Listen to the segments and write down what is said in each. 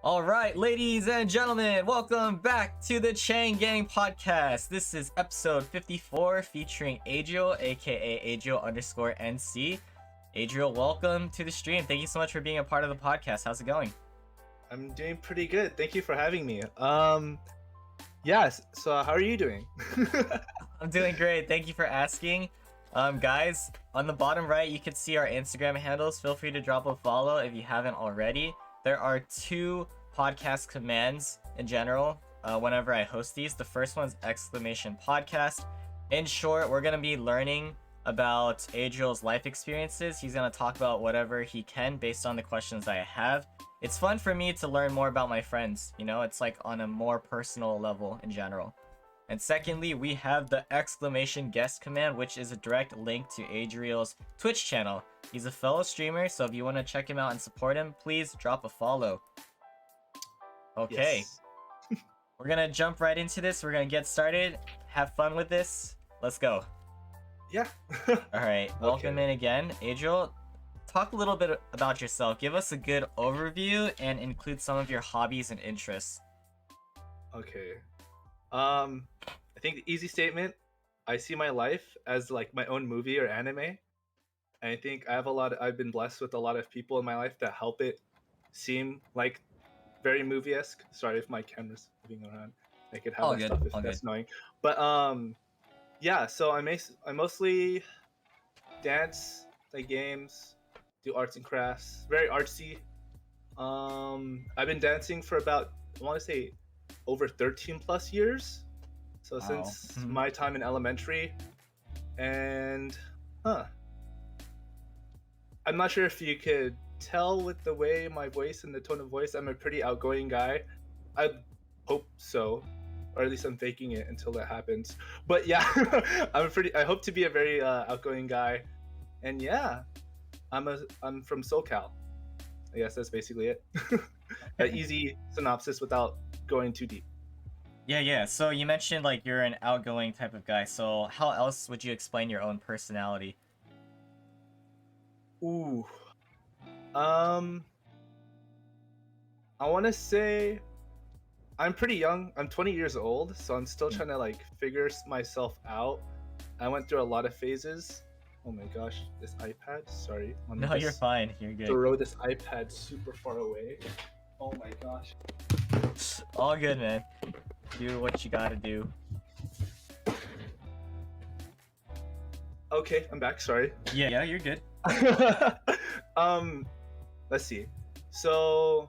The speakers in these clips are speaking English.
All right, ladies and gentlemen, welcome back to the Chang Gang podcast. This is episode 54 featuring Adriel, aka Adriel_NC. Adriel, welcome to the stream. Thank you so much for being a part of the podcast. How's it going? I'm doing pretty good. Thank you for having me. Yes. So how are you doing? I'm doing great. Thank you for asking. Guys, on the bottom right, you can see our Instagram handles. Feel free to drop a follow if you haven't already. There are two podcast commands in general whenever I host these. The first one's !podcast. In short, we're going to be learning about Adriel's life experiences. He's going to talk about whatever he can based on the questions I have. It's fun for me to learn more about my friends. You know, it's like on a more personal level in general. And secondly, we have the !guest command, which is a direct link to Adriel's Twitch channel. He's a fellow streamer, so if you want to check him out and support him, please drop a follow. Okay, Yes. We're gonna jump right into this. We're gonna get started. Have fun with this. Let's go. Yeah. All right, welcome Okay. in again. Adriel, talk a little bit about yourself. Give us a good overview and include some of your hobbies and interests. Okay. I think the easy statement, I see my life as like my own movie or anime. And I think I've been blessed with a lot of people in my life that help it seem like very movie-esque. Sorry if my camera's moving around. I could have All that good, stuff if all that's good. annoying. But yeah, so I mostly dance, play games, do arts and crafts. Very artsy. I've been dancing for about, I want to say, over 13 plus years. So Wow. since Mhm. my time in elementary, and I'm not sure if you could tell with the way my voice and the tone of voice, I'm a pretty outgoing guy. I hope so, or at least I'm faking it until that happens. But yeah, I hope to be a very outgoing guy, and yeah, I'm from SoCal. I guess that's basically it. An easy synopsis without going too deep. Yeah. So you mentioned like you're an outgoing type of guy. So how else would you explain your own personality? Ooh. Um, I want to say I'm pretty young. I'm 20 years old, so I'm still trying to like figure myself out. I went through a lot of phases. Oh my gosh, this iPad. Sorry. Let me No, you're just fine. You're good. throw this iPad super far away. Oh my gosh. All good, man. Do what you gotta do. Okay, I'm back. Sorry. Yeah, you're good. um, let's see. So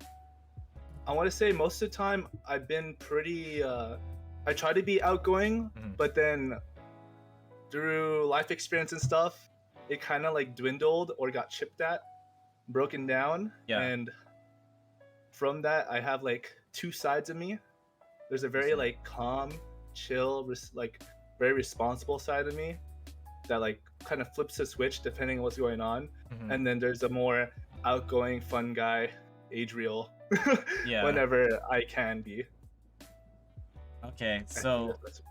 I want to say most of the time I've been pretty. I try to be outgoing, Mhm. but then through life experience and stuff, it kind of like dwindled or got chipped at, broken down, Yeah. and from that I have like two sides of me. There's a very Awesome. like calm, chill, like very responsible side of me that like kind of flips a switch depending on what's going on. Mhm. And then there's a more outgoing, fun guy, Adriel, Yeah. whenever I can be. Okay, I think so that's-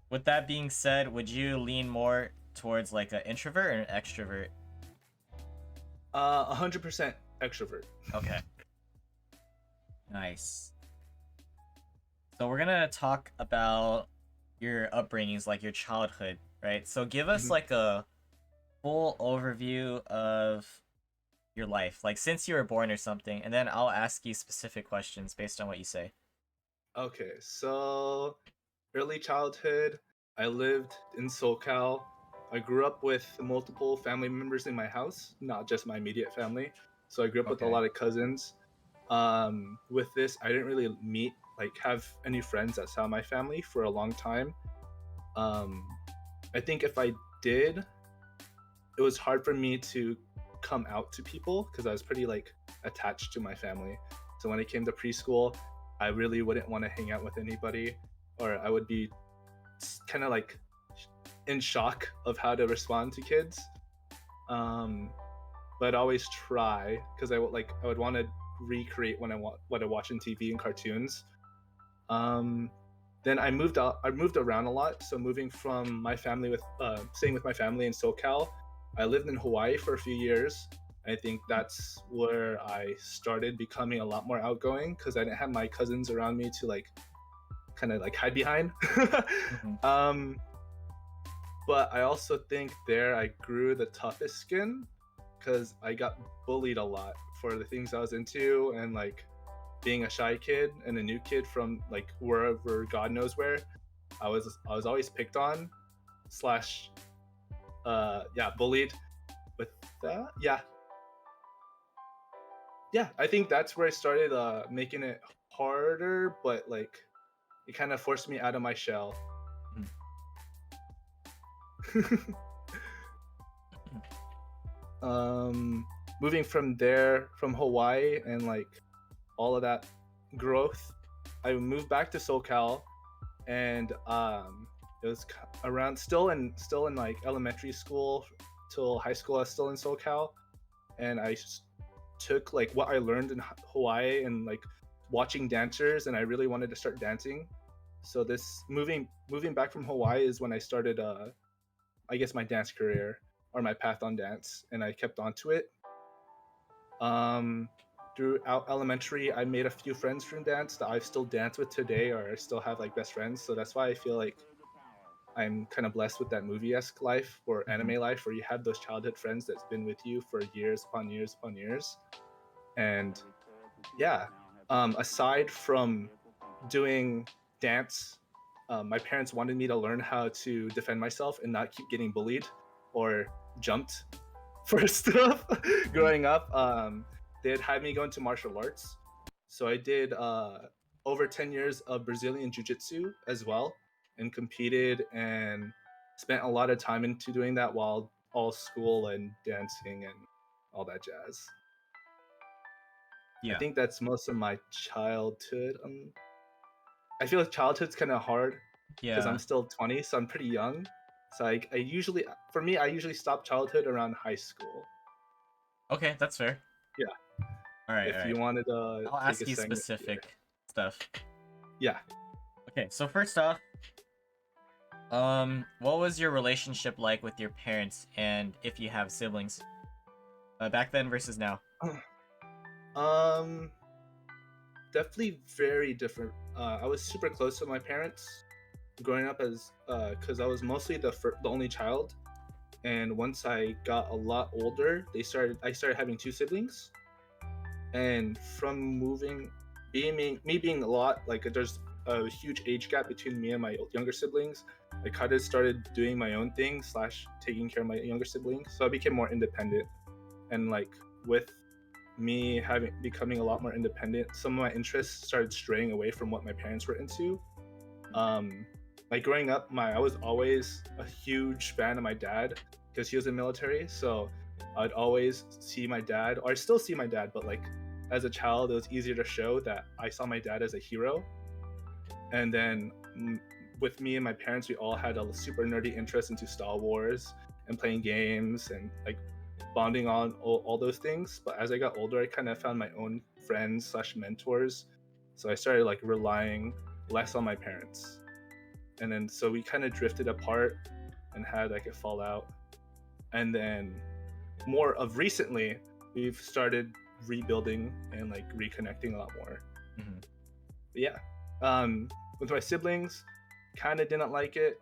with that being said, would you lean more towards like an introvert or an extrovert? 100% extrovert. Okay. Nice. So we're gonna talk about your upbringings, like your childhood, right? So give us Mhm. like a full overview of your life, like since you were born or something, and then I'll ask you specific questions based on what you say. Okay, so early childhood, I lived in SoCal. I grew up with multiple family members in my house, not just my immediate family. So I grew up with a Okay. lot of cousins. With this, I didn't really have any friends that saw my family for a long time. I think if I did, it was hard for me to come out to people because I was pretty like attached to my family. So when it came to preschool, I really wouldn't want to hang out with anybody, or I would be kind of like in shock of how to respond to kids. But I'd always try because I would want to recreate what I watch on TV and cartoons. Then I moved around a lot. So moving from my family staying with my family in SoCal, I lived in Hawaii for a few years, I think that's where I started becoming a lot more outgoing because I didn't have my cousins around me to like kind of like hide behind. Mhm. um, but I also think there I grew the toughest skin because I got bullied a lot for the things I was into and like being a shy kid and a new kid from like wherever God knows where. I was always picked on slash yeah, bullied with that. Yeah, I think that's where I started making it harder, but like it kind of forced me out of my shell. Mhm. um Moving from there from Hawaii and like all of that growth, I moved back to SoCal and it was around still in like elementary school till high school. I was still in SoCal, and I took like what I learned in Hawaii and like watching dancers, and I really wanted to start dancing. So this moving back from Hawaii is when I started I guess my dance career or my path on dance, and I kept on to it. Um, Throughout elementary, I made a few friends from dance that I still dance with today, or I still have like best friends. So that's why I feel like I'm kind of blessed with that movie-esque life or Mhm. anime life, where you have those childhood friends that's been with you for years upon years upon years. And yeah, aside from doing dance, my parents wanted me to learn how to defend myself and not keep getting bullied or jumped for stuff Mhm. growing up. They had had me go into martial arts, so I did over 10 years of Brazilian Jiu Jitsu as well, and competed and spent a lot of time into doing that while all school and dancing and all that jazz. I Yeah. think that's most of my childhood. I feel like childhood's kind of hard because I'm Yeah. still 20, so I'm pretty young. So I usually, for me, I usually stop childhood around high school. Okay, that's fair. Yeah, All right, all if you right. wanted to I'll take ask a you segment here. specific stuff. Yeah. Okay, so first off, what was your relationship like with your parents, and if you have siblings, back then versus now? um, Definitely very different. I was super close to my parents growing up as because I was mostly the only child, and once I got a lot older, I started having two siblings, and from moving being me being a lot like there's a huge age gap between me and my younger siblings. I kind of started doing my own thing slash taking care of my younger siblings, so I became more independent. And like with me having becoming a lot more independent, some of my interests started straying away from what my parents were into. um like growing up, my I was always a huge fan of my dad because he was in the military. So I'd always see my dad, or I still see my dad, but like as a child it was easier to show that I saw my dad as a hero. And then with me and my parents, we all had a super nerdy interest into Star Wars and playing games and like bonding on all those things. But as I got older, I kind of found my own friends slash mentors, so I started like relying less on my parents. And then so we kind of drifted apart and had like a fallout. And then more of recently, we've started rebuilding and like reconnecting a lot more. Mm-hmm. But yeah, um, with my siblings, kind of didn't like it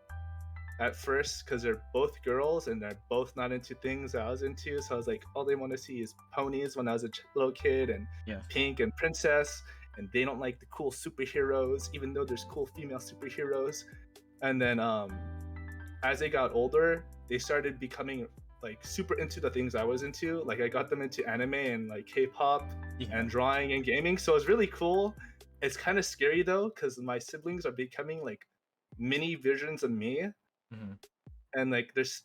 at first because they're both girls and they're both not into things I was into. So I was like, all they want to see is ponies when I was a little kid, and Yeah. pink and princess, and they don't like the cool superheroes, even though there's cool female superheroes. And then as they got older, they started becoming like super into the things I was into. Like I got them into anime and like K-pop Yeah. and drawing and gaming. So it's really cool. It's kind of scary though, because my siblings are becoming like mini versions of me, Mm-hmm. and like there's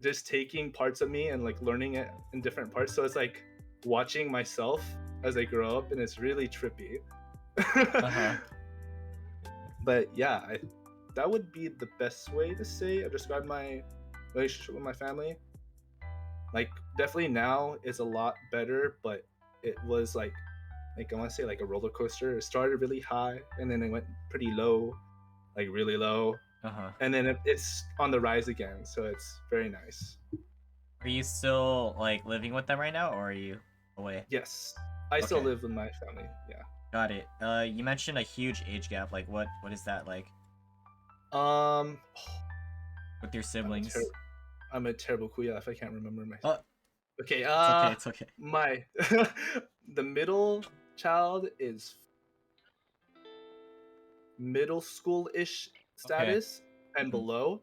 just taking parts of me and like learning it in different parts. So it's like watching myself as I grow up, and it's really trippy. Uh-huh. But yeah, that would be the best way to say or describe my relationship with my family. Like definitely now is a lot better, but it was like I want to say like a roller coaster. It started really high and then it went pretty low, like really low, Uh-huh. and then it's on the rise again. So it's very nice. Are you still like living with them right now, or are you away? Yes, I still Okay, live with my family. Yeah. got it. You mentioned a huge age gap. Like, what is that like Um, with your I'm a siblings? terrible I'm a terrible kuya if I can't remember my. Oh, Okay. it's okay. It's okay. My the middle child is middle school-ish Okay. status and Mhm. below,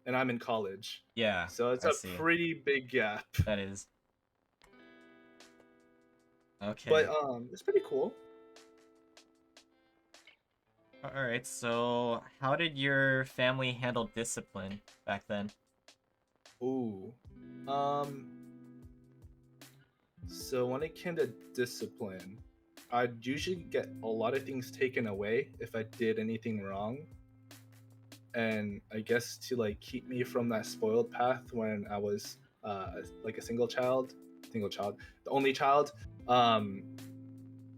and I'm in college, Yeah, so it's I a see. pretty big gap. That is But okay. it's pretty cool. All right. So, how did your family handle discipline back then? Ooh. Um. So when it came to discipline, I'd usually get a lot of things taken away if I did anything wrong. And I guess to like keep me from that spoiled path when I was like a single child, the only child, um,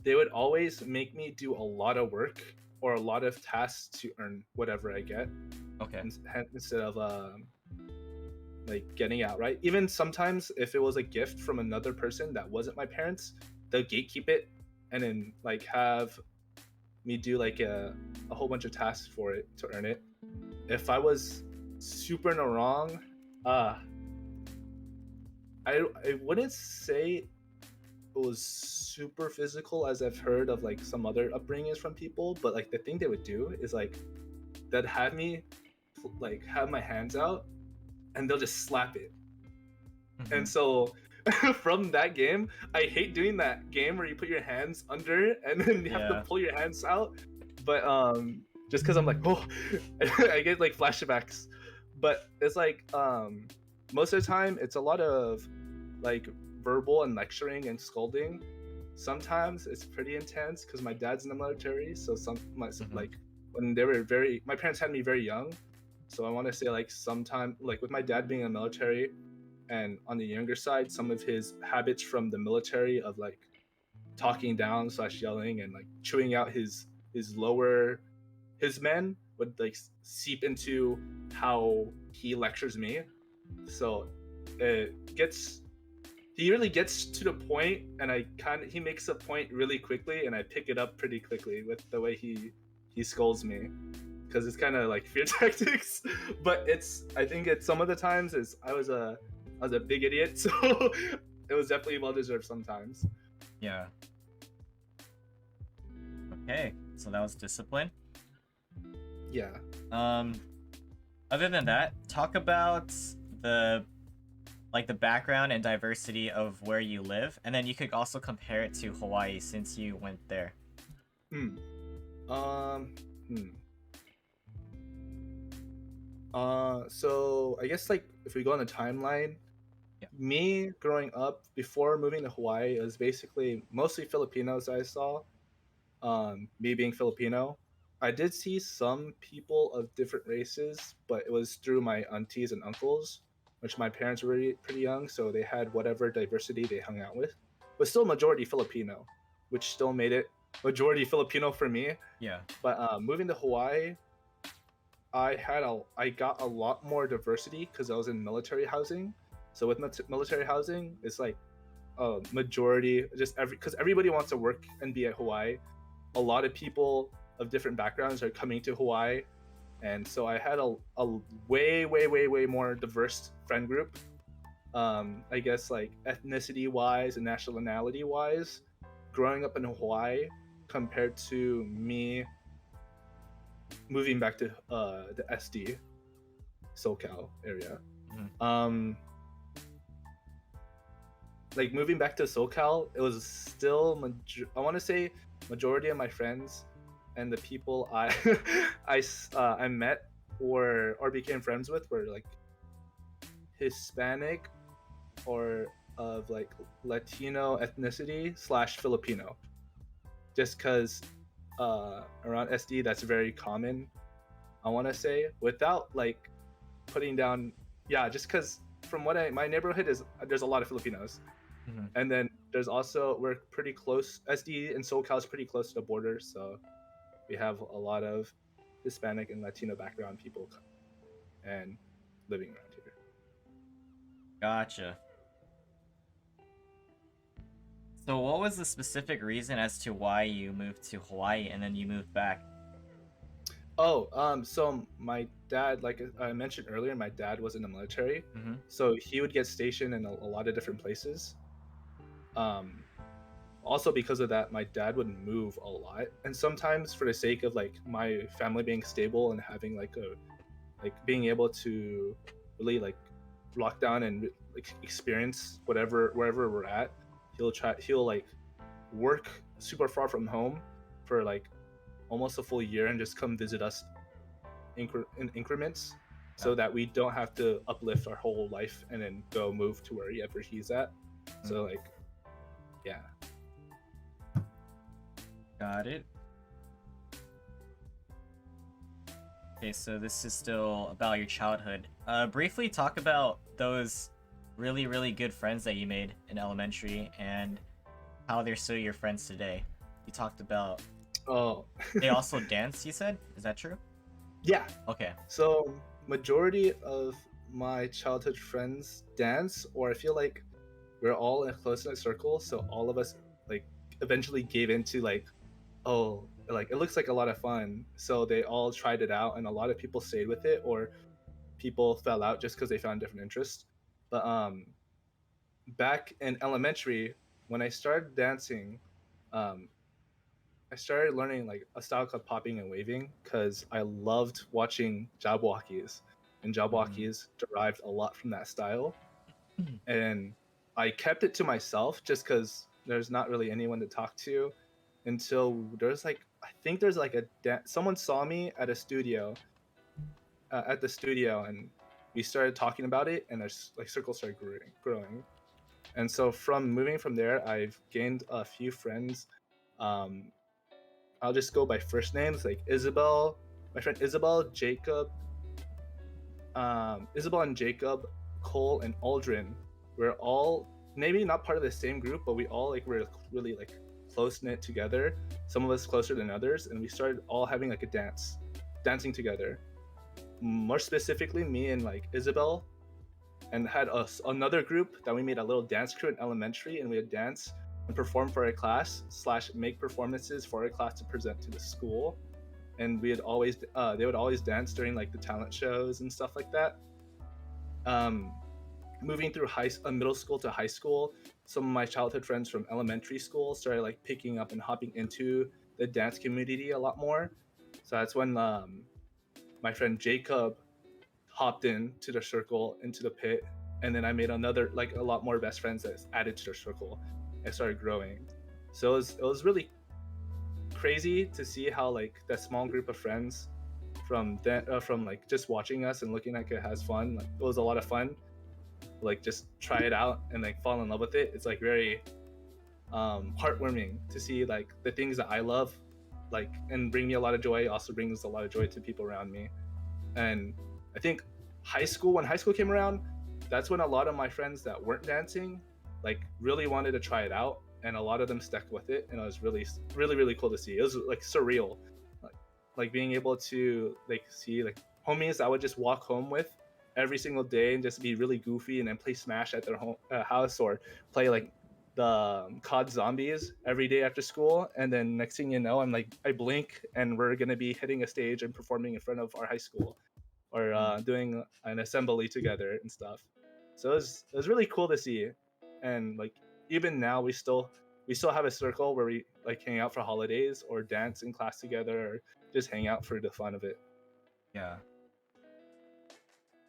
they would always make me do a lot of work or a lot of tasks to earn whatever I get Okay. instead of like getting out right. Even sometimes if it was a gift from another person that wasn't my parents, they'll gatekeep it and then like have me do like a whole bunch of tasks for it to earn it. If I was super in the wrong, uh I wouldn't say it was super physical as I've heard of like some other upbringings from people, but like the thing they would do is like they'd have me like have my hands out and they'll just slap it. And Mhm. so from that game, I hate doing that game where you put your hands under and then you have to Yeah. pull your hands out. But just because I'm like, oh, I get like flashbacks. But it's like most of the time it's a lot of like verbal and lecturing and scolding. Sometimes it's pretty intense because my dad's in the military. So Mhm. like when my parents had me very young. So I want to say like sometime like with my dad being in the military, and on the younger side, some of his habits from the military of like talking down slash yelling and like chewing out his lower his men would like seep into how he lectures me. So it gets he really gets to the point, and he makes a point really quickly, and I pick it up pretty quickly with the way he scolds me because it's kind of like fear tactics. But I think it's some of the times is I was a big idiot, so it was definitely well deserved sometimes. Yeah. Okay. So that was discipline. Yeah. Um, Other than that, talk about the the background and diversity of where you live, and then you could also compare it to Hawaii since you went there. Hmm. Um. Hmm. So I guess like if we go on the timeline, Yeah. me growing up before moving to Hawaii, it was basically mostly Filipinos I saw. Me being Filipino, I did see some people of different races, but it was through my aunties and uncles, which my parents were pretty young, so they had whatever diversity they hung out with, but still majority Filipino, which still made it majority Filipino for me. Yeah. But moving to Hawaii, I got a lot more diversity because I was in military housing. So with military housing, it's like a majority just because everybody wants to work and be at Hawaii. A lot of people of different backgrounds are coming to Hawaii, and so I had a way more diverse friend group. I guess like ethnicity wise and nationality wise, growing up in Hawaii compared to me moving back to the SD SoCal area. Mhm. Um, like moving back to SoCal, it was still I want to say majority of my friends and the people I met or became friends with were like Hispanic or of like Latino ethnicity slash Filipino. Just because around SD that's very common. I want to say without like putting down, yeah, just because from my neighborhood is there's a lot of Filipinos. Mhm. And then there's also we're pretty close. SD and SoCal is pretty close to the border, so we have a lot of Hispanic and Latino background people and living around here. Gotcha. So what was the specific reason as to why you moved to Hawaii and then you moved back? Oh, so my dad, like I mentioned earlier, my dad was in the military, Mm-hmm. so he would get stationed in a lot of different places. Um, Also because of that, my dad would move a lot, and sometimes for the sake of like my family being stable and having like a like being able to really like lock down and like experience whatever wherever we're at, he'll like work super far from home for like almost a full year and just come visit us in increments Yeah. so that we don't have to uplift our whole life and then go move to wherever he's at. So like, yeah. Got it. Okay, so this is still about your childhood. Briefly talk about those really, really good friends that you made in elementary and how they're still your friends today. You talked about Oh, they also dance, you said? Is that true? yeah. Okay. So majority of my childhood friends dance, or I feel like we're all in a close knit circle. So all of us like eventually gave into like, oh, like it looks like a lot of fun. So they all tried it out, and a lot of people stayed with it, or people fell out just because they found different interests. But back in elementary, when I started dancing, um, I started learning like a style called popping and waving because I loved watching Jabberwockies, and Mm. Jabberwockies derived a lot from that style. And I kept it to myself just because there's not really anyone to talk to until there's like I think there's like someone saw me at a studio at the studio, and we started talking about it, and there's like circles started growing. And so from moving from there, I've gained a few friends. um, I'll just go by first names like Isabel, my friend Isabel, Isabel and Jacob, Cole and Aldrin. We're all maybe not part of the same group, but we all like were really like close knit together. Some of us closer than others, and we started all having like dancing together. More specifically, me and like Isabel, and had another group that we made a little dance crew in elementary, and we would dance and perform for our class slash make performances for our class to present to the school. And we had always they would always dance during like the talent shows and stuff like that. um, Moving through middle school to high school, some of my childhood friends from elementary school started like picking up and hopping into the dance community a lot more. So that's when my friend Jacob hopped into the circle, into the pit, and then I made another like a lot more best friends that added to the circle and started growing. So it was really crazy to see how like that small group of friends from like just watching us and looking like it has fun. Like it was a lot of fun. Like just try it out and like fall in love with it. It's like very heartwarming to see like the things that I love, like and bring me a lot of joy. Also brings a lot of joy to people around me. And I think when high school came around, that's when a lot of my friends that weren't dancing like really wanted to try it out, and a lot of them stuck with it, and it was really really really cool to see. It was like surreal, like, like being able to like see like homies I would just walk home with every single day and just be really goofy and then play Smash at their house, or play like the COD Zombies every day after school. And then next thing you know, I blink and we're gonna be hitting a stage and performing in front of our high school, or Mm. doing an assembly together and stuff. So it was really cool to see. And like even now we still have a circle where we like hang out for holidays or dance in class together, or just hang out for the fun of it. Yeah.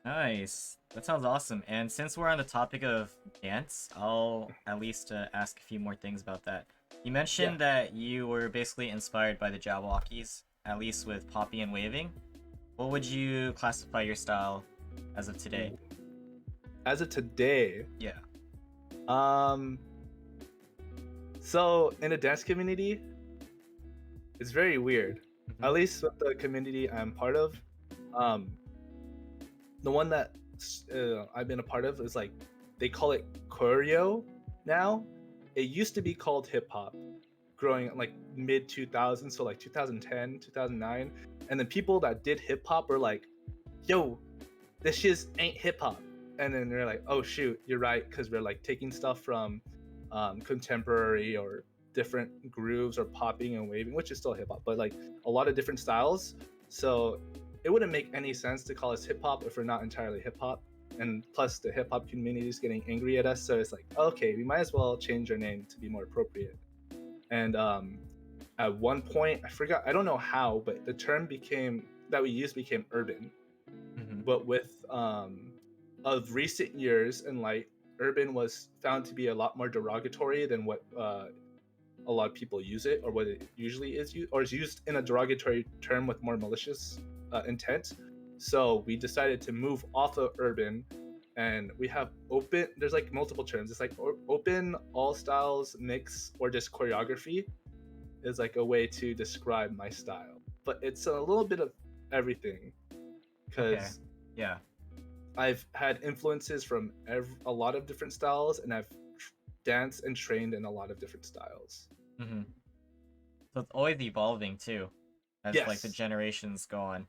Nice. That sounds awesome. And since we're on the topic of dance, I'll at least ask a few more things about that. You Yeah. mentioned that you were basically inspired by the Jabberwockies, at least with poppy and waving. What would you classify your style as of today? As of today, Yeah. um so in the dance community, it's very weird. Mhm. At least with the community I'm part of. um the one that I've been a part of is like they call it choreo now. It used to be called hip hop, growing like mid 2000s, so like 2010, 2009. And then people that did hip hop were like, "Yo, this shit ain't hip hop," and then they're like, oh shoot, you're right, because we're like taking stuff from contemporary or different grooves or popping and waving, which is still hip hop, but like a lot of different styles. So it wouldn't make any sense to call us hip hop if we're not entirely hip hop. And plus, the hip hop community is getting angry at us, so it's like, okay, we might as well change our name to be more appropriate. And at one point, I forgot, I don't know how, but the term that we used became urban. But with of recent years in light, urban was found to be a lot more derogatory than what a lot of people use it, or what it usually is used, or is used in a derogatory term with more malicious intent. So we decided to move off of urban, and we have open. There's like multiple terms. It's like open, all styles, mix, or just choreography is like a way to describe my style. But it's a little bit of everything, because yeah, I've had influences from a lot of different styles, and I've danced and trained in a lot of different styles. So it's always evolving too, as like the Yes. generations go on.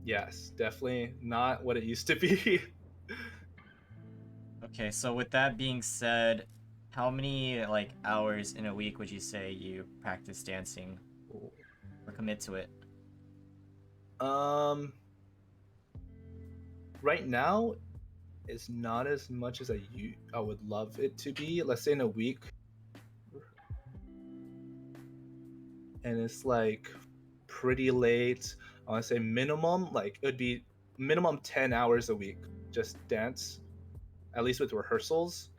Yes, definitely not what it used to be. Okay, so with that being said, how many like hours in a week would you say you practice dancing or commit to it? Right now, it's not as much as I would love it to be. Let's say in a week, and it's like pretty late. I want to say minimum, like it would be minimum 10 hours a week, just dance, at least with rehearsals.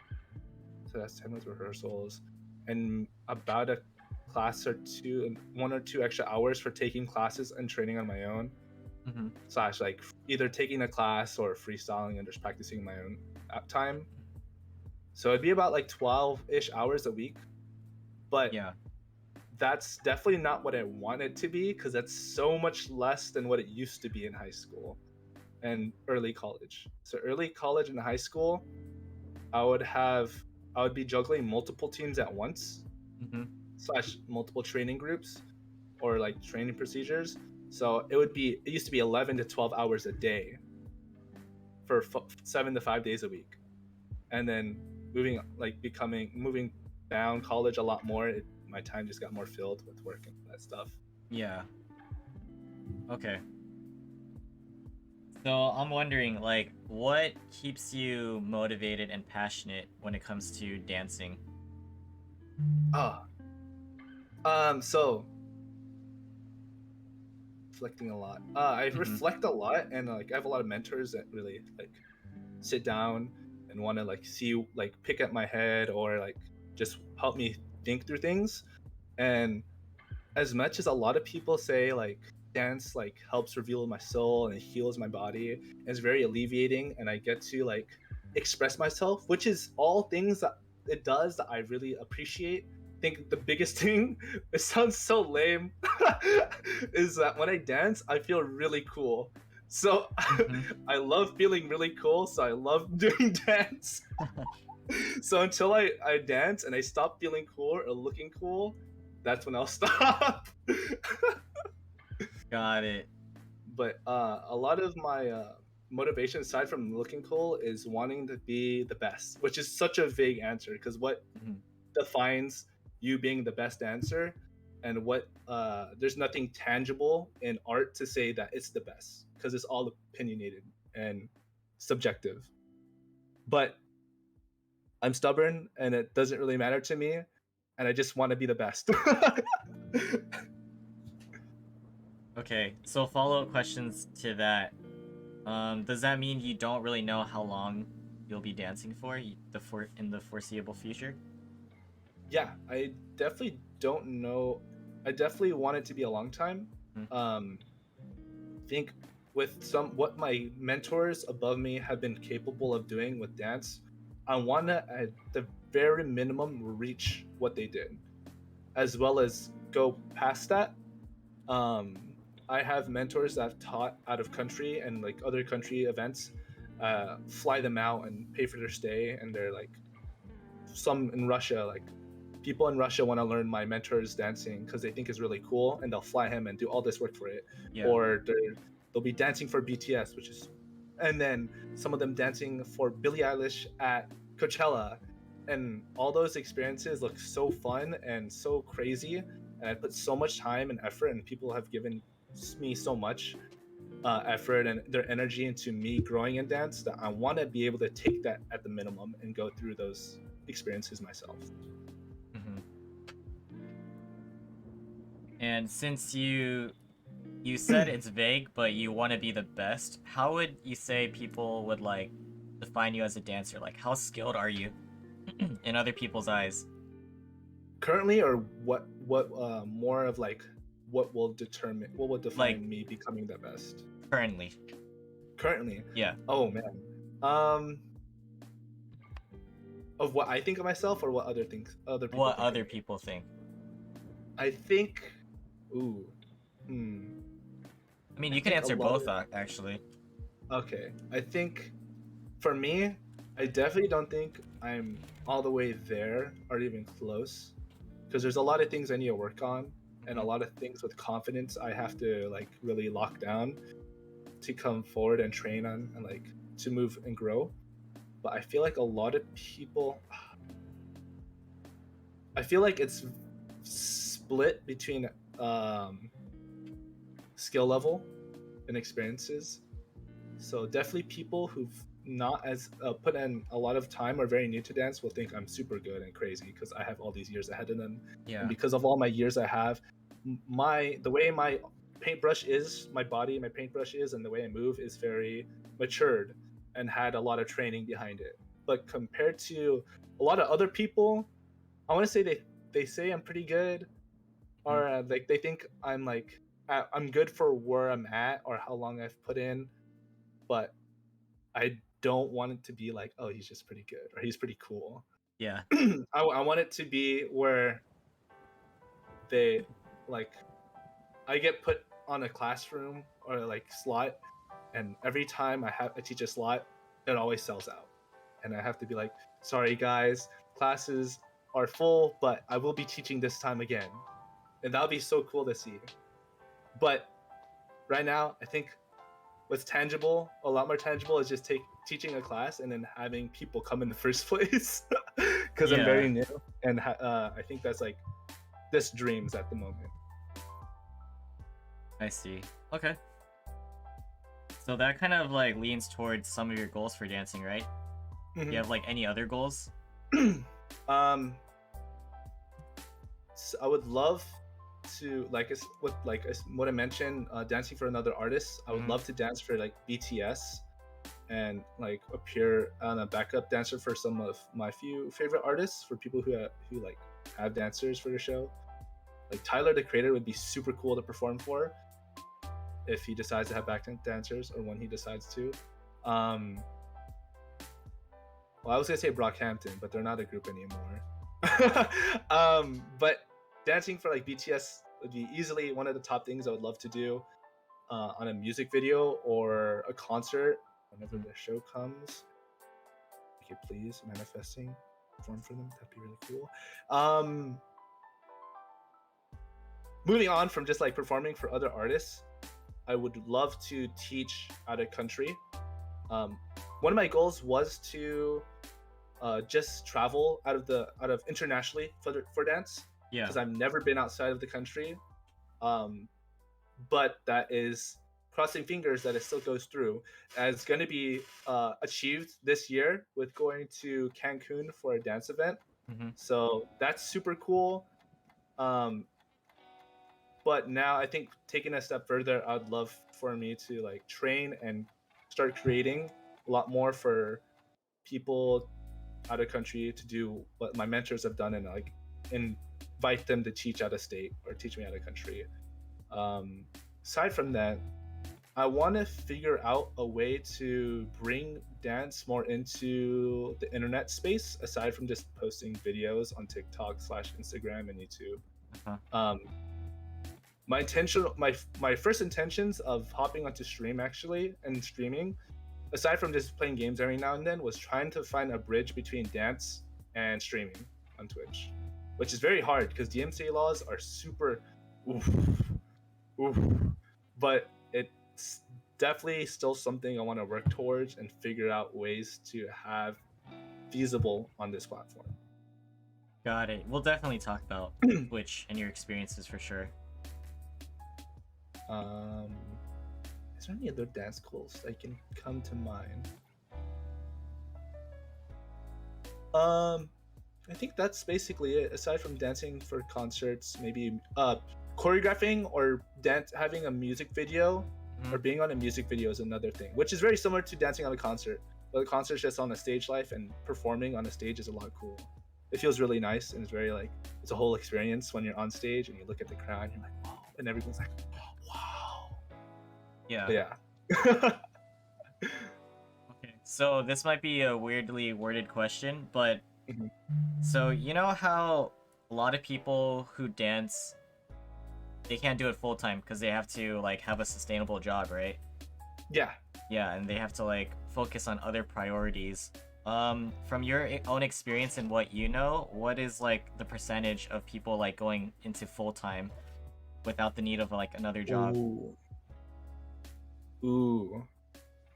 So that's 10 with rehearsals, and about a class or two, and 1 or 2 extra hours for taking classes and training on my own. Slash like either taking a class or freestyling and just practicing my own time. So it'd be about like 12-ish hours a week. But Yeah. that's definitely not what I want it to be, because that's so much less than what it used to be in high school and early college. So early college and high school, I would be juggling multiple teams at once, slash multiple training groups or like training procedures. So it used to be 11 to 12 hours a day for 7 to 5 days a week. And then moving down college a lot more, my time just got more filled with work and that stuff. Yeah. Okay. So I'm wondering, like, what keeps you motivated and passionate when it comes to dancing? So reflecting a lot. I reflect a lot, and like I have a lot of mentors that really like sit down and want to like pick at my head or like just help me think through things. And as much as a lot of people say like dance like helps reveal my soul and it heals my body, it's very alleviating, and I get to like express myself, which is all things that it does that I really appreciate. I think the biggest thing, it sounds so lame, is that when I dance, I feel really cool. So I love feeling really cool, so I love doing dance. So until I dance and I stop feeling cool or looking cool, that's when I'll stop. Got it. But a lot of my motivation, aside from looking cool, is wanting to be the best, which is such a vague answer, because what defines you being the best dancer, and what there's nothing tangible in art to say that it's the best, because it's all opinionated and subjective. But I'm stubborn, and it doesn't really matter to me, and I just want to be the best. Okay, so follow-up questions to that. Does that mean you don't really know how long you'll be dancing for in the foreseeable future? Yeah, I definitely don't know. I definitely want it to be a long time. I think with what my mentors above me have been capable of doing with dance, I want to at the very minimum reach what they did, as well as go past that. I have mentors that have taught out of country and like other country events, fly them out and pay for their stay, and they're like some in Russia, like people in Russia want to learn my mentor's dancing because they think it's really cool, and they'll fly him and do all this work for it. Yeah. Or they'll be dancing for BTS, which is and then some of them dancing for Billie Eilish at Coachella, and all those experiences look so fun and so crazy, and I put so much time and effort, and people have given me so much effort and their energy into me growing in dance that I want to be able to take that at the minimum and go through those experiences myself. Mm-hmm. And since you said it's vague, but you want to be the best, how would you say people would like define you as a dancer? Like, how skilled are you in other people's eyes? Currently, or what more of like what will define Like, me becoming the best? currently. Currently, Yeah. oh man, of what I think of myself or what other people What think of other me? people think. I think, ooh, hmm. I mean, I you can think a answer lot both, of, actually. okay. I think for me, I definitely don't think I'm all the way there or even close, because there's a lot of things I need to work on and a Mhm. lot of things with confidence I have to like really lock down to come forward and train on and like to move and grow. But I feel like a lot of people, I feel like it's split between skill level and experiences. So definitely people who've not as put in a lot of time or very new to dance will think I'm super good and crazy because I have all these years ahead of them, and Yeah. because of all my years I have, the way my paintbrush is, my body, my paintbrush is, and the way I move is very matured and had a lot of training behind it. But compared to a lot of other people, I want to say they say I'm pretty good, Mhm. or like they think I'm like I'm good for where I'm at or how long I've put in, but I don't want it to be like, oh, he's just pretty good or he's pretty cool. Yeah. I want it to be where they like I get put on a classroom or like slot, and every time I teach a slot, it always sells out, and I have to be like, sorry guys, classes are full, but I will be teaching this time again, and that would be so cool to see. But right now, I think what's tangible, a lot more tangible, is just teaching a class and then having people come in the first place because I'm Yeah. very new, and I think that's like this dreams at the moment. I see. Okay. So that kind of like leans towards some of your goals for dancing, right? Do you have like any other goals? um, so I would love to what I mentioned, dancing for another artist. I would Mhm. love to dance for like BTS and like appear on a backup dancer for some of my few favorite artists, for people who like have dancers for the show. Like Tyler the Creator would be super cool to perform for if he decides to have backup dancers or when he decides to. Um, well, I was gonna say Brockhampton, but they're not a group anymore. But dancing for like BTS would be easily one of the top things I would love to do on a music video or a concert whenever Mhm. the show comes. Okay, please, manifesting, perform for them. That'd be really cool. Moving on from just like performing for other artists, I would love to teach out of country. Um, One of my goals was to just travel out of internationally for dance, Yeah. because I've never been outside of the country. Um, but that is, crossing fingers that it still goes through. And it's going to be achieved this year with going to Cancun for a dance event. Mhm. So that's super cool. Um, but now I think taking a step further, I'd love for me to like train and start creating a lot more for people out of country to do what my mentors have done, and like invite them to teach out of state or teach me out of country. Um, Aside from that, I want to figure out a way to bring dance more into the internet space aside from just posting videos on TikTok slash Instagram and YouTube. Uh-huh. Um, my first intentions of hopping onto stream actually and streaming, aside from just playing games every now and then, was trying to find a bridge between dance and streaming on Twitch, which is very hard because DMCA laws are super oof, oof. But it's definitely still something I want to work towards and figure out ways to have feasible on this platform. Got it. We'll definitely talk about Twitch and your experiences for sure. Is there any other dance goals that can come to mind? I think that's basically it. Aside from dancing for concerts, maybe choreographing or having a music video or being on a music video is another thing, which is very similar to dancing on a concert. But the concert's just on a stage life, and performing on a stage is a lot cool. It feels really nice, and it's very like it's a whole experience when you're on stage and you look at the crowd and you're like, wow, and everyone's like, wow. Yeah. But yeah. Okay. So this might be a weirdly worded question, but Mhm. so you know how a lot of people who dance, they can't do it full time because they have to like have a sustainable job, right? Yeah. Yeah, and they have to like focus on other priorities. From your own experience and what you know, what is like the percentage of people like going into full time without the need of like another job? Ooh.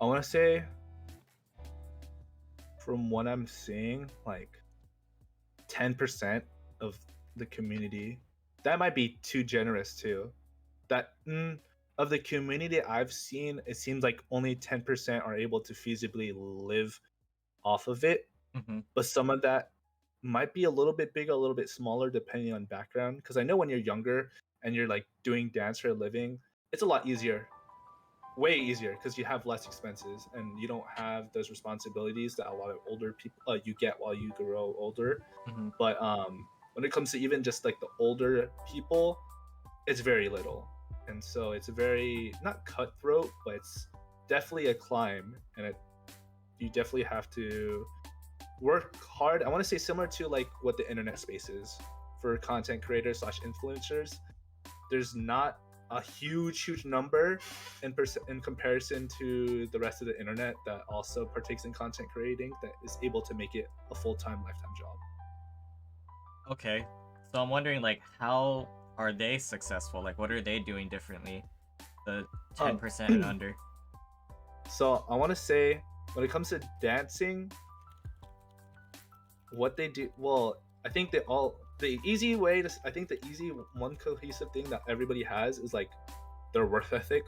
I want to say, from what I'm seeing, like 10% of the community. That might be too generous too. That of the community I've seen, it seems like only 10% are able to feasibly live off of it. Mm-hmm. But some of that might be a little bit bigger, a little bit smaller, depending on background. Because I know when you're younger and you're like doing dance for a living, it's a lot easier, way easier, because you have less expenses and you don't have those responsibilities that a lot of older people you get while you grow older. Mm-hmm. But when it comes to even just like the older people, it's very little, and so it's very not cutthroat, but it's definitely a climb, and you definitely have to work hard. I want to say similar to like what the internet space is for content creators slash influencers. There's not a huge number in comparison to the rest of the internet that also partakes in content creating that is able to make it a full-time lifetime job. Okay. So I'm wondering like how are they successful? Like what are they doing differently? The 10% and under. So I want to say when it comes to dancing, what they do, well, I think the easy way to, I think the easy one cohesive thing that everybody has is like their work ethic,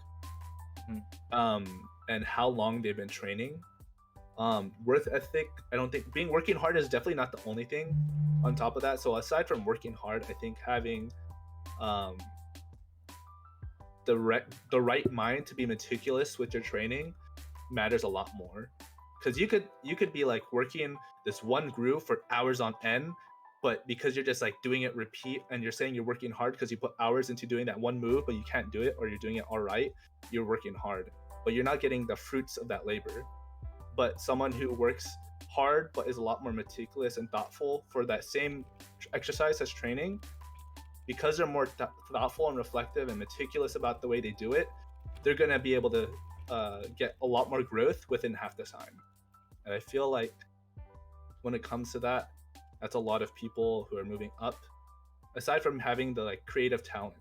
and how long they've been training. Work ethic, I don't think working hard is definitely not the only thing on top of that. So aside from working hard, I think having the right mind to be meticulous with your training matters a lot more, because you could be like working this one groove for hours on end, but because you're just like doing it repeat and you're saying you're working hard because you put hours into doing that one move but you can't do it, or you're doing it all right, you're working hard but you're not getting the fruits of that labor. But someone who works hard but is a lot more meticulous and thoughtful for that same exercise as training, because they're more thoughtful and reflective and meticulous about the way they do it, they're going to be able to get a lot more growth within half the time. And I feel like when it comes to that, that's a lot of people who are moving up. Aside from having the like creative talent,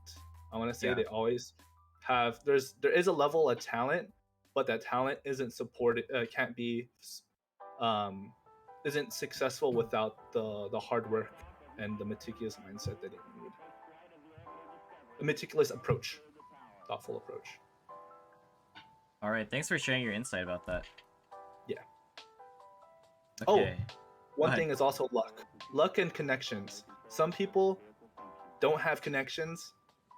I want to say they always have. There is a level of talent, but that talent isn't supported. Can't be, isn't successful without the hard work and the meticulous mindset that they need. A meticulous approach, thoughtful approach. All right, thanks for sharing your insight about that. Yeah. Okay. Oh, one thing is also luck and connections. Some people don't have connections,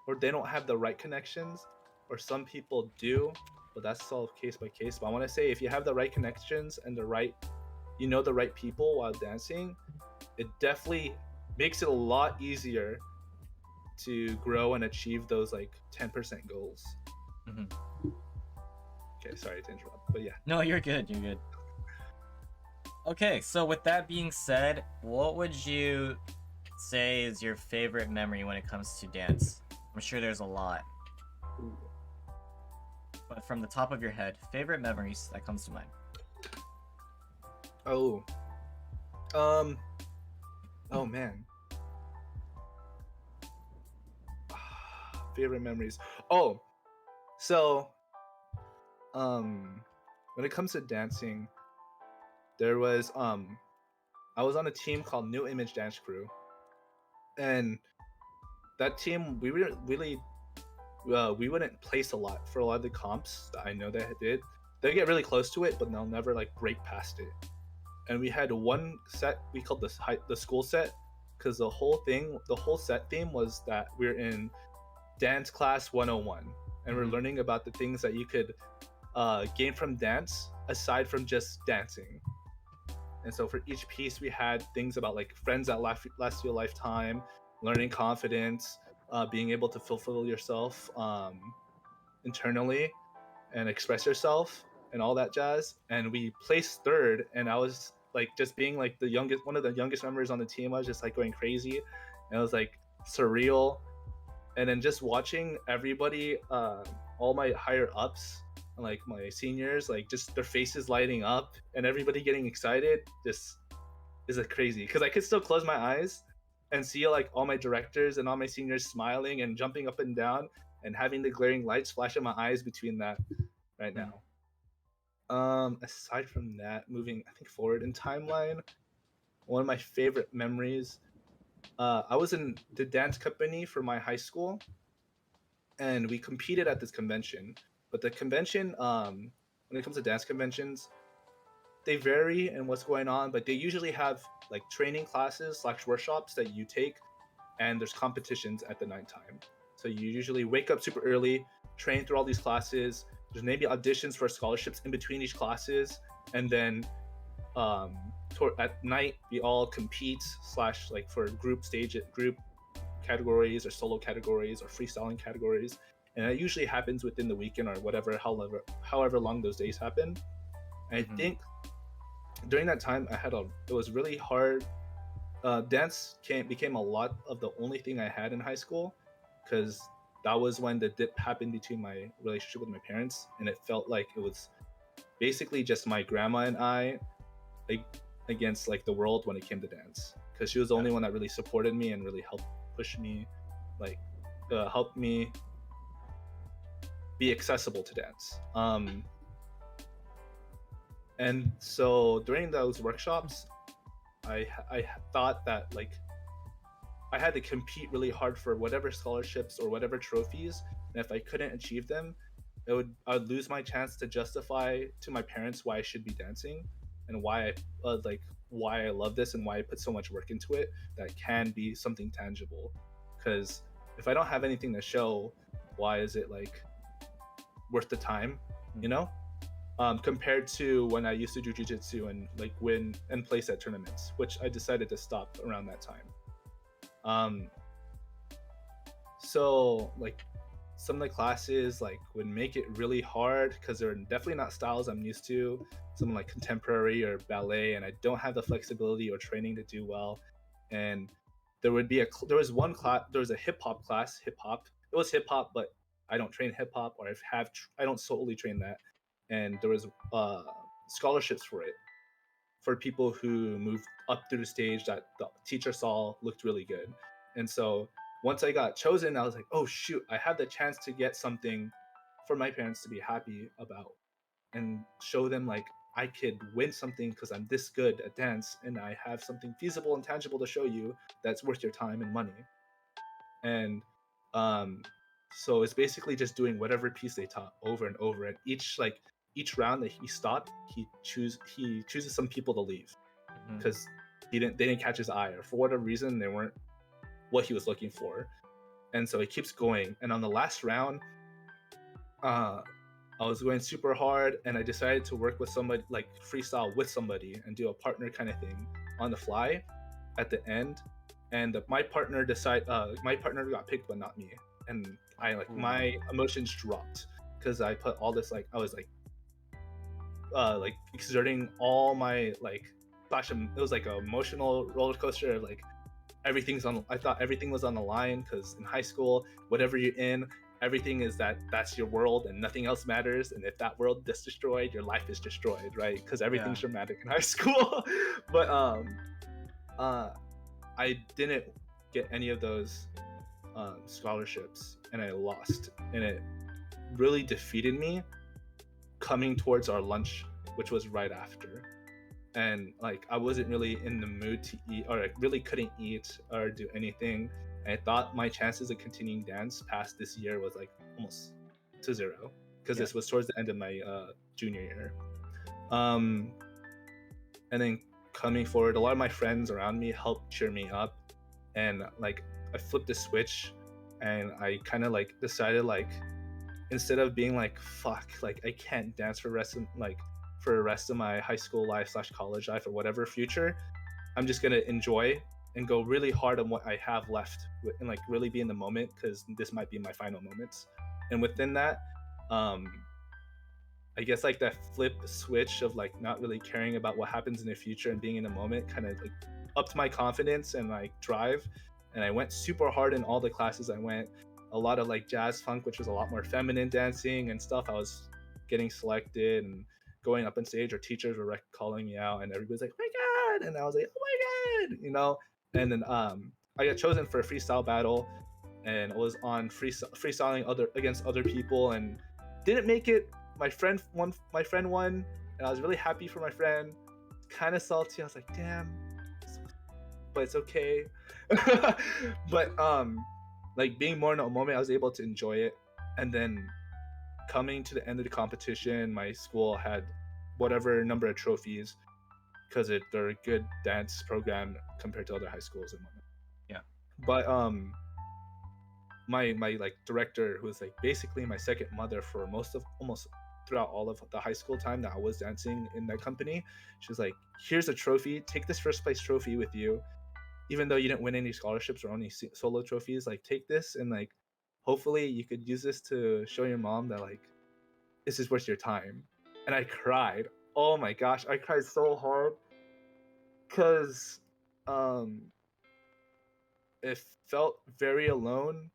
or they don't have the right connections, or some people do, but that's all case by case. But I want to say, if you have the right connections and the right people while dancing, it definitely makes it a lot easier to grow and achieve those like 10% goals. Mm-hmm. Okay, sorry to interrupt, but yeah. No, you're good. You're good. Okay, so with that being said, what would you say is your favorite memory when it comes to dance? I'm sure there's a lot. Ooh. But from the top of your head, favorite memories that comes to mind. Oh. Oh man. Favorite memories. Oh, so when it comes to dancing, there was I was on a team called New Image Dance Crew, and that team we wouldn't place a lot for a lot of the comps that I know that did. They get really close to it, but they'll never like break past it. And we had one set we called the school set, because the whole set theme was that we're in dance class 101, and we're learning about the things that you could gain from dance aside from just dancing. And so for each piece, we had things about like friends that last you a lifetime, learning confidence, being able to fulfill yourself internally and express yourself and all that jazz. And we placed third, and I was like just being like one of the youngest members on the team. I was just like going crazy, and it was like surreal. And then just watching everybody, all my higher ups, like my seniors, like just their faces lighting up and everybody getting excited, just is like crazy. Because I could still close my eyes and see like all my directors and all my seniors smiling and jumping up and down and having the glaring lights flash in my eyes between that right now. Aside from that, moving I think forward in timeline, one of my favorite memories, I was in the dance company for my high school, and we competed at this convention. But the convention, when it comes to dance conventions, they vary in what's going on, but they usually have like training classes / workshops that you take, and there's competitions at the nighttime. So you usually wake up super early, train through all these classes. There's maybe auditions for scholarships in between each classes, and then at night we all compete / like for group categories or solo categories or freestyling categories, and it usually happens within the weekend or whatever, however long those days happen. And I think during that time it was really hard. Dance became a lot of the only thing I had in high school, because that was when the dip happened between my relationship with my parents, and it felt like it was basically just my grandma and I against like the world when it came to dance, because she was the only one that really supported me and really helped push me, like helped me be accessible to dance. And so during those workshops, I thought that like I had to compete really hard for whatever scholarships or whatever trophies, and if I couldn't achieve them, I would lose my chance to justify to my parents why I should be dancing and why I love this and why I put so much work into it that can be something tangible. Because if I don't have anything to show, why is it like worth the time, you know? Compared to when I used to do jiu-jitsu and like win and place at tournaments, which I decided to stop around that time. So like some of the classes like would make it really hard because they're definitely not styles I'm used to, something like contemporary or ballet, and I don't have the flexibility or training to do well. And there was a hip hop class. It was hip hop, but I don't train hip hop, or I don't solely train that. And there was scholarships for it, for people who moved up through the stage that the teacher saw looked really good. And so once I got chosen, I was like, oh shoot, I have the chance to get something for my parents to be happy about and show them like I could win something because I'm this good at dance, and I have something feasible and tangible to show you that's worth your time and money. And so it's basically just doing whatever piece they taught over and over. And each round that he stopped, he chooses some people to leave because they didn't catch his eye, or for whatever reason they weren't what he was looking for. And so he keeps going. And on the last round, I was going super hard, and I decided to work with somebody, like freestyle with somebody and do a partner kind of thing on the fly at the end. And my partner got picked, but not me. And my emotions dropped because I put all this, like I was like exerting all my like it was like an emotional roller coaster of like I thought everything was on the line, because in high school, whatever you're in, everything is that's your world and nothing else matters. And if that world is destroyed, your life is destroyed, right? Because everything's dramatic in high school. But I didn't get any of those scholarships, and I lost, and it really defeated me, coming towards our lunch, which was right after. And like I wasn't really in the mood to eat, or I really couldn't eat or do anything. And I thought my chances of continuing dance past this year was like almost to zero, because Yeah. this was towards the end of my junior year. And then coming forward, a lot of my friends around me helped cheer me up, and like I flipped the switch, and I kind of like decided, like, instead of being like fuck, like I can't dance for the rest of my high school life / college life or whatever future, I'm just gonna enjoy and go really hard on what I have left, and like really be in the moment, because this might be my final moments. And within that, I guess like that flip switch of like not really caring about what happens in the future and being in the moment kind of like upped my confidence and like drive. And I went super hard in all the classes I went. A lot of like jazz funk, which was a lot more feminine dancing and stuff. I was getting selected and going up on stage, or teachers were calling me out, and everybody's like, "Oh my god!" And I was like, "Oh my god!" You know. And then I got chosen for a freestyle battle, and I was on freestyling against other people, and didn't make it. My friend won. And I was really happy for my friend. Kind of salty. I was like, "Damn," but it's okay. But like being more in a moment, I was able to enjoy it. And then coming to the end of the competition, my school had whatever number of trophies, because they're a good dance program compared to other high schools and whatnot. Yeah. But my like director, who was like basically my second mother for almost throughout all of the high school time that I was dancing in that company, she was like, "Here's a trophy. Take this first place trophy with you, even though you didn't win any scholarships or any solo trophies. Like, take this, and like hopefully you could use this to show your mom that like this is worth your time." And I cried. Oh my gosh, I cried so hard, because it felt very alone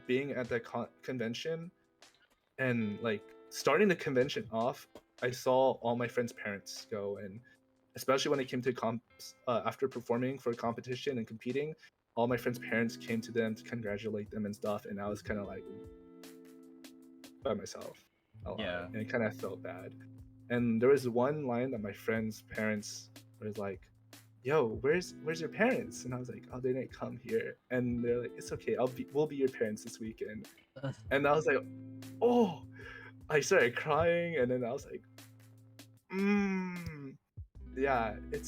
being at that convention. And like starting the convention off, I saw all my friends' parents go, and especially when it came to comps, after performing for a competition and competing, all my friends' parents came to them to congratulate them and stuff, and I was kind of like by myself a lot. Yeah. And it kind of felt bad. And there was one line that my friend's parents was like, "Yo, where's your parents?" And I was like, "Oh, they didn't come here." And they're like, "It's okay, we'll be your parents this weekend." And I was like, oh, I started crying, and then I was like, yeah, it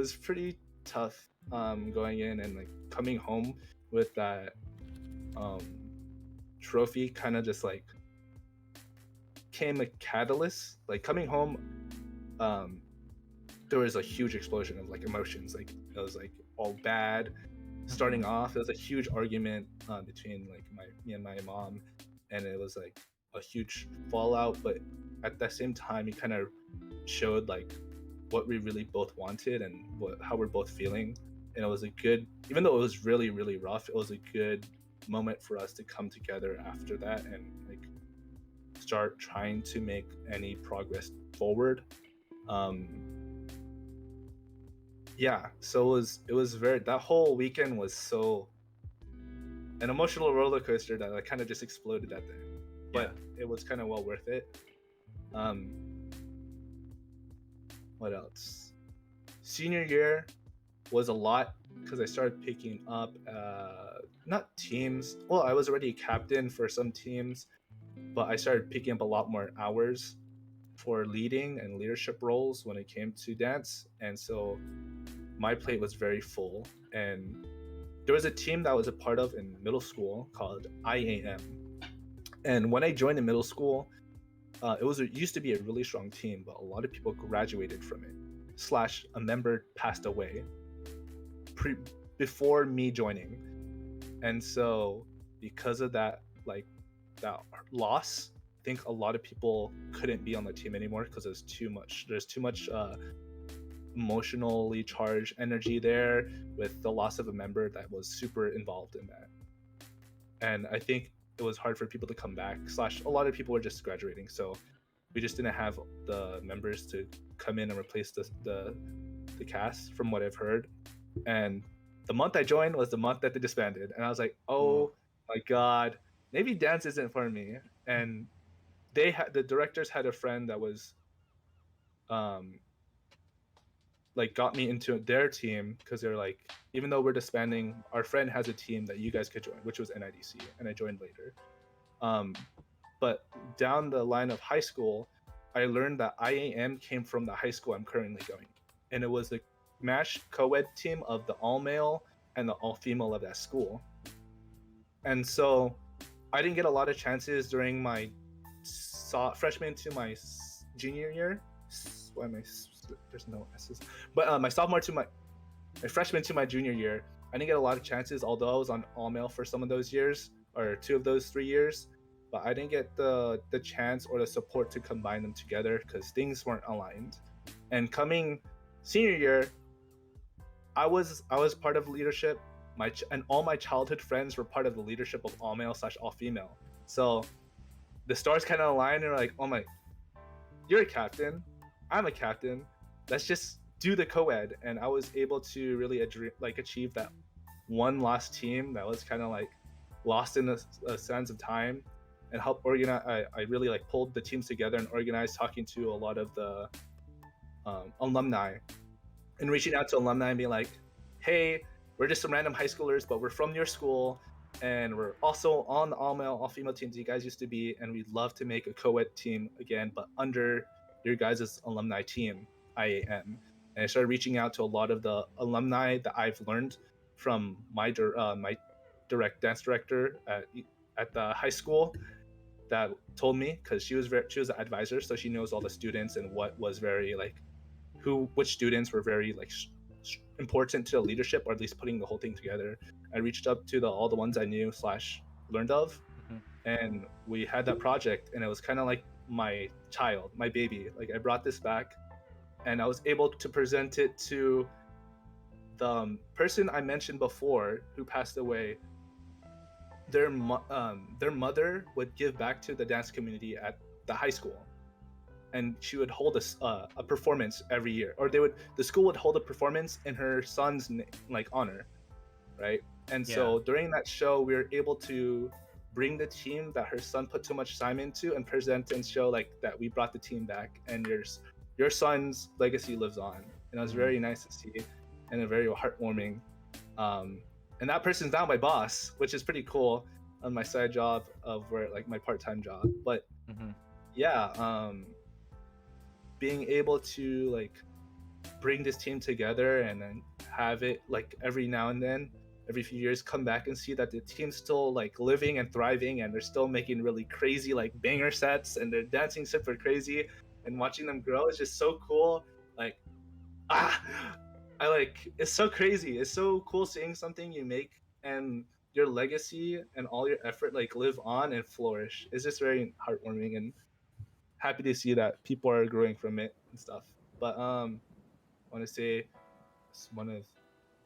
was pretty tough going in, and like coming home with that trophy kind of just like came a catalyst. Like coming home, there was a huge explosion of like emotions. Like it was like all bad. Starting off, it was a huge argument between like me and my mom, and it was like a huge fallout. But at the same time, it kind of showed like what we really both wanted and how we're both feeling. And it was a good, even though it was really really rough, it was a good moment for us to come together after that and like start trying to make any progress forward. Yeah, so it was very, that whole weekend was so an emotional roller coaster that I kind of just exploded at the end, but it was kind of well worth it. What else? Senior year was a lot, because I started picking up not teams. Well, I was already a captain for some teams, but I started picking up a lot more hours for leading and leadership roles when it came to dance. And so my plate was very full. And there was a team that I was a part of in middle school called IAM. And when I joined in middle school, it used to be a really strong team, but a lot of people graduated from it, / a member passed away before me joining. And so because of that, like that loss, I think a lot of people couldn't be on the team anymore, because there's too much emotionally charged energy there with the loss of a member that was super involved in that. And I think it was hard for people to come back, / a lot of people were just graduating, so we just didn't have the members to come in and replace the cast, from what I've heard. And the month I joined was the month that they disbanded, and I was like, oh my god, maybe dance isn't for me. And the directors had a friend that was um like got me into their team because they're like, even though we're disbanding, our friend has a team that you guys could join, which was NIDC, and I joined later. But down the line of high school, I learned that IAM came from the high school I'm currently going, and it was the MASH co-ed team of the all male and the all female of that school. And so I didn't get a lot of chances during my freshman to my junior year. Why am I? There's no S's. But my sophomore to my freshman to my junior year, I didn't get a lot of chances. Although I was on all male for some of those years, or 2 of those 3 years, but I didn't get the chance or the support to combine them together because things weren't aligned. And coming senior year, I was part of leadership. And all my childhood friends were part of the leadership of all male / all female. So the stars kind of aligned and were like, oh my, you're a captain, I'm a captain, let's just do the co-ed. And I was able to really achieve that one last team that was kind of like lost in a sense of time, and help organize. I really like pulled the teams together and organized, talking to a lot of the alumni and reaching out to alumni and being like, hey, we're just some random high schoolers, but we're from your school, and we're also on the all male, all female teams you guys used to be, and we'd love to make a co-ed team again, but under your guys' alumni team, IAM. And I started reaching out to a lot of the alumni that I've learned from my direct dance director at the high school, that told me, because she was an advisor, so she knows all the students and what was very like which students were very like important to the leadership, or at least putting the whole thing together. I reached up to all the ones I knew / learned of, and we had that project, and it was kind of like my child, my baby. Like I brought this back, and I was able to present it to the person I mentioned before who passed away. Their mother would give back to the dance community at the high school, and she would hold a performance every year, or the school would hold a performance in her son's like honor, right? And so during that show, we were able to bring the team that her son put too much time into and present and show like that we brought the team back, and your son's legacy lives on. And it was very nice to see, and very heartwarming. And that person's now my boss, which is pretty cool, on my side job of where like my part-time job. But being able to like bring this team together and then have it like every now and then, every few years, come back and see that the team's still like living and thriving, and they're still making really crazy like banger sets, and they're dancing super crazy, and watching them grow is just so cool. Like it's so crazy. It's so cool seeing something you make and your legacy and all your effort like live on and flourish. It's just very heartwarming, and happy to see that people are growing from it and stuff. But I want to say it's one of the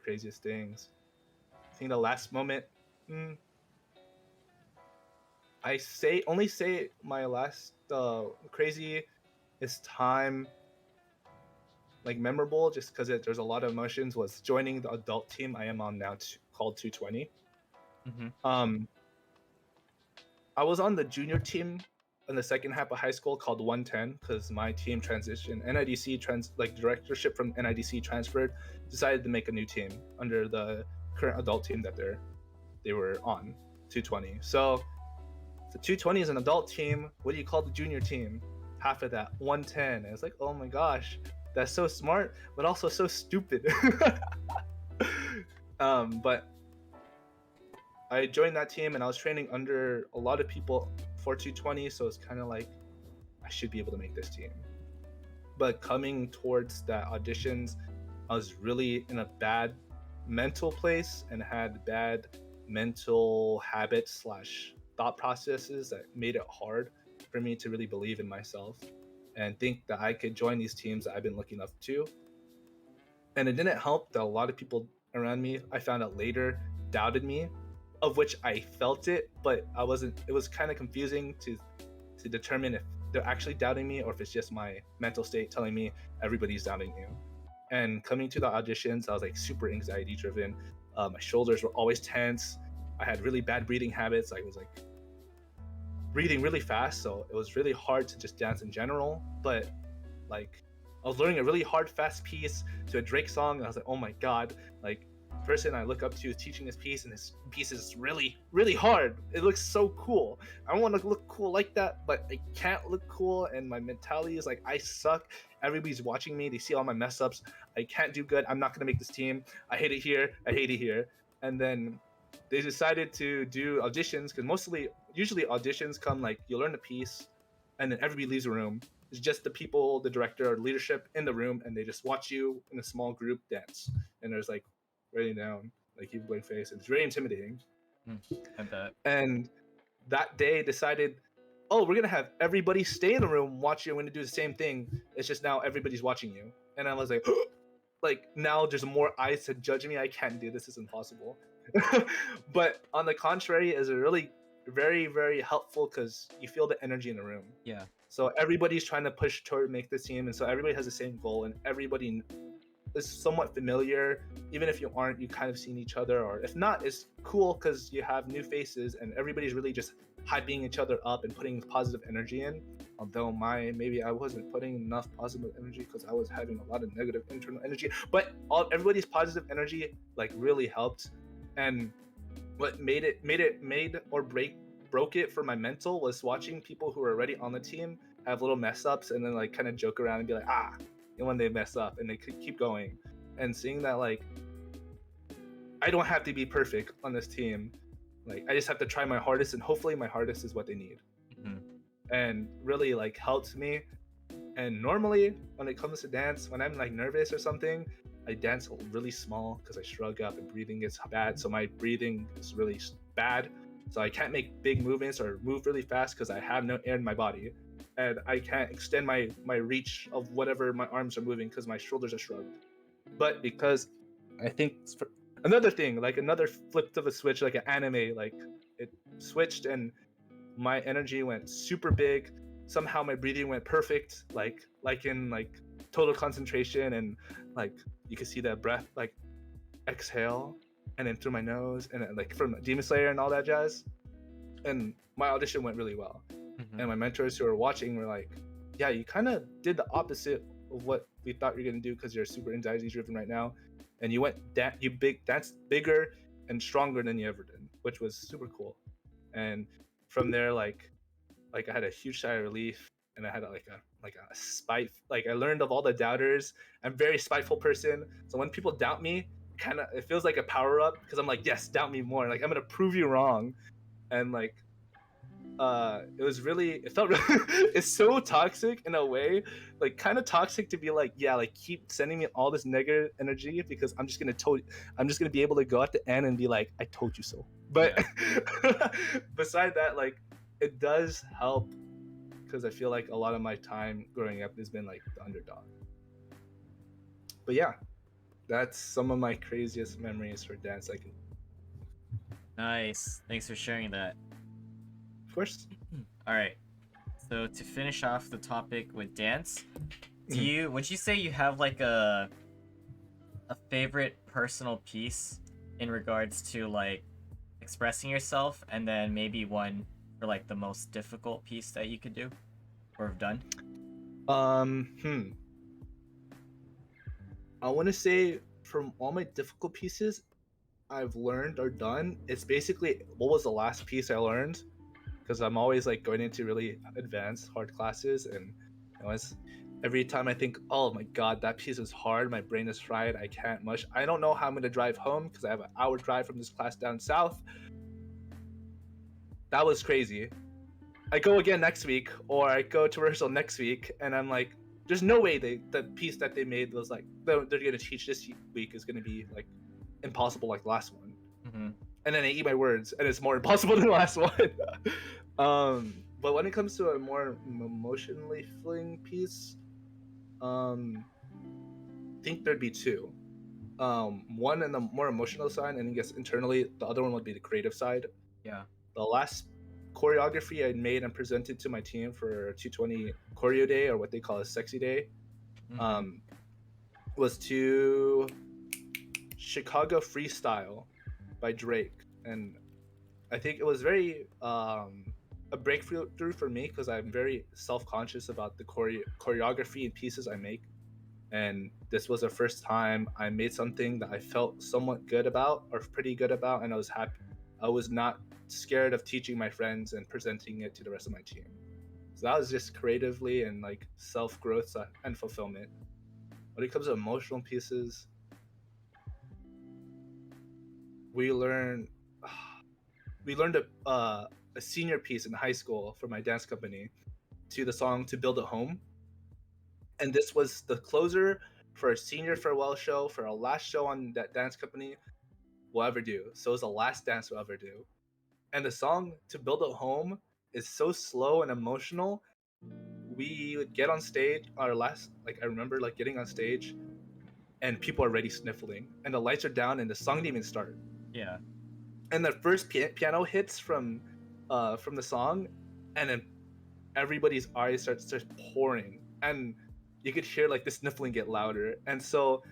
craziest things. I think the last moment, I only say my last craziest time, like memorable, just because there's a lot of emotions, was joining the adult team I am on now, called 220. I was on the junior team in the second half of high school called 110, because my team transitioned. NIDC like directorship from NIDC transferred, decided to make a new team under the current adult team that they were on, 220. So the 220 is an adult team. What do you call the junior team? Half of that, 110. And it's like, oh my gosh, that's so smart, but also so stupid. But I joined that team, and I was training under a lot of people for 220, so it's kind of like I should be able to make this team. But coming towards that auditions, I was really in a bad mental place and had bad mental habits / thought processes that made it hard for me to really believe in myself and think that I could join these teams that I've been looking up to. And it didn't help that a lot of people around me, I found out later, doubted me, of which I felt it, but I wasn't. It was kind of confusing to determine if they're actually doubting me or if it's just my mental state telling me everybody's doubting you. And coming to the auditions, I was like super anxiety driven. My shoulders were always tense. I had really bad breathing habits. I was like breathing really fast, so it was really hard to just dance in general. But like I was learning a really hard, fast piece to a Drake song, and I was like, oh my god, like person I look up to is teaching this piece, and this piece is really, really hard. It looks so cool. I want to look cool like that, but I can't look cool, and my mentality is like, I suck. Everybody's watching me. They see all my mess ups. I can't do good. I'm not gonna make this team. I hate it here. I hate it here. And then they decided to do auditions because usually auditions come like you learn the piece, and then everybody leaves the room. It's just the people, the director or leadership in the room, and they just watch you in a small group dance. And there's like writing down, like keep a blank face. And it's very intimidating. I bet. And that day decided, oh, we're gonna have everybody stay in the room watch you. We're gonna do the same thing. It's just now everybody's watching you. And I was like, like now there's more eyes to judge me. I can't do this. It's impossible. But on the contrary, is a really very, very helpful because you feel the energy in the room. Yeah. So everybody's trying to push toward make this team, and so everybody has the same goal, and everybody is somewhat familiar. Even if you aren't, you kind of seen each other, or if not, it's cool because you have new faces, and everybody's really just hyping each other up and putting positive energy in. Although maybe I wasn't putting enough positive energy because I was having a lot of negative internal energy, but everybody's positive energy like really helped. And what made or broke it for my mental was watching people who were already on the team have little mess ups and then like kind of joke around and be like, and when they mess up and they could keep going, and seeing that like I don't have to be perfect on this team, like I just have to try my hardest, and hopefully my hardest is what they need. And really like helped me. And normally when it comes to dance, when I'm like nervous or something, I dance really small because I shrug up and breathing gets bad, so my breathing is really bad. So I can't make big movements or move really fast because I have no air in my body, and I can't extend my reach of whatever my arms are moving because my shoulders are shrugged. But because I think another thing, like another flip of a switch, like an anime, like it switched and my energy went super big. Somehow my breathing went perfect, like in like total concentration, and like you can see that breath like exhale and then through my nose, and then, like from Demon Slayer and all that jazz. And my audition went really well. And my mentors who were watching were like, yeah, you kind of did the opposite of what we thought you were going to do because you're super anxiety driven right now, and you danced bigger and stronger than you ever did, which was super cool. And from there, like I had a huge sigh of relief, and I had like a spite. Like I learned of all the doubters. I'm a very spiteful person, so when people doubt me, it feels like a power up because I'm like, yes, doubt me more. Like I'm gonna prove you wrong. And like it felt really, it's so toxic in a way, like kind of toxic to be like, yeah, like keep sending me all this negative energy because I'm just gonna be able to go at the end and be like, I told you so. But yeah. Beside that, like it does help because I feel like a lot of my time growing up has been like the underdog. But yeah, that's some of my craziest memories for dance. Nice. Thanks for sharing that. Of course. All right. So to finish off the topic with dance, would you say you have like a favorite personal piece in regards to like expressing yourself, and then maybe one for like the most difficult piece that you could do or have done? I want to say from all my difficult pieces I've learned or done, it's basically what was the last piece I learned, because I'm always like going into really advanced hard classes, and every time I think, oh my god, that piece is hard, my brain is fried, I can't mush. I don't know how I'm gonna drive home because I have an hour drive from this class down south. That was crazy. I go again next week, or I go to rehearsal next week, and I'm like, there's no way the piece that they made was like they're gonna teach this week is gonna be like impossible like the last one. And then I eat my words, and it's more impossible than the last one. But when it comes to a more emotionally filling piece, I think there'd be two. One in the more emotional side, and I guess internally, the other one would be the creative side. Yeah. The last choreography I made and presented to my team for 220 choreo day, or what they call a sexy day, was to Chicago Freestyle by Drake. And I think it was very a a breakthrough for me because I'm very self-conscious about the choreography and pieces I make. And this was the first time I made something that I felt somewhat good about or pretty good about, and I was happy. I was not scared of teaching my friends and presenting it to the rest of my team. So that was just creatively and like self-growth and fulfillment. When it comes to emotional pieces, we learned a senior piece in high school for my dance company to the song "To Build a Home," and this was the closer for a senior farewell show for our last show on that dance company we'll ever do. So it was the last dance we'll ever do. And the song "To Build a Home" is so slow and emotional. We would get on stage, our last, like I remember like getting on stage and people are already sniffling and the lights are down and the song didn't even start. Yeah. And the first piano hits from the song, and then everybody's eyes starts pouring, and you could hear like the sniffling get louder. And so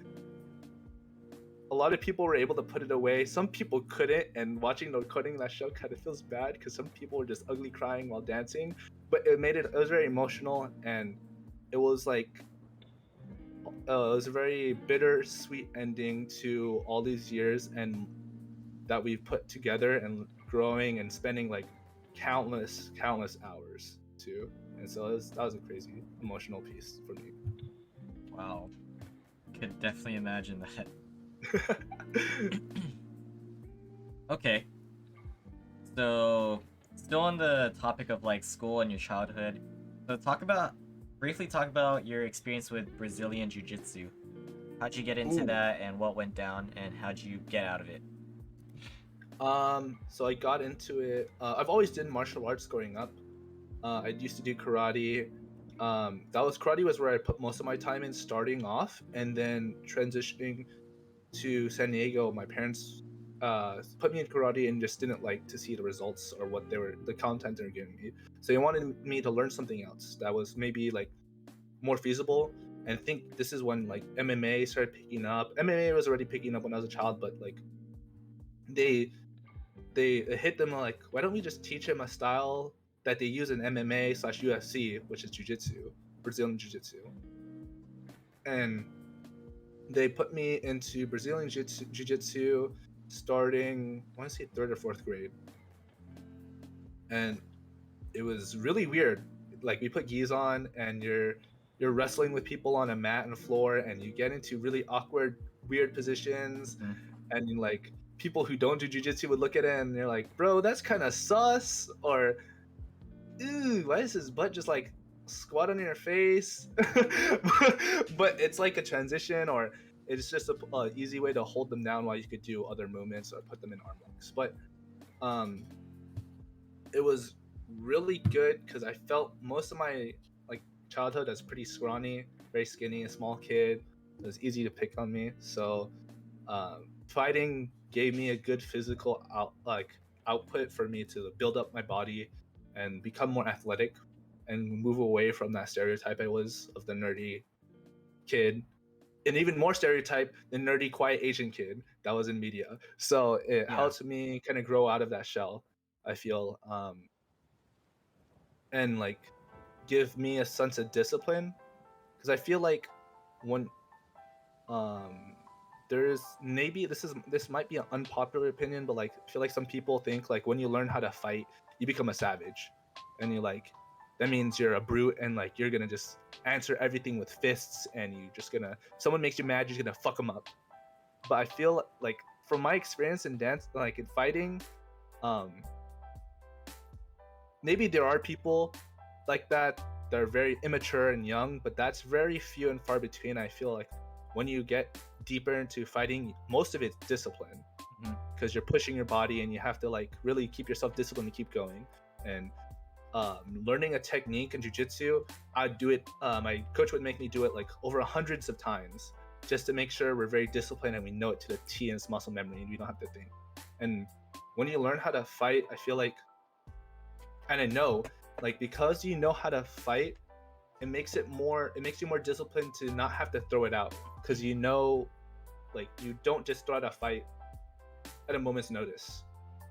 a lot of people were able to put it away. Some people couldn't, and watching the recording of that show kind of feels bad because some people were just ugly crying while dancing. But it was very emotional, and it was like it was a very bittersweet ending to all these years and that we've put together and growing and spending like countless hours too. And so that was a crazy emotional piece for me. Wow. Could definitely imagine that. Okay. So, still on the topic of like school and your childhood. So briefly talk about your experience with Brazilian Jiu Jitsu. How'd you get into Ooh. that and what went down and how'd you get out of it? So I got into it. I've always done martial arts growing up. I used to do karate. Karate was where I put most of my time in starting off, and then transitioning to San Diego. My parents put me in karate and just didn't like to see the results or the content they were giving me. So they wanted me to learn something else that was maybe like more feasible. And I think this is when like MMA started picking up. MMA was already picking up when I was a child, but like they hit them like, why don't we just teach him a style that they use in MMA/UFC, which is Jiu-Jitsu, Brazilian Jiu Jitsu. And they put me into Brazilian Jiu Jitsu starting, I want to say 3rd or 4th grade. And it was really weird. Like we put gis on and you're wrestling with people on a mat and floor, and you get into really awkward, weird positions. Mhm. And like people who don't do jiu-jitsu would look at it and they're like, bro, that's kind of sus, or ew, why is his butt just like squat on your face? But it's like a transition, or it's just a easy way to hold them down while you could do other movements or put them in arm locks. But it was really good because I felt most of my like childhood as pretty scrawny, very skinny, a small kid. It was easy to pick on me. So fighting gave me a good physical output for me to build up my body and become more athletic and move away from that stereotype I was of the nerdy kid, and even more stereotype, the nerdy quiet Asian kid that was in media. So it helped me kind of grow out of that shell, I feel, and like give me a sense of discipline, because I feel like when there's maybe this might be an unpopular opinion, but like I feel like some people think like when you learn how to fight, you become a savage, and you're like, that means you're a brute and like you're gonna just answer everything with fists, and you just gonna, someone makes you mad, you're just gonna fuck them up. But I feel like from my experience in dance, like in fighting, maybe there are people like that are very immature and young, but that's very few and far between. I feel like when you get deeper into fighting, most of it's discipline, because you're pushing your body and you have to like really keep yourself disciplined to keep going. And learning a technique in jiu-jitsu, I'd do it, my coach would make me do it like over hundreds of times just to make sure we're very disciplined and we know it to the T, and it's muscle memory and we don't have to think. And when you learn how to fight, I feel like, and I know, like, because you know how to fight, it makes you more disciplined to not have to throw it out, because you know, like, you don't just throw out a fight at a moment's notice.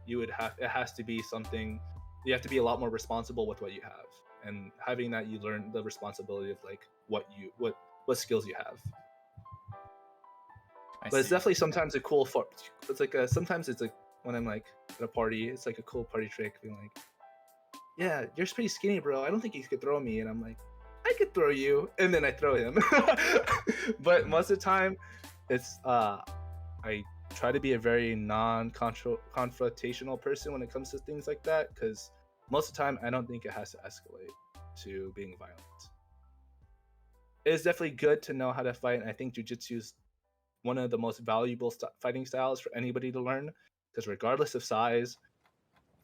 It has to be something you have to be a lot more responsible with what you have, and having that, you learn the responsibility of like what skills you have. But it's definitely sometimes a cool it's like sometimes it's like when I'm like at a party, it's like a cool party trick being like, yeah, you're pretty skinny, bro, I don't think you could throw me, and I'm like, I could throw you, and then I throw him. But most of the time it's I try to be a very non-confrontational person when it comes to things like that, because most of the time I don't think it has to escalate to being violent. It is definitely good to know how to fight, and I think jiu-jitsu is one of the most valuable fighting styles for anybody to learn, because regardless of size,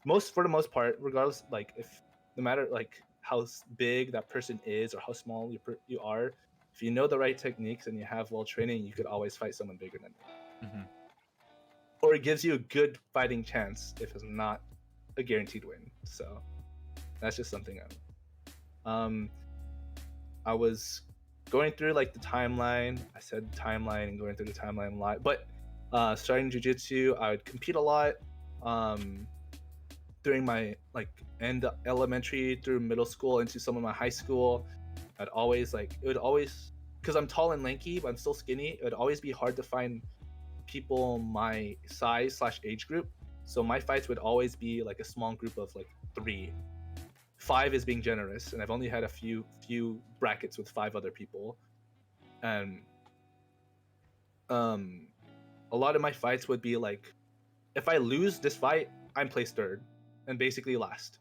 for the most part, regardless, like, if no matter like how big that person is or how small you are, if you know the right techniques and you have well training, you could always fight someone bigger than you. Mm-hmm. Or it gives you a good fighting chance if it's not a guaranteed win. So that's just something I was going through like the timeline. I said timeline and going through the timeline a lot. But starting jiu-jitsu, I would compete a lot during my like end elementary through middle school into some of my high school. It would always, because I'm tall and lanky, but I'm still skinny, it would always be hard to find people my size / age group. So my fights would always be like a small group of like 3. 5 is being generous, and I've only had a few brackets with 5 other people. And a lot of my fights would be like, if I lose this fight, I'm placed 3rd and basically last.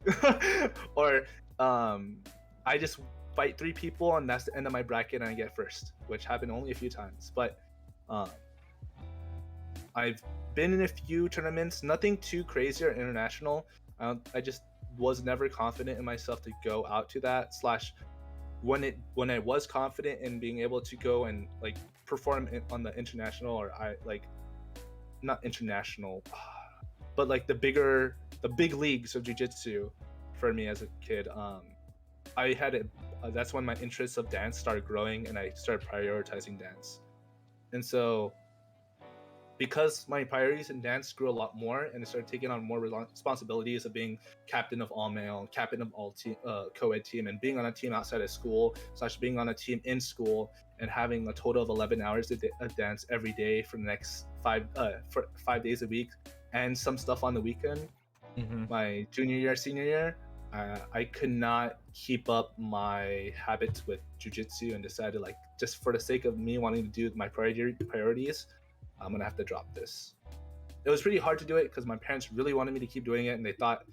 Or I just fight 3 people and that's the end of my bracket and I get 1st, which happened only a few times. But I've been in a few tournaments, nothing too crazy or international. I just was never confident in myself to go out to that. / when I was confident in being able to go and like perform on the international, or not international, but like the big leagues of jiu-jitsu for me as a kid. I had that's when my interests of dance started growing and I started prioritizing dance. And so because my priorities in dance grew a lot more and I started taking on more responsibilities of being captain of all male, captain of all co-ed team, and being on a team outside of school / being on a team in school, and having a total of 11 hours of dance every day for the next 5 days a week, and some stuff on the weekend. My junior year, senior year, I could not keep up my habits with jiu-jitsu and decided, like, just for the sake of me wanting to do my priorities, I'm gonna have to drop this. It was pretty hard to do it because my parents really wanted me to keep doing it, and they thought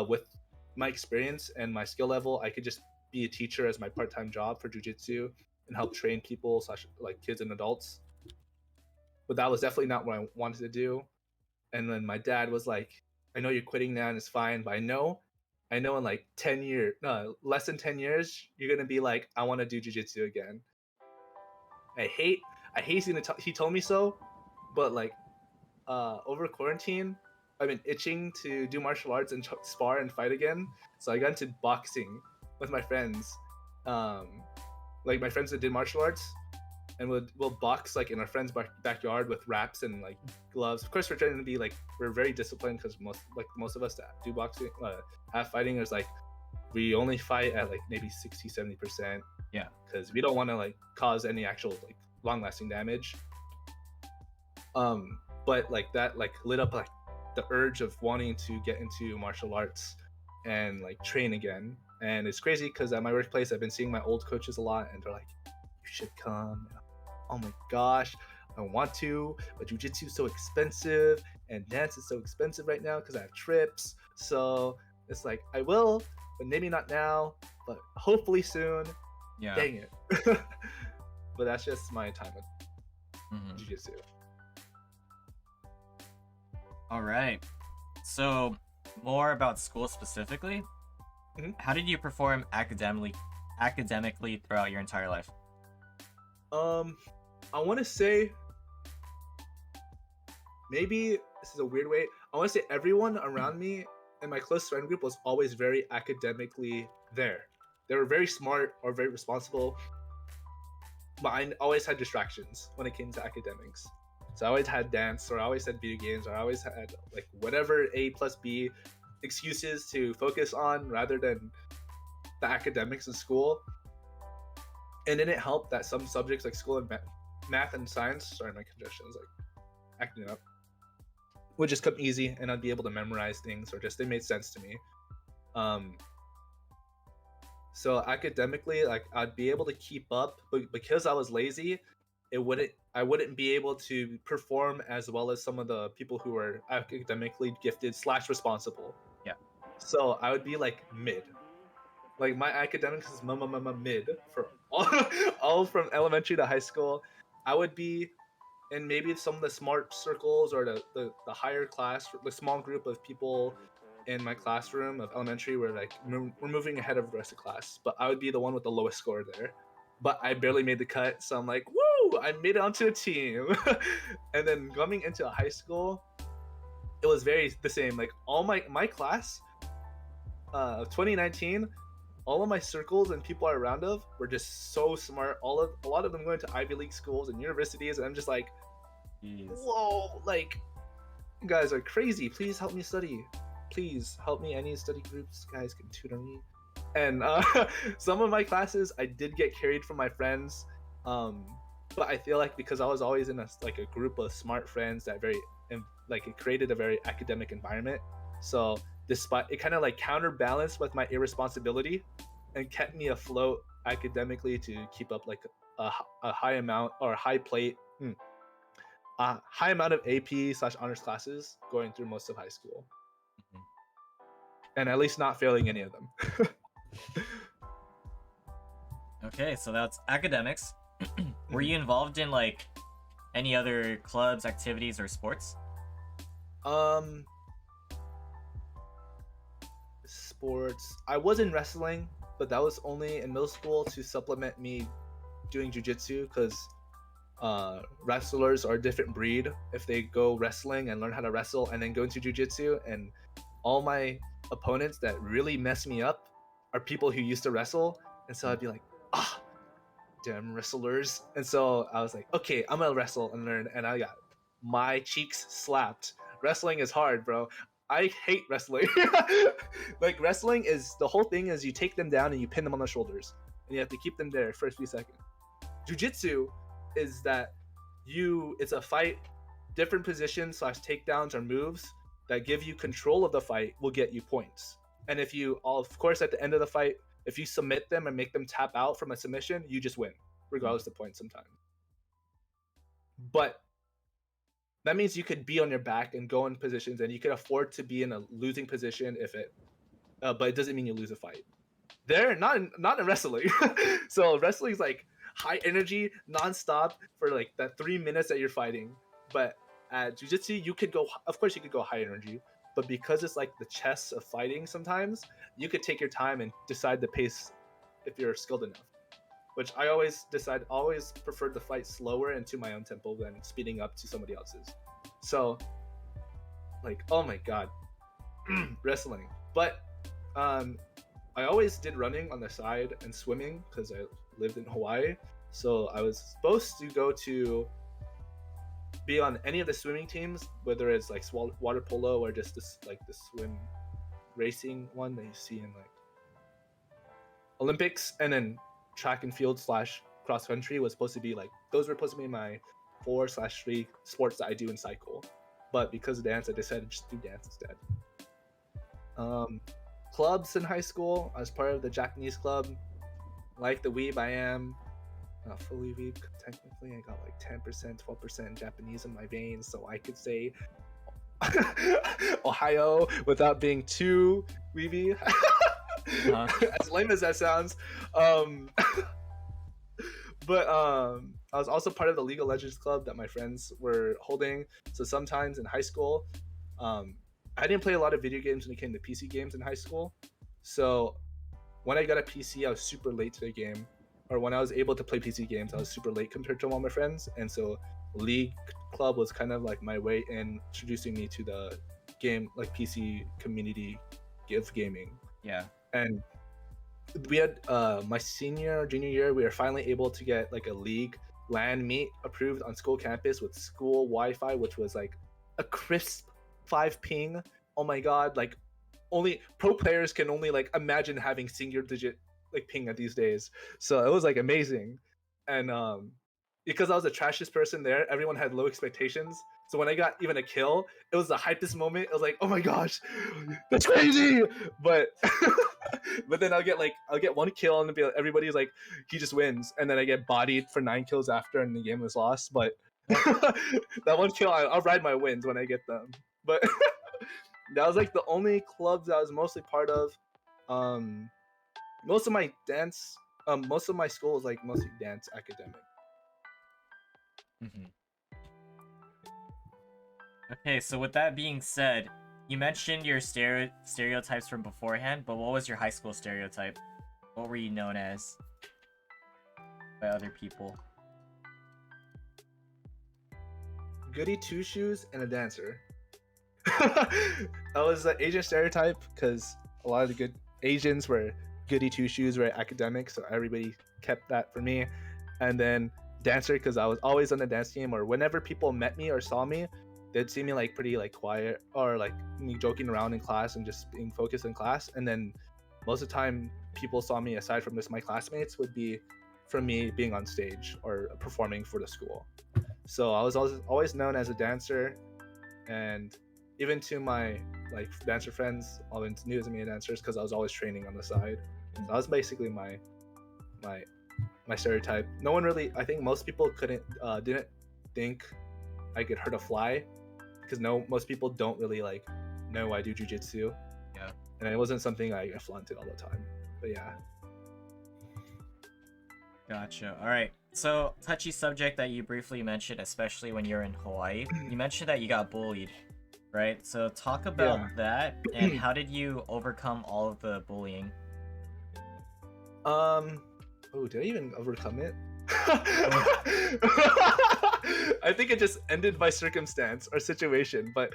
with my experience and my skill level, I could just be a teacher as my part-time job for jiu-jitsu and help train people / like kids and adults. But that was definitely not what I wanted to do. And then my dad was like, I know you're quitting now and it's fine, but I know in like 10 years, no, less than 10 years, you're gonna be like, I want to do jiu-jitsu again. I hate he told me so, but like over quarantine, I've been itching to do martial arts and spar and fight again. So I got into boxing with my friends. Like my friends that did martial arts, and we'll box like in our friend's backyard with wraps and like gloves. Of course, we're trying to be like, we're very disciplined because most of us that do boxing, have fighting, is like we only fight at like maybe 60-70%. Yeah, because we don't want to like cause any actual like long-lasting damage. But like that like lit up like the urge of wanting to get into martial arts and like train again. And it's crazy because at my workplace I've been seeing my old coaches a lot, and they're like, you should come. Oh my gosh, I want to, but jiu-jitsu is so expensive and dance is so expensive right now because I have trips. So it's like, I will, but maybe not now, but hopefully soon. Yeah. Dang it. But that's just my time with jiu-jitsu. All right. So more about school specifically. How did you perform academically throughout your entire life? I want to say, maybe this is a weird way, I want to say everyone around me in my close friend group was always very academically there. They were very smart or very responsible, but I always had distractions when it came to academics. So I always had dance, or I always had video games, or I always had like whatever A plus B excuses to focus on rather than the academics in school. And then it helped that some subjects like school and math and science, sorry, my congestion is like acting up, would just come easy, and I'd be able to memorize things, or just they made sense to me. So academically, like I'd be able to keep up, but because I was lazy, I wouldn't be able to perform as well as some of the people who are academically gifted / responsible. Yeah. So I would be like mid. Like my academics is mid for all from elementary to high school. I would be in maybe some of the smart circles, or the higher class, the small group of people in my classroom of elementary where like we're moving ahead of the rest of class, but I would be the one with the lowest score there. But I barely made the cut, so I'm like, woo, I made it onto a team. And then coming into high school, it was very the same. Like all my class, 2019, all of my circles and people I around of were just so smart. A lot of them going to Ivy League schools and universities, and I'm just like, Jeez. whoa, like you guys are crazy. Please help me study. Please help me. Any study groups, guys can tutor me. And some of my classes I did get carried from my friends, but I feel like because I was always in a group of smart friends that it created a very academic environment. So despite it, kind of like counterbalanced with my irresponsibility and kept me afloat academically to keep up like a high amount or a high amount of AP / honors classes going through most of high school. Mhm. And at least not failing any of them. Okay, so that's academics. Were Mhm. you involved in like any other clubs, activities, or sports? Sports. I was in wrestling, but that was only in middle school to supplement me doing jujitsu, because wrestlers are a different breed if they go wrestling and learn how to wrestle and then go into jujitsu. And all my opponents that really mess me up are people who used to wrestle, and so I'd be like, damn wrestlers. And so I was like, okay, I'm gonna wrestle and learn, and I got my cheeks slapped. Wrestling is hard, bro. I hate wrestling. Like wrestling is the whole thing is you take them down and you pin them on the shoulders, and you have to keep them there for a few seconds. Jiu-jitsu is that it's a fight, different positions / takedowns or moves that give you control of the fight will get you points. And if you, of course, at the end of the fight, if you submit them and make them tap out from a submission, you just win, regardless of points sometimes. But that means you could be on your back and go in positions, and you could afford to be in a losing position but it doesn't mean you lose a fight. They're not in wrestling. So wrestling is like high energy, nonstop for like that 3 minutes that you're fighting. But at jiu-jitsu, you could go high energy, but because it's like the chess of fighting, sometimes you could take your time and decide the pace if you're skilled enough. Which I always preferred to fight slower and to my own tempo than speeding up to somebody else's. So, like, oh my god, wrestling. But I always did running on the side and swimming because I lived in Hawaii. So I was supposed to be on any of the swimming teams, whether it's like water polo or just this like the swim racing one that you see in like Olympics. And then track and field / cross country was supposed to be like, those were supposed to be my 4/3 sports that I do in cycle. But because of dance, I decided to just do dance instead. Clubs in high school, I was part of the Japanese club. Like the weeb, I am not fully weeb. Technically, I got like 10%, 12% Japanese in my veins, so I could say Ohio without being too weeby. As lame as that sounds. But I was also part of the League of Legends club that my friends were holding. So sometimes in high school, I didn't play a lot of video games when it came to PC games in high school. So when I got a PC, I was super late to the game. Or when I was able to play PC games, I was super late compared to all my friends. And so League Club was kind of like my way in introducing me to the game, like PC community of gaming. Yeah. And we had my junior year, we were finally able to get like a League LAN meet approved on school campus with school Wi-Fi, which was like a crisp 5 ping. Oh my god, like only pro players can only like imagine having single digit like ping at these days. So it was like amazing. And because I was the trashiest person there, everyone had low expectations. So when I got even a kill, it was the hypest moment. It was like, oh my gosh, that's crazy. But but then I'll get one kill and be like, everybody's like, he just wins, and then I get bodied for 9 kills after, and the game was lost. But that one kill, I'll ride my wins when I get them. But that was like the only clubs I was mostly part of. Most of my dance, most of my school is like mostly dance academic. Mm-hmm. Okay, so with that being said, you mentioned your stereotypes from beforehand, but what was your high school stereotype? What were you known as by other people? Goody two shoes and a dancer. I was an Asian stereotype because a lot of the good Asians were goody two shoes, very academic, so everybody kept that for me. And then dancer because I was always on the dance team, or whenever people met me or saw me, they'd see me like pretty like quiet or like me joking around in class and just being focused in class. And then most of the time people saw me, aside from just my classmates, would be from me being on stage or performing for the school. So I was always known as a dancer, and even to my like dancer friends, always knew me as dancers because I was always training on the side. So that was basically my stereotype. No one really, I think most people didn't think I could hurt a fly because most people don't really like know I do jujitsu. Yeah. And it wasn't something I flaunted all the time. But yeah. Gotcha. All right. So, touchy subject that you briefly mentioned, especially when you're in Hawaii. You mentioned that you got bullied, right? So, talk about that and how did you overcome all of the bullying? Oh, did I even overcome it? I think it just ended by circumstance or situation, but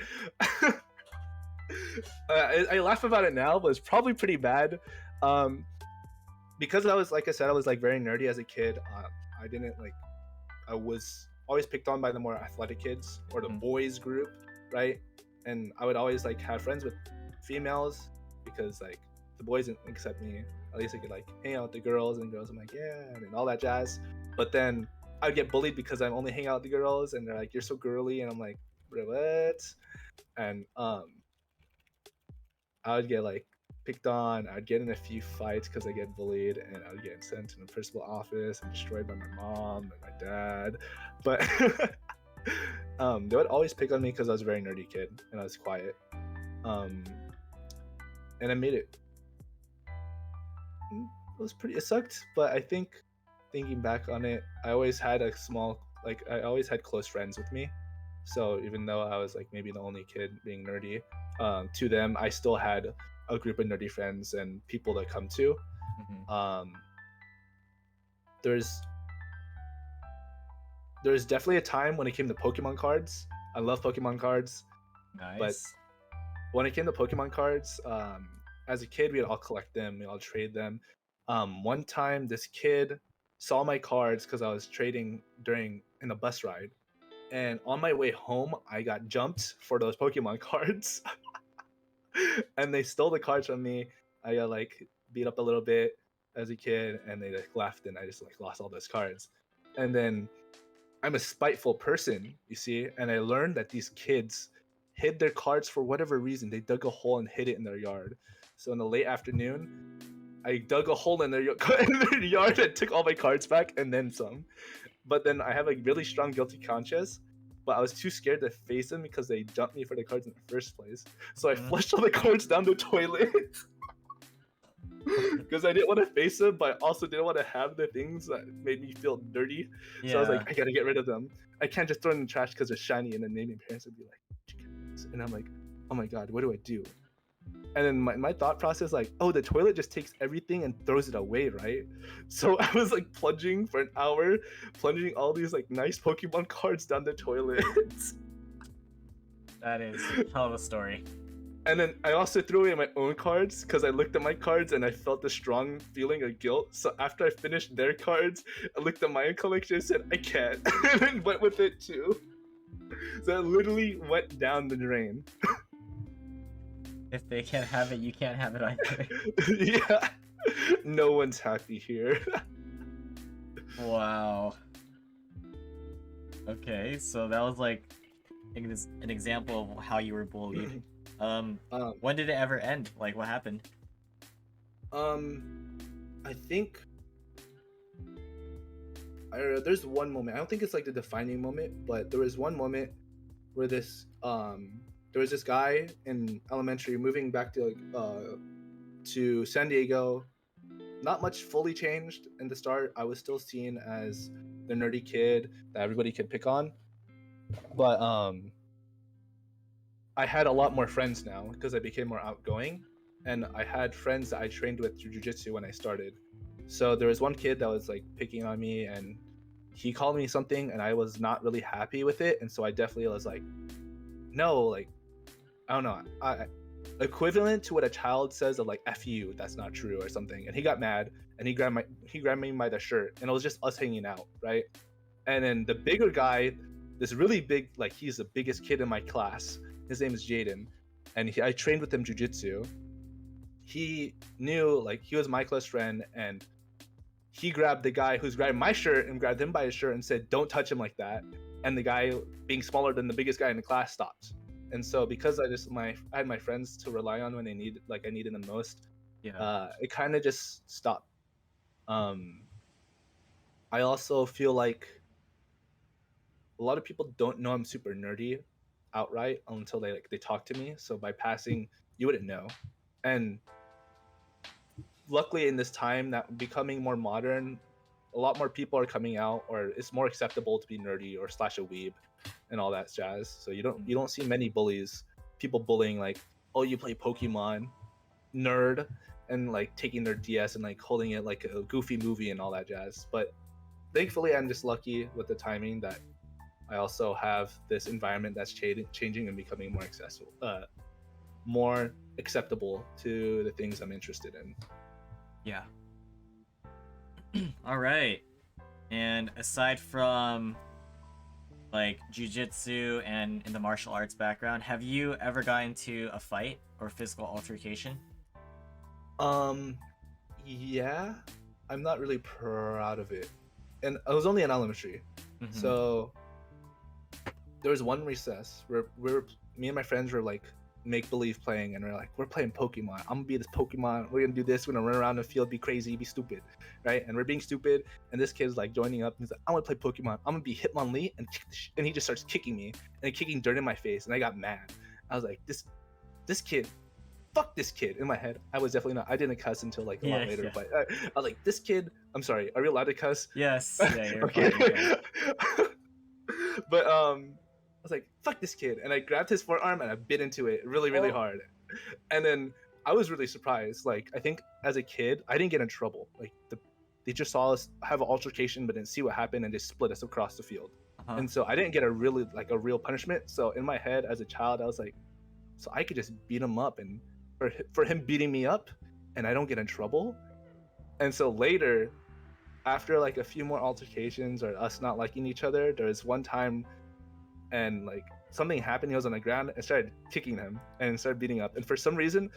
I laugh about it now, but it's probably pretty bad. Because I was, like I said, I was like very nerdy as a kid. I was always picked on by the more athletic kids or the boys group, right? And I would always like have friends with females because like the boys didn't accept me. At least I could like hang out with the girls, and girls I'm like, yeah, and all that jazz. But then I'd get bullied because I'm only hanging out with the girls, and they're like, you're so girly, and I'm like, bro, what? And I would get like picked on. I'd get in a few fights because I get bullied, and I would get sent to the principal office and destroyed by my mom and my dad. But they would always pick on me because I was a very nerdy kid and I was quiet. And I made it. It sucked, but I think thinking back on it, I always had I always had close friends with me. So even though I was like maybe the only kid being nerdy, to them I still had a group of nerdy friends and people to come to. There's definitely a time when it came to Pokemon cards. I love Pokemon cards. Nice. But when it came to Pokemon cards, as a kid, we'd all collect them, we'd all trade them. One time, this kid saw my cards because I was trading in a bus ride, and on my way home, I got jumped for those Pokemon cards, and they stole the cards from me. I got like beat up a little bit as a kid, and they like left, and I just like lost all those cards. And then I'm a spiteful person, you see, and I learned that these kids hid their cards for whatever reason. They dug a hole and hid it in their yard. So in the late afternoon, I dug a hole in their yard and took all my cards back and then some. But then I have a really strong guilty conscience, but I was too scared to face them because they jumped me for the cards in the first place. So I flushed all the cards down the toilet because I didn't want to face them, but I also didn't want to have the things that made me feel dirty. Yeah. So I was like, I gotta get rid of them. I can't just throw them in the trash because they're shiny, and then maybe my parents would be like, and I'm like, oh my god, what do I do? And then my thought process like, oh, the toilet just takes everything and throws it away, right? So I was like plunging for an hour, plunging all these like nice Pokemon cards down the toilet. That is a hell of a story. And then I also threw away my own cards because I looked at my cards and I felt a strong feeling of guilt. So after I finished their cards, I looked at my own collection and said, I can't. And then went with it too. So it literally went down the drain. If they can't have it, you can't have it either. Yeah, no one's happy here. Wow. Okay, so that was like an example of how you were bullied. um, When did it ever end? Like, what happened? I think there's one moment. I don't think it's like the defining moment, but there was one moment where there was this guy in elementary moving back to San Diego. Not much fully changed in the start. I was still seen as the nerdy kid that everybody could pick on, but I had a lot more friends now because I became more outgoing, and I had friends that I trained with through jiu-jitsu when I started. So there was one kid that was like picking on me, and he called me something, and I was not really happy with it, and so I definitely was like, no, like, I don't know, I equivalent to what a child says of like "f you," that's not true or something, and he got mad, and he grabbed me by the shirt, and it was just us hanging out, right? And then the bigger guy, this really big, like he's the biggest kid in my class. His name is Jaden, and I trained with him jujitsu. He knew, like, he was my close friend, and he grabbed the guy who's grabbing my shirt and grabbed him by his shirt and said, "Don't touch him like that." And the guy, being smaller than the biggest guy in the class, stopped. And so because I had my friends to rely on when I needed them most, Yeah. it kind of just stopped. I also feel like a lot of people don't know I'm super nerdy outright until they talk to me. So by passing, you wouldn't know. And luckily in this time that becoming more modern, a lot more people are coming out, or it's more acceptable to be nerdy or slash a weeb and all that jazz. So you don't see many people bullying like, oh, you play Pokemon, nerd, and like taking their DS and like holding it like a goofy movie and all that jazz. But thankfully I'm just lucky with the timing that I also have this environment that's changing and becoming more acceptable to the things I'm interested in. Yeah. All right. And aside from like jujitsu and in the martial arts background, have you ever gotten into a fight or physical altercation? Yeah, I'm not really proud of it, and I was only in elementary, so there was one recess where me and my friends were like make believe playing, and we're playing Pokemon. I'm gonna be this Pokemon. We're gonna do this. We're gonna run around the field, be crazy, be stupid, right? And we're being stupid. And this kid's like joining up. And he's like, I want to play Pokemon. I'm gonna be Hitmonlee, and he just starts kicking me and kicking dirt in my face. And I got mad. I was like, this kid, fuck this kid. In my head, I was definitely not. I didn't cuss until like a lot later. Yeah. But I was like, this kid. I'm sorry. Are we allowed to cuss? Yes. Yeah, you're okay. fine. But I was like, fuck this kid. And I grabbed his forearm and I bit into it really, really hard. And then I was really surprised. Like, I think as a kid, I didn't get in trouble. Like, they just saw us have an altercation, but didn't see what happened and just split us across the field. And so I didn't get a real punishment. So in my head as a child, I was like, so I could just beat him up, and for him beating me up and I don't get in trouble. And so later, after like a few more altercations or us not liking each other, there was one time and like something happened. He was on the ground and started kicking him and started beating up. And for some reason,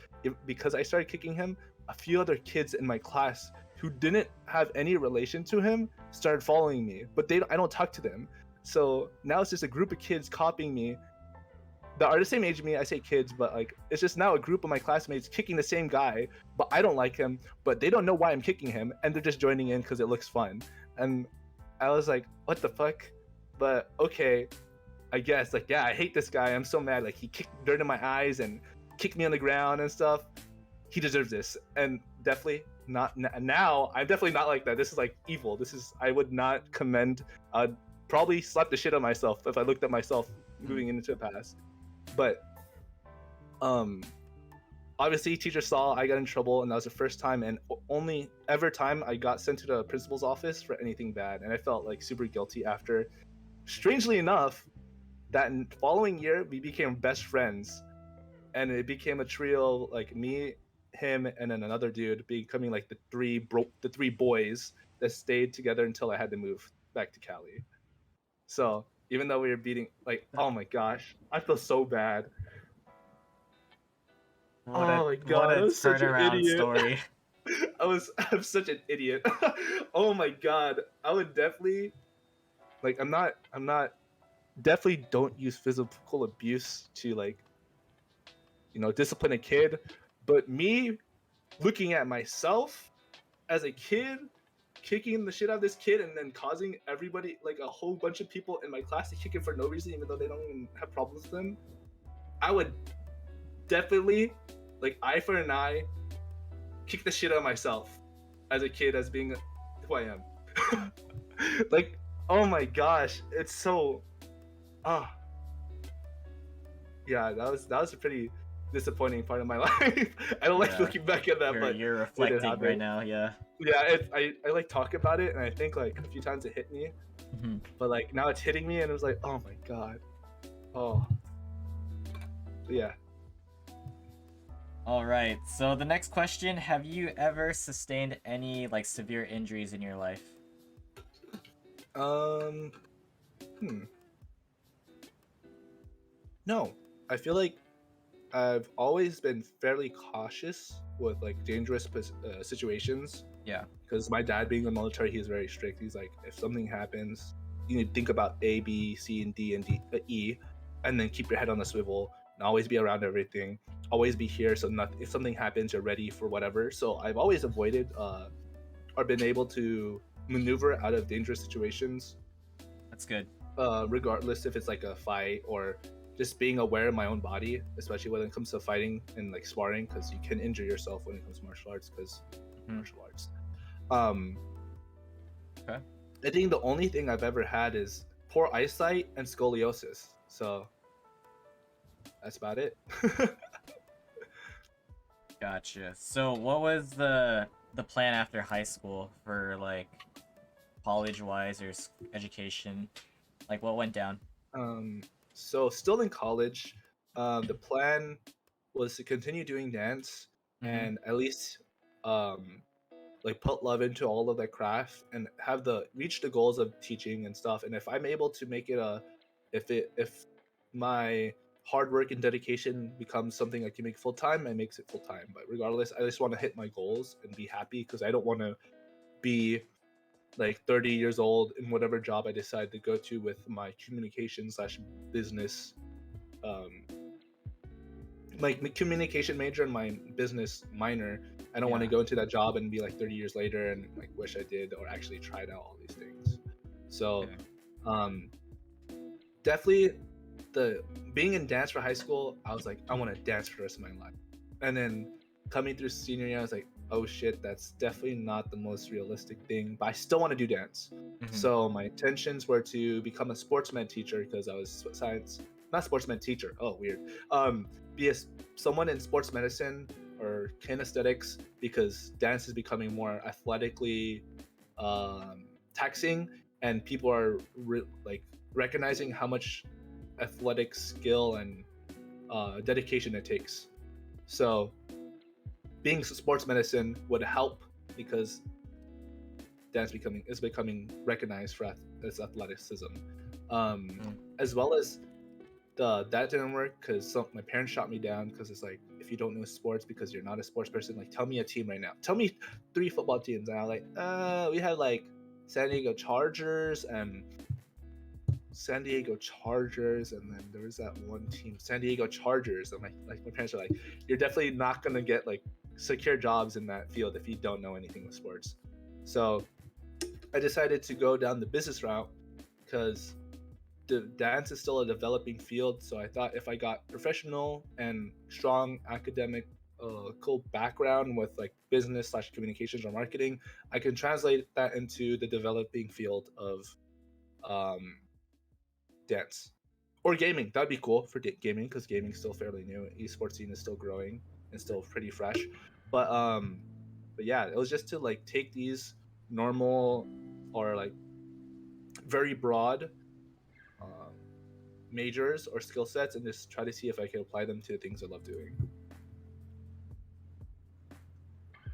because I started kicking him, a few other kids in my class who didn't have any relation to him started following me, but I don't talk to them. So now it's just a group of kids copying me that are the same age as me. I say kids, but like it's just now a group of my classmates kicking the same guy, but I don't like him, but they don't know why I'm kicking him, and they're just joining in because it looks fun. And I was like, what the fuck? But okay, I guess, like, yeah, I hate this guy. I'm so mad. Like, he kicked dirt in my eyes and kicked me on the ground and stuff. He deserves this. And definitely not now. I'm definitely not like that. This is like evil. I would not commend. I'd probably slap the shit out of myself if I looked at myself moving into the past. But obviously teacher saw I got in trouble, and that was the first time and only ever time I got sent to the principal's office for anything bad. And I felt like super guilty after. Strangely enough, that following year we became best friends, and it became a trio, like me, him, and then another dude, becoming like the three boys that stayed together until I had to move back to Cali. So even though we were beating, like, oh my gosh, I feel so bad. Oh my what god, a I was such an turnaround idiot. story. I'm such an idiot. Oh my god. I would definitely like I'm not definitely don't use physical abuse to like, discipline a kid, but me looking at myself as a kid kicking the shit out of this kid and then causing everybody like a whole bunch of people in my class to kick him for no reason even though they don't even have problems with him. I would definitely like eye for an eye kick the shit out of myself as a kid as being who I am. Like, oh my gosh, it's so ah yeah, that was a pretty disappointing part of my life. I don't like Yeah. looking back at that, but You're it did reflecting right happen. now, yeah. Yeah, I like talk about it, and I think like a few times it hit me, Mhm. but like now it's hitting me, and it was like, oh my god, oh yeah. All right. So the next question, have you ever sustained any like severe injuries in your life? Um, hmm. No, I feel like I've always been fairly cautious with like dangerous situations Yeah. because my dad being in the military, he's very strict. He's like, if something happens, you need to think about A, B, C, and D, and E, and then keep your head on the swivel and always be around everything. Always be here, so not if something happens, you're ready for whatever. So I've always avoided or been able to maneuver out of dangerous situations, That's good. regardless if it's like a fight or just being aware of my own body, especially when it comes to fighting and like sparring, because you can injure yourself when it comes to martial arts. Because Mhm. martial arts. Um, Okay. I think the only thing I've ever had is poor eyesight and scoliosis. So that's about it. Gotcha. So what was the plan after high school for like college wise or education? Like what went down? um, so still in college, the plan was to continue doing dance Mhm. and at least um, like put love into all of that craft and have the reach the goals of teaching and stuff. And if I'm able to make it if my hard work and dedication becomes something I can make full time, I makes it full time. But regardless, I just want to hit my goals and be happy because I don't want to be like 30 years old in whatever job I decide to go to with my communication slash business, um, my communication major and my business minor. I don't want to Yeah. go into that job and be like 30 years later and like wish I did or actually tried out all these things. So, Okay. um, definitely the being in dance for high school, I was like, I want to dance for the rest of my life. And then coming through senior year, I was like, oh shit, that's definitely not the most realistic thing, but I still want to do dance. Mhm. So my intentions were to become a sportsman teacher because I was science, not sportsman teacher. Oh, weird. Be someone in sports medicine or kinesthetics because dance is becoming more athletically taxing, and people are like recognizing how much athletic skill and dedication it takes. So being sports medicine would help because dance becoming recognized for its athleticism, Mm. as well as that didn't work because my parents shot me down because it's like if you don't know sports because you're not a sports person, like tell me a team right now, tell me 3 football teams, and I'm like, we had like San Diego Chargers and San Diego Chargers, and then there was that one team, San Diego Chargers. And my parents are like, you're definitely not gonna get like secure jobs in that field if you don't know anything with sports. So I decided to go down the business route because the dance is still a developing field. So I thought if I got professional and strong academic cool background with like business slash communications or marketing, I can translate that into the developing field of um, dance or gaming. That'd be cool for gaming because gaming's still fairly new. Esports scene is still growing and still pretty fresh. But but yeah, it was just to like take these normal or like very broad um, majors or skill sets and just try to see if I can apply them to the things I love doing.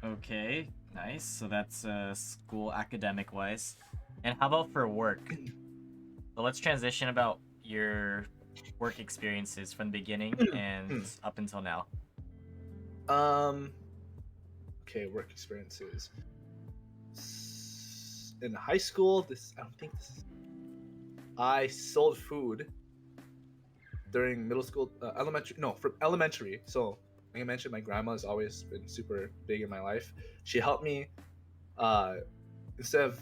Okay. Nice. So that's school academic wise. And how about for work? So let's transition about your work experiences from the beginning and up until now. Um. Okay, work experiences. In high school, this I don't think this is. I sold food during middle school, elementary. No, from elementary. So, like I mentioned, my grandma has always been super big in my life. She helped me, uh, instead of,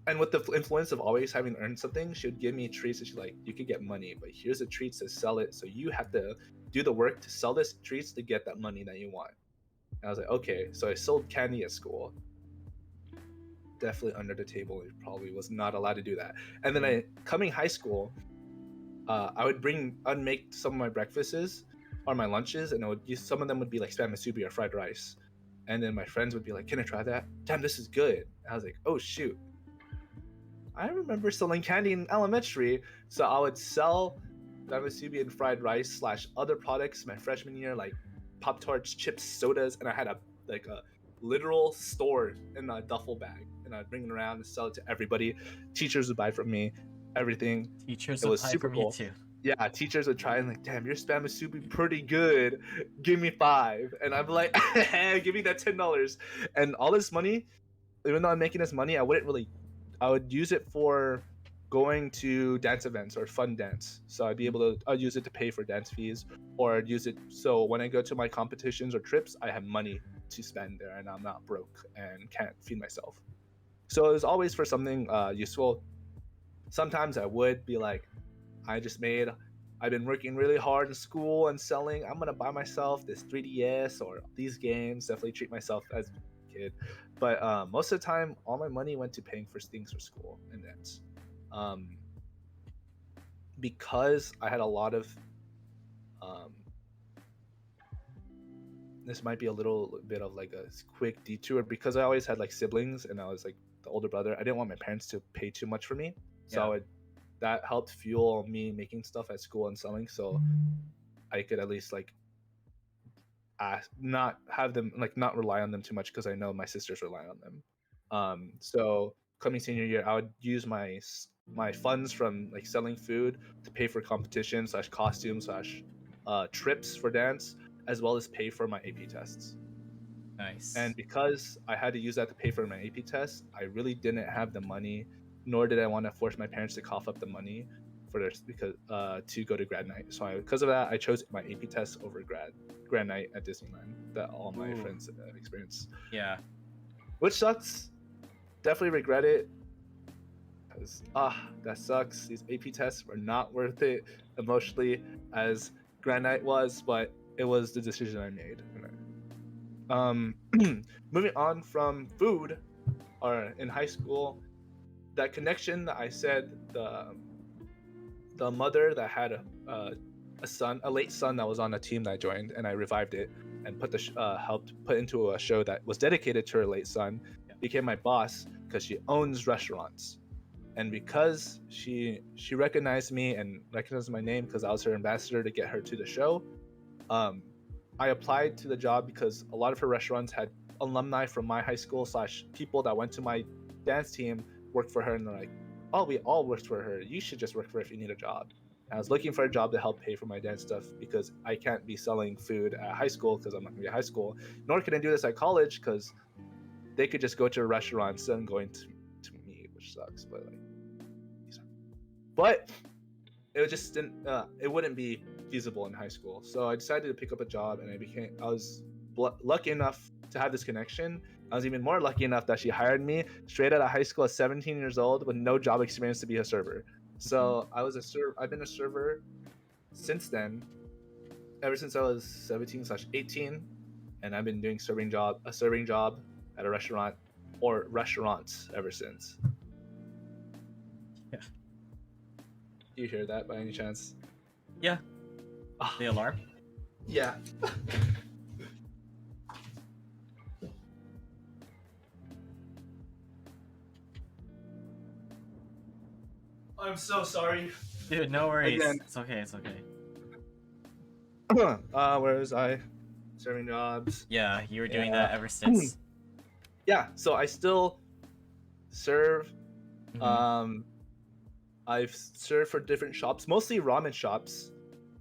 and with the influence of always having earned something, she would give me treats. And she's like, "You could get money, but here's the treats to sell it. So you have to do the work to sell this treats to get that money that you want." And I was like, "Okay." So I sold candy at school. Definitely under the table. It probably was not allowed to do that. And then coming high school, I'd make some of my breakfasts or my lunches, and some of them would be like spam musubi or fried rice. And then my friends would be like, "Can I try that? Damn, this is good." And I was like, "Oh shoot." I remember selling candy in elementary, so I would sell spam musubi and fried rice slash other products my freshman year, like Pop Tarts, chips, sodas, and I had a literal store in a duffel bag, and I'd bring it around and sell it to everybody. Teachers would buy from me, everything. Teachers It would was buy super from you cool. too. Yeah, teachers would try and like, "Damn, your spam is super pretty good. Give me 5." And I'd be like, "Give me that $10." And all this money, even though I'm making this money, I would use it for going to dance events or fun dance. So I'd use it to pay for dance fees, or I'd use it so when I go to my competitions or trips, I have money to spend there and I'm not broke and can't feed myself. So it was always for something useful. Sometimes I would be like, I've been working really hard in school and selling. I'm gonna buy myself this 3DS or these games. Definitely treat myself as a kid. But most of the time, all my money went to paying for things for school and dance. Um, because I had a lot of um, this might be a little bit of like a quick detour, because I always had like siblings and I was like the older brother. I didn't want my parents to pay too much for me, so that helped fuel me making stuff at school and selling, so I could at least like not have them, like, not rely on them too much, because I know my sisters rely on them. So coming senior year, I would use my funds from like selling food to pay for competition slash costumes slash trips for dance, as well as pay for my AP tests. Nice. And because I had to use that to pay for my AP tests, I really didn't have the money, nor did I want to force my parents to cough up the money for this, because to go to grad night. So because of that, I chose my AP tests over grad night at Disneyland that all my friends experienced. Yeah. Which sucks. Definitely regret it. Because that sucks. These AP tests were not worth it emotionally as grad night was, but it was the decision I made. Moving on from food, or in high school, that connection that I said, the mother that had a late son that was on a team that I joined, and I revived it and helped put into a show that was dedicated to her late son, became my boss because she owns restaurants. And because she recognized me and recognized my name because I was her ambassador to get her to the show, I applied to the job because a lot of her restaurants had alumni from my high school slash people that went to my dance team work for her, and they're like, "Oh, we all worked for her. You should just work for her if you need a job." And I was looking for a job to help pay for my dance stuff because I can't be selling food at high school because I'm not gonna be at high school, nor can I do this at college because they could just go to a restaurant instead of going to me, which sucks. But it just didn't. It wouldn't be feasible in high school, so I decided to pick up a job, and I was lucky enough to have this connection. I was even more lucky enough that she hired me straight out of high school at 17 years old with no job experience to be a server. So I've been a server since then, ever since I was 17/18, and I've been doing a serving job at a restaurant or restaurants ever since. Yeah. Do you hear that by any chance? Yeah. The alarm? Yeah. I'm so sorry. Dude, no worries. Again. It's okay, it's okay. Where was I? Serving jobs. Yeah, you were doing that ever since. Yeah, so I still serve. I've served for different shops, mostly ramen shops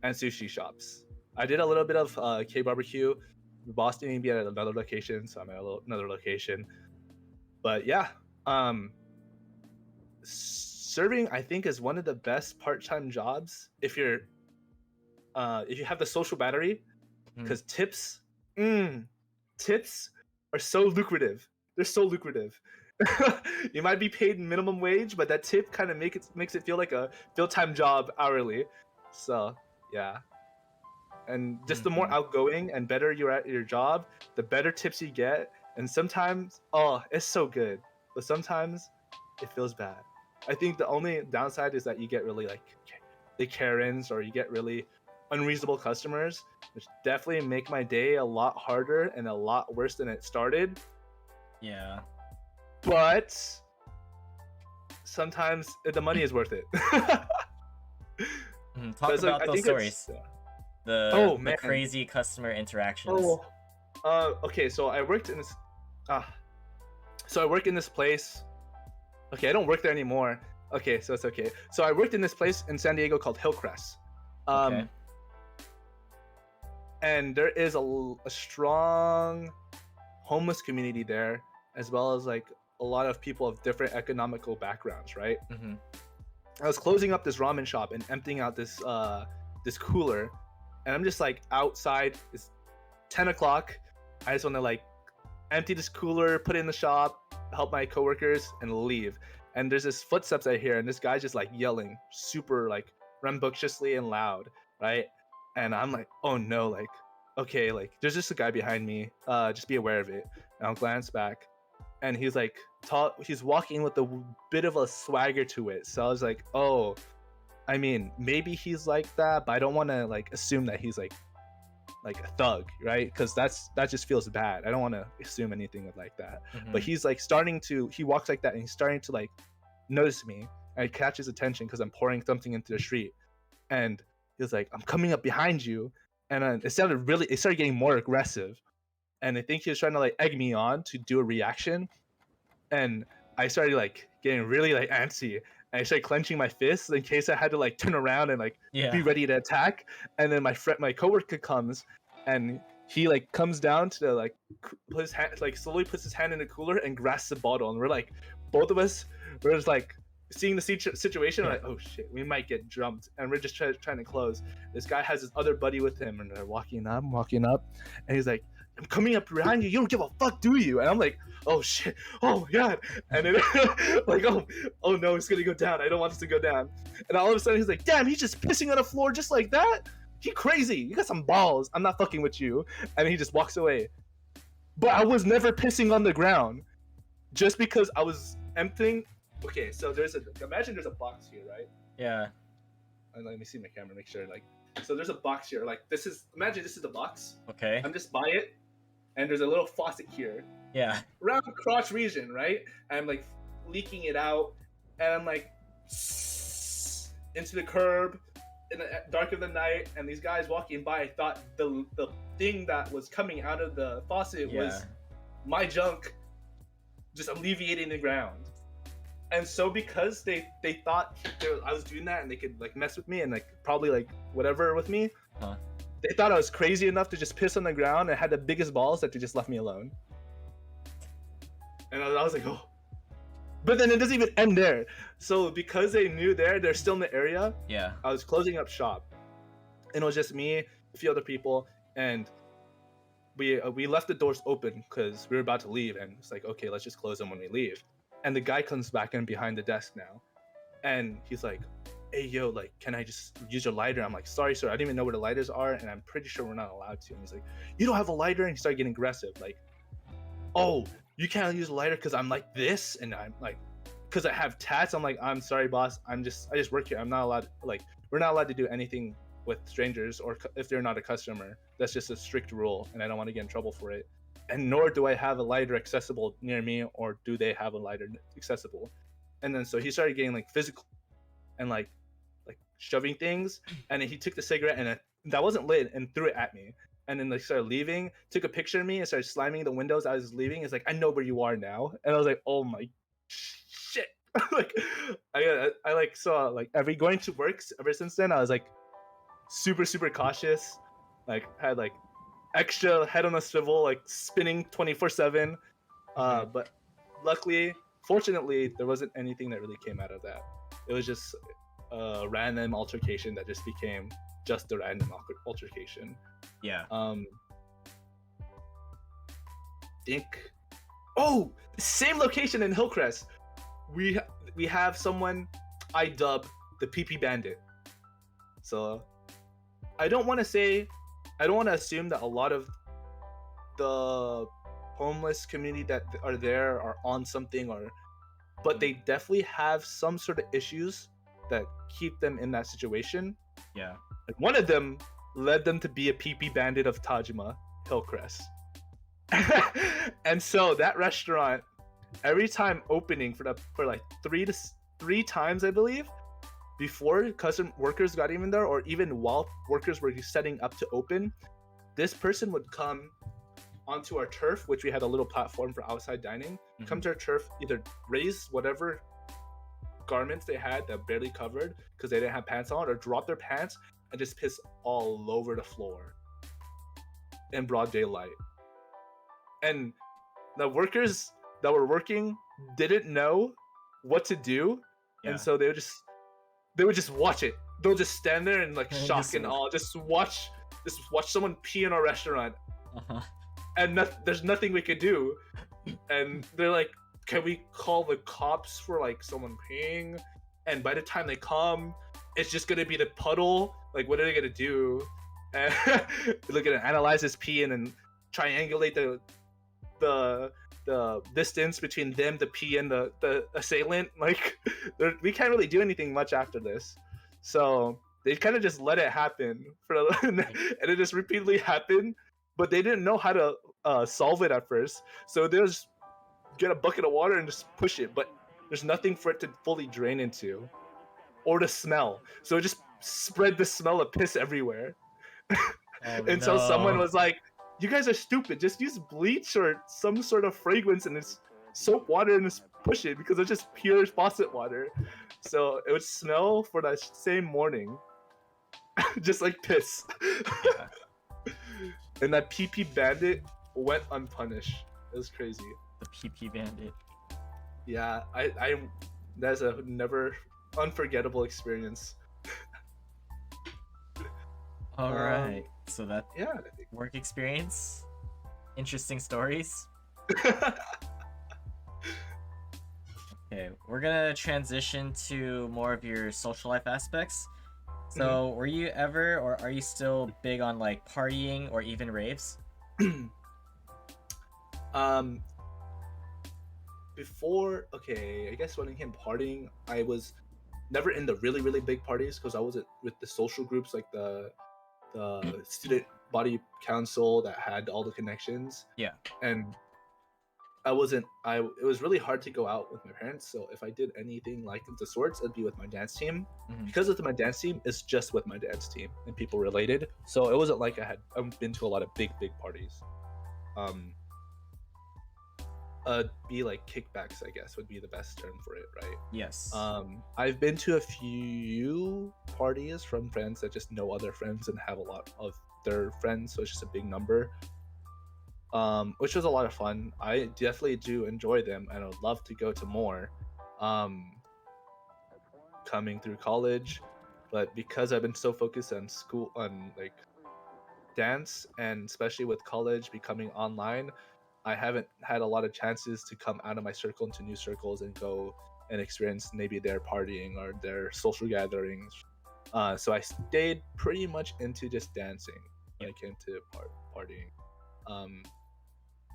and sushi shops. I did a little bit of K barbecue boss needed me at another location, so I'm at another location. But yeah, serving I think is one of the best part-time jobs if you have the social battery, because tips are so lucrative. They're so lucrative. You might be paid minimum wage, but that tip kind of makes it feel like a full-time job hourly. So yeah, and just the more outgoing and better you're at your job, the better tips you get. And sometimes, oh, it's so good, but sometimes it feels bad. I think the only downside is that you get really like the Karens, or you get really unreasonable customers, which definitely make my day a lot harder and a lot worse than it started. Yeah. But sometimes the money is worth it. Talk about those stories. The crazy customer interactions. Okay, so I worked in this so I work in this place. Okay, I don't work there anymore. Okay, so it's okay. So I worked in this place in San Diego called Hillcrest. Okay. And there is a strong homeless community there, as well as like a lot of people of different economical backgrounds, right? I was closing up this ramen shop and emptying out this cooler, and I'm just like outside. It's 10 o'clock. I just want to like empty this cooler, put it in the shop, help my coworkers, and leave. And there's this footsteps I hear, and this guy's just like yelling super like rambunctiously and loud, right? And I'm like, oh no, like, okay, like there's just a guy behind me, just be aware of it. And I'll glance back, and he's like he's walking with a bit of a swagger to it. So I was like, oh, I mean, maybe he's like that, but I don't want to like assume that he's like a thug, right? Because that just feels bad. I don't want to assume anything like that. But he's like he walks like that, and he's starting to like notice me, and it catches attention because I'm pouring something into the street. And he was like, I'm coming up behind you. And then it started getting more aggressive, and I think he was trying to like egg me on to do a reaction. And I started like getting really like antsy, and I started clenching my fists in case I had to like turn around and like be ready to attack. And then my coworker comes, and he like comes down to like put his hand, like slowly puts his hand in the cooler and grasps the bottle. And we're like, both of us, we're just like seeing the situation, like, oh shit, we might get jumped. And we're just trying to close. This guy has his other buddy with him, and they're walking up, and he's like, I'm coming up behind you. You don't give a fuck, do you? And I'm like, oh shit, oh my god. And then like, oh no, it's gonna go down. I don't want this to go down. And all of a sudden he's like, damn, he's just pissing on the floor just like that? He crazy. You got some balls. I'm not fucking with you. And he just walks away. But I was never pissing on the ground, just because I was emptying. Okay, so imagine there's a box here, right? Yeah. And let me see my camera, make sure, like, so there's a box here, like imagine this is the box. Okay. I'm just by it, and there's a little faucet here. Yeah. Around the crotch region, right? And I'm like leaking it out, and I'm like into the curb in the dark of the night, and these guys walking by thought the thing that was coming out of the faucet was my junk just alleviating the ground. And so because they thought I was doing that and they could like mess with me and like probably like whatever with me, they thought I was crazy enough to just piss on the ground and had the biggest balls that they just left me alone. And I was like, oh. But then it doesn't even end there. So because they knew they're still in the area, I was closing up shop. And it was just me, a few other people, and we left the doors open because we were about to leave, and it's like, okay, let's just close them when we leave. And the guy comes back in behind the desk now, and he's like, hey yo, like, can I just use your lighter? I'm like, sorry sir, I didn't even know where the lighters are, and I'm pretty sure we're not allowed to. And he's like, you don't have a lighter? And he started getting aggressive, like, oh, you can't use a lighter because I'm like this, and I'm like, because I have tats. I'm like, I'm sorry boss, I just work here. I'm not allowed, like, we're not allowed to do anything with strangers or if they're not a customer. That's just a strict rule, and I don't want to get in trouble for it. And nor do I have a lighter accessible near me, or do they have a lighter accessible. And then so he started getting like physical and like shoving things, and then he took the cigarette and that wasn't lit and threw it at me, and then like started leaving, took a picture of me and started slamming the windows. I was leaving. It's like, I know where you are now. And I was like, oh my shit. Like I like saw like going to work ever since then. I was like super cautious, like had like extra head on a swivel, like spinning 24/7. But luckily, fortunately, there wasn't anything that really came out of that. It was just a random altercation that just became just a random altercation. Yeah. Think. Oh, same location in Hillcrest. We have someone I dub the PP Bandit. So I don't want to assume that a lot of the homeless community that are there are on something, but they definitely have some sort of issues that keep them in that situation. Yeah. Like one of them led them to be a PP Bandit of Tajima, Hillcrest. And so that restaurant, every time opening for like three times, I believe, before custom workers got even there, or even while workers were setting up to open, this person would come onto our turf, which we had a little platform for outside dining, come to our turf, either raise whatever garments they had that barely covered because they didn't have pants on, or drop their pants and just piss all over the floor in broad daylight. And the workers that were working didn't know what to do, and so they would just watch it. They'll just stand there and like shock and awe, just watch someone pee in our restaurant. And there's nothing we could do. And they're like, can we call the cops for like someone peeing? And by the time they come, it's just gonna be the puddle. Like, what are they gonna do? And they're gonna analyze this pee and then triangulate the distance between them, the pee, and the assailant. Like, we can't really do anything much after this. So they kind of just let it happen and it just repeatedly happened. But they didn't know how to solve it at first. So they'll just get a bucket of water and just push it. But there's nothing for it to fully drain into, or to smell. So it just spread the smell of piss everywhere. So someone was like, you guys are stupid. Just use bleach or some sort of fragrance and it's soap water and just push it, because it's just pure faucet water. So it would smell for that same morning. Just like piss. Yeah. And that PP Bandit went unpunished. It was crazy. The PP Bandit. Yeah, I that's a never unforgettable experience. All right. So that yeah, work experience, interesting stories. Okay, we're gonna transition to more of your social life aspects. So, were you ever, or are you still big on like partying or even raves? Before, okay, I guess when it came partying, I was never in the really, really big parties because I wasn't with the social groups like the student body council that had all the connections. Yeah. And it was really hard to go out with my parents. So if I did anything like the sorts, it'd be with my dance team. Because of my dance team, it's just with my dance team and people related. So it wasn't like I've been to a lot of big parties. Be like kickbacks, I guess would be the best term for it, right? Yes. I've been to a few parties from friends that just know other friends and have a lot of their friends, so it's just a big number. Which was a lot of fun. I definitely do enjoy them and I would love to go to more coming through college, but because I've been so focused on school, on like dance, and especially with college becoming online, I haven't had a lot of chances to come out of my circle into new circles and go and experience maybe their partying or their social gatherings. So I stayed pretty much into just dancing when it came to partying.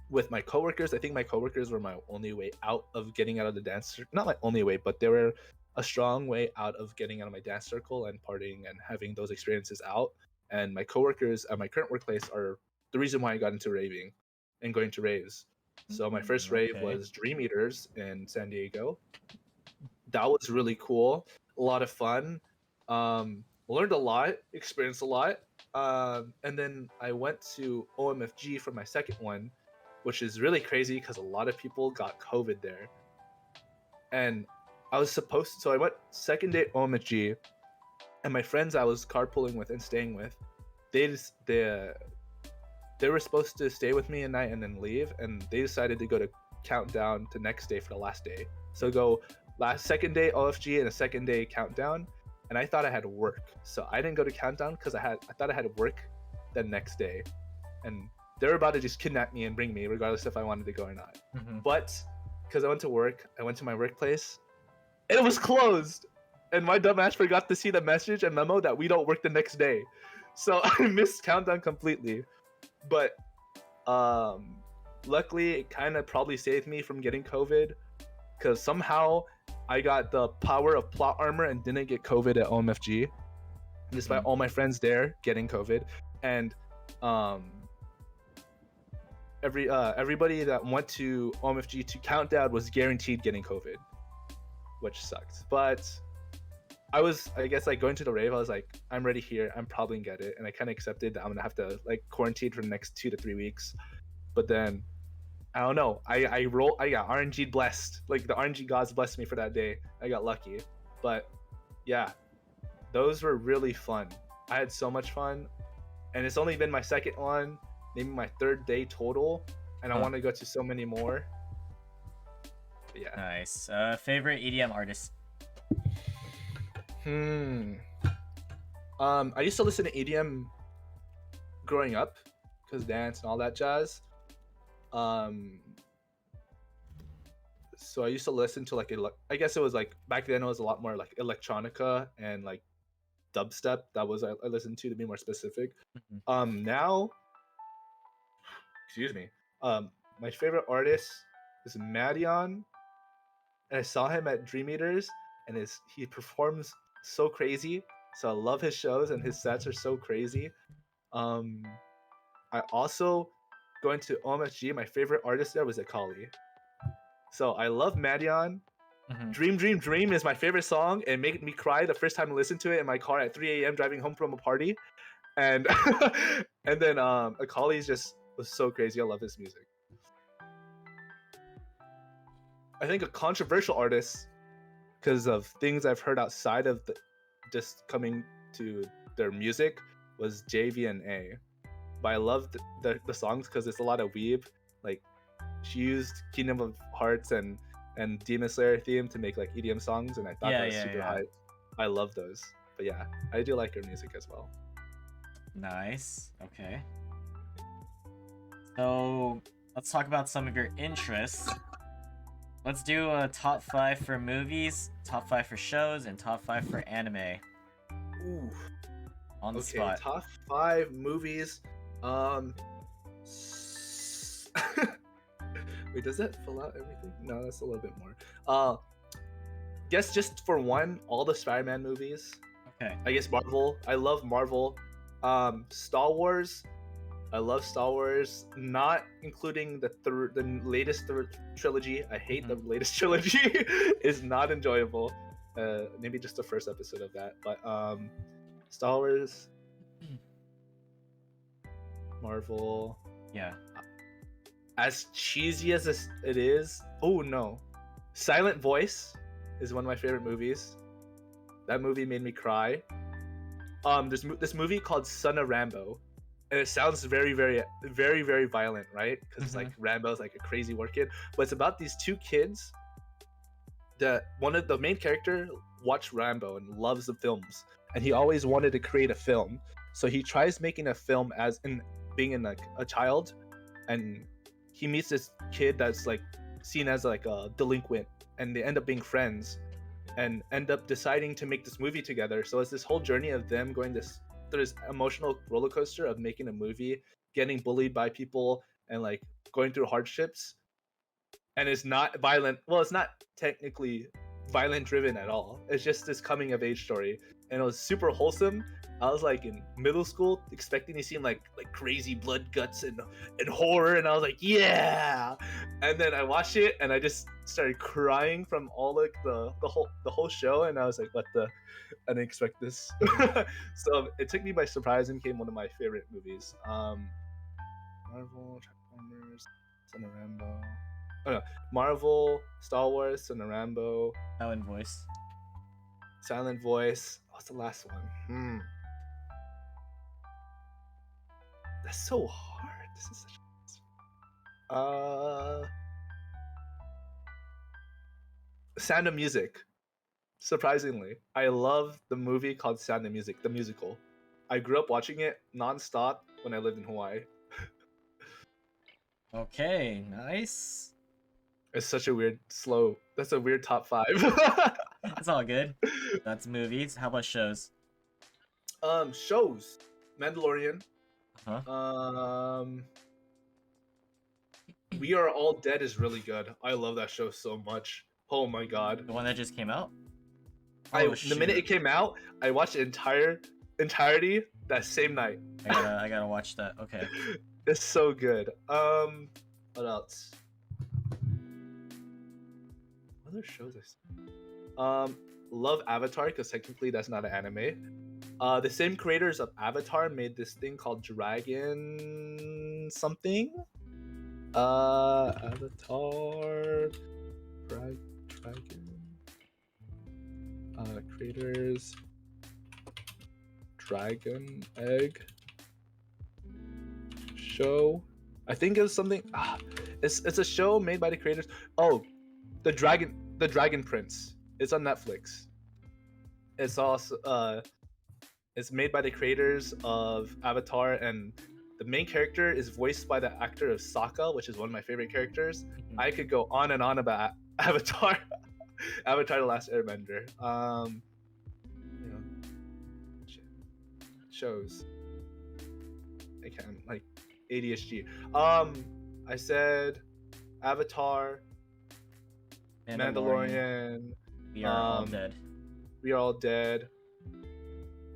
With my coworkers, I think my coworkers were my only way out of getting out of the dance. Not my only way, but they were a strong way out of getting out of my dance circle and partying and having those experiences out. And my coworkers at my current workplace are the reason why I got into raving and going to raves. So my first rave was Dream Eaters in San Diego. That was really cool. A lot of fun. Learned a lot, experienced a lot. And then I went to OMFG for my second one, which is really crazy because a lot of people got COVID there. And I was so I went second day OMFG, and my friends I was carpooling with and staying with, they were supposed to stay with me a night and then leave, and they decided to go to countdown to next day for the last day. So go second day OFG and a second day countdown, and I thought I had work, so I didn't go to countdown because I thought I had work the next day, and they were about to just kidnap me and bring me regardless if I wanted to go or not. But because I went to work, I went to my workplace, and it was closed, and my dumbass forgot to see the message and memo that we don't work the next day, so I missed countdown completely. But luckily it kind of probably saved me from getting COVID, because somehow I got the power of plot armor and didn't get COVID at OMFG, despite all my friends there getting COVID. And everybody that went to OMFG to countdown was guaranteed getting COVID, which sucked. But I guess like going to the rave, I was like, I'm ready here, I'm probably gonna get it, and I kind of accepted that I'm gonna have to like quarantine for the next 2 to 3 weeks. But then I don't know, I got RNG blessed, like the RNG gods blessed me for that day. I got lucky. But yeah, those were really fun. I had so much fun, and it's only been my second one, maybe my third day total, and I want to go to so many more. But yeah. Nice. Favorite EDM artist? I used to listen to EDM growing up because dance and all that jazz. So I used to listen to like I guess it was like back then it was a lot more like electronica and like dubstep. That was I listened to be more specific. Now, excuse me. My favorite artist is Madion, and I saw him at Dream Eaters, and he performs so crazy. So I love his shows, and his sets are so crazy. I also, going to OMFG, my favorite artist there was Akali. So I love Madion. Dream Dream Dream is my favorite song. It made me cry the first time I listened to it in my car at 3 a.m. driving home from a party. And and then Akali was so crazy. I love his music. I think a controversial artist, because of things I've heard outside of just coming to their music, was JVNA. But I loved the songs because it's a lot of weeb. Like, she used Kingdom of Hearts and Demon Slayer theme to make like EDM songs, and I thought that was super hype. I love those. But yeah, I do like her music as well. Nice. Okay. So let's talk about some of your interests. Let's do a top 5 for movies, top 5 for shows, and top 5 for anime. Ooh. On the spot. Top 5 movies. Wait, does that fill out everything? No, that's a little bit more. Guess just for one, all the Spider-Man movies. Okay. I guess Marvel. I love Marvel. Star Wars. I love Star Wars, not including the latest trilogy. I hate the latest trilogy. It's not enjoyable. Maybe just the first episode of that. But Star Wars, Marvel. Yeah. As cheesy as it is, oh no, Silent Voice is one of my favorite movies. That movie made me cry. There's this movie called Son of Rambo, and it sounds very, very, very, very violent, right? Because it's like Rambo's like a crazy war kid, but it's about these two kids. One of the main character watched Rambo and loves the films, and he always wanted to create a film. So he tries making a film as in being in like a child, and he meets this kid that's like seen as like a delinquent, and they end up being friends and end up deciding to make this movie together. So it's this whole journey of them going through this emotional roller coaster of making a movie, getting bullied by people, and like going through hardships. And it's not violent. Well, it's not technically violent driven at all. It's just this coming of age story, and it was super wholesome. I was like in middle school expecting to see like crazy blood, guts, and horror, and I was like, yeah. And then I watched it, and I just started crying from all like the whole show, and I was like, what the? I didn't expect this. So it took me by surprise and became one of my favorite movies. Marvel, Transformers, Son of Rambo. Oh no, Marvel, Star Wars, Son of Rambo. Silent Voice. Silent Voice. What's the last one? That's so hard. This is such a... Sound of Music. Surprisingly, I love the movie called Sound of Music, the musical. I grew up watching it non-stop when I lived in Hawaii. Okay, nice. It's such a weird, slow. That's a weird top 5. It's all good. That's movies. How about shows? Shows. Mandalorian. Huh? We Are All Dead is really good. I love that show so much. Oh my god. The one that just came out? The minute it came out, I watched the entirety that same night. I gotta watch that. Okay. It's so good. What else? What other shows I see? Love Avatar because technically that's not an anime. The same creators of Avatar made this thing called Dragon something. Avatar Dragon creators Dragon Egg show. I think it's something. It's a show made by the creators. Oh, the Dragon Prince. It's on Netflix. It's also it's made by the creators of Avatar, and the main character is voiced by the actor of Sokka, which is one of my favorite characters. Mhm. I could go on and on about Avatar, Avatar: The Last Airbender. You know, shows. I can't like ADHD. I said Avatar, Mandalorian. We Are All Dead. We Are All Dead.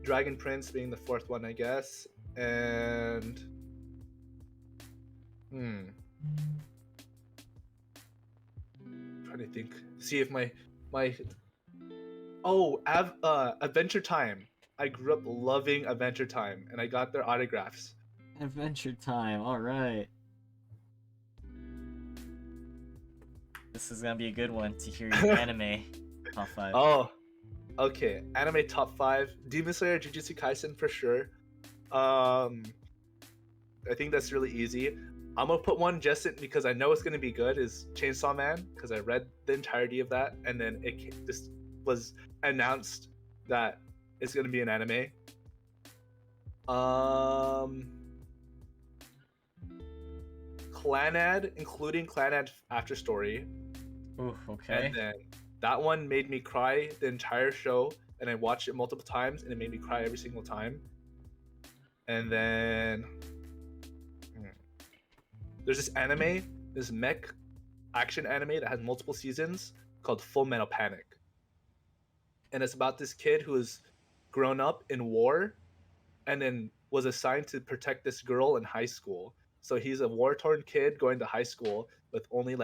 Dragon Prince being the fourth one, I guess. And trying to think. See if my Adventure Time. I grew up loving Adventure Time, and I got their autographs. Adventure Time. All right. This is gonna be a good one to hear your anime top 5. Oh, okay. Anime top 5. Demon Slayer, Jujutsu Kaisen for sure. I think that's really easy. I'm gonna put one just because I know it's gonna be good. Is Chainsaw Man, because I read the entirety of that, and then it just was announced that it's gonna be an anime. Clanad, including Clanad After Story. Ooh, okay. And then that one made me cry the entire show, and I watched it multiple times, and it made me cry every single time. And then there's this anime, this mech action anime that has multiple seasons called Full Metal Panic. And it's about this kid who has grown up in war and then was assigned to protect this girl in high school. So he's a war-torn kid going to high school with only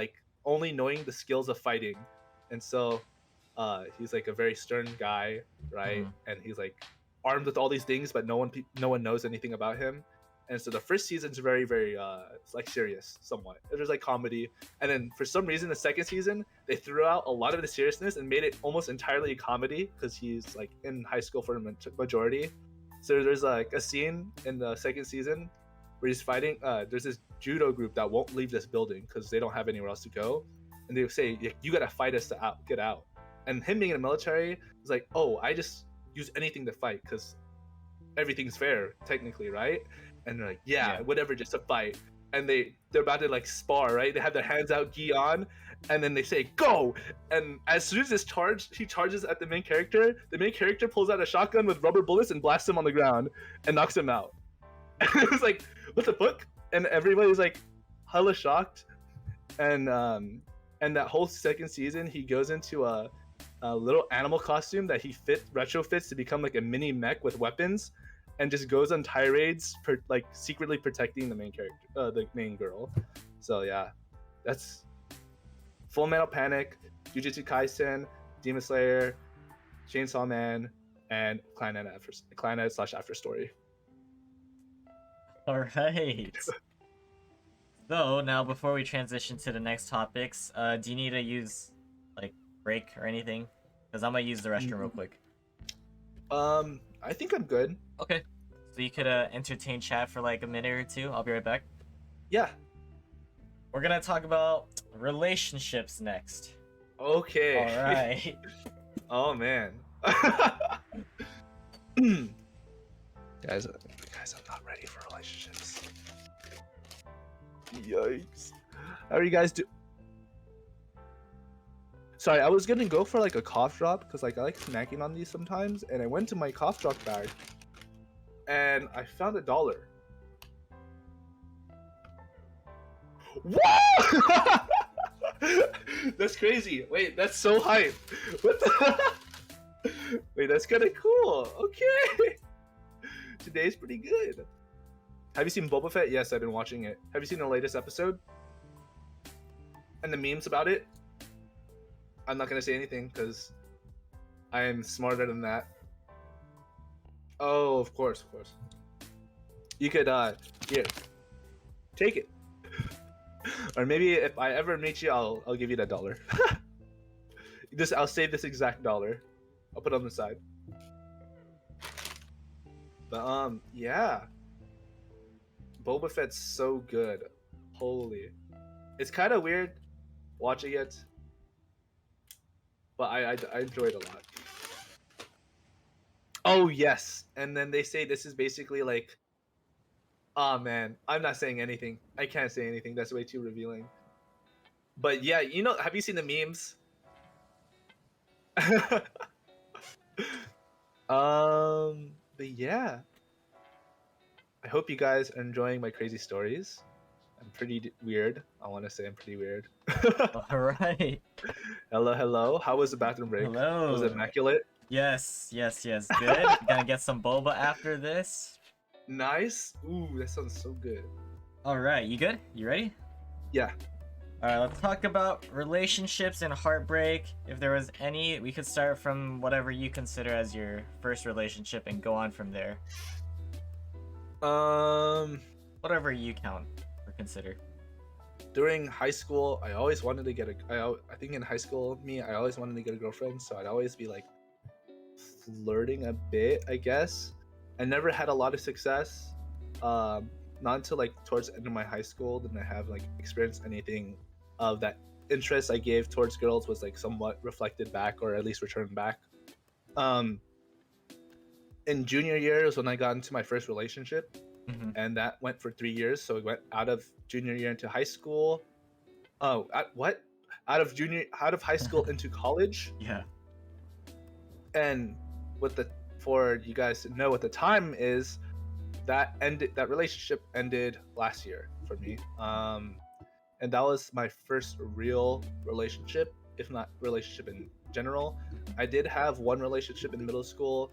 knowing the skills of fighting. And so he's like a very stern guy, right? Mm-hmm. And he's like armed with all these things, but no one knows anything about him. And so the first season's very, very it's like serious somewhat. There's like comedy, and then for some reason the second season they threw out a lot of the seriousness and made it almost entirely a comedy because he's like in high school for the majority. So there's like a scene in the second season where he's fighting. There's this judo group that won't leave this building because they don't have anywhere else to go, and they say you gotta fight us to get out. And him being in the military is like, oh, I just use anything to fight because everything's fair technically, right? And they're like, yeah, whatever, just to fight. And they're about to like spar, right? They have their hands out, gi on, and then they say, go! And as soon as he charges at the main character pulls out a shotgun with rubber bullets and blasts him on the ground and knocks him out. It was like, what the fuck? And everybody's like hella shocked. And that whole second season, he goes into a little animal costume that he retrofits to become like a mini mech with weapons, and just goes on tirades for like secretly protecting the main character, the main girl. So yeah, that's Full Metal Panic, Jujutsu Kaisen, Demon Slayer, Chainsaw Man, and Clanad/After Story. All right. So now, before we transition to the next topics, do you need to use like break or anything? Because I'm gonna use the restroom real quick. I think I'm good. Okay. So you could entertain chat for like a minute or two. I'll be right back. Yeah. We're gonna talk about relationships next. Okay. All right. Oh man. guys, I'm not ready for relationships. Yikes. How are you guys do? Sorry, I was gonna go for like a cough drop because like I like snacking on these sometimes, and I went to my cough drop bag and I found $1. Whoa! That's crazy. Wait, that's so hype. What the? Wait, that's kind of cool. Okay. Today's pretty good. Have you seen Boba Fett? Yes, I've been watching it. Have you seen the latest episode? And the memes about it? I'm not gonna say anything because I am smarter than that. Oh, of course. You could, here, take it. Or maybe if I ever meet you, I'll give you that $1. I'll save this exact $1. I'll put it on the side. But yeah, Boba Fett's so good. Holy, it's kind of weird watching it, but I enjoyed it a lot. Oh yes, and then they say this is basically like, oh man, I'm not saying anything. I can't say anything. That's way too revealing. But yeah, you know, have you seen the memes? But yeah, I hope you guys are enjoying my crazy stories. I'm pretty weird. I want to say I'm pretty weird. All right. Hello. How was the bathroom break? Hello. Was it immaculate? Yes. Good. Gonna get some boba after this. Nice. Ooh, that sounds so good. All right. You good? You ready? Yeah. All right. Let's talk about relationships and heartbreak. If there was any, we could start from whatever you consider as your first relationship and go on from there. Whatever you count or consider. During high school, I always wanted to get I think in high school, I always wanted to get a girlfriend, so I'd always be like flirting a bit, I guess. I never had a lot of success. Not until like towards the end of my high school did I have like experienced anything of that interest I gave towards girls was like somewhat reflected back or at least returned back. In junior year was when I got into my first relationship. Mm-hmm. And that went for 3 years. So we went out of junior year into high school. Oh, what? Out of high school into college. Yeah. And for you guys to know what the time is, that relationship ended last year for me. And that was my first real relationship, if not relationship in general. I did have one relationship in middle school.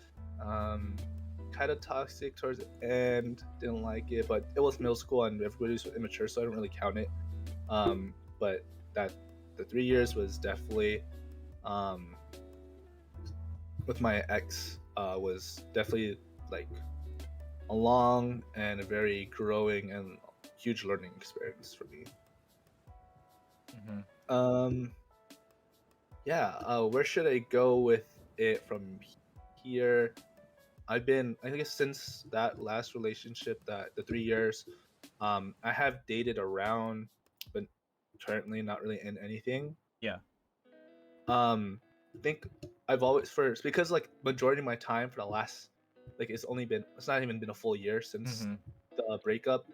Kind of toxic towards the end, didn't like it, but it was middle school and everybody was immature, so I don't really count it. But the 3 years was definitely with my ex was definitely like a long and a very growing and huge learning experience for me. Mm-hmm. Yeah, where should I go with it from here? I guess since that last relationship, the 3 years, I have dated around, but currently not really in anything. Yeah. I think I've always because like majority of my time for the last, like it's not even been a full year since the breakup.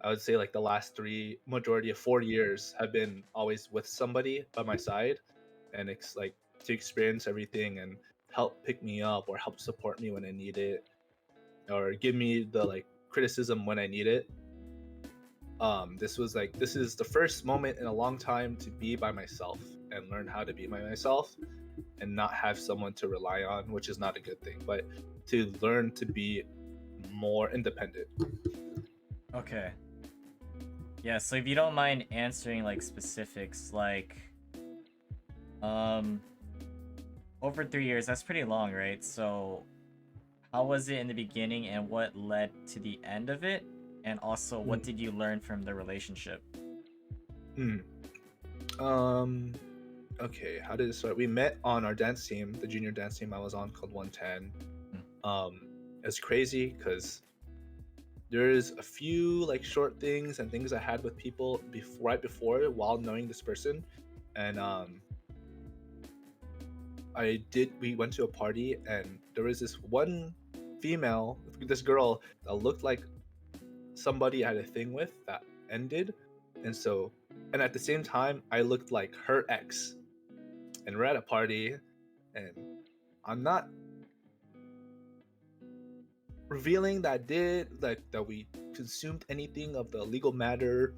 I would say like the last majority of 4 years have been always with somebody by my side, and it's like to experience everything and help pick me up or help support me when I need it or give me the like criticism when I need it. This is the first moment in a long time to be by myself and learn how to be by myself and not have someone to rely on, which is not a good thing, but to learn to be more independent. Okay. Yeah, so if you don't mind answering like specifics, like over 3 years, that's pretty long, right? So how was it in the beginning and what led to the end of it? And also what did you learn from the relationship? Okay, how did it start? We met on our dance team, the junior dance team I was on called 110. It's crazy because there's a few like short things and things I had with people right before while knowing this person, and we went to a party and there was this one female, this girl that looked like somebody I had a thing with that ended, and so, and at the same time I looked like her ex, and we're at a party, and I'm not revealing that we consumed anything of the legal matter,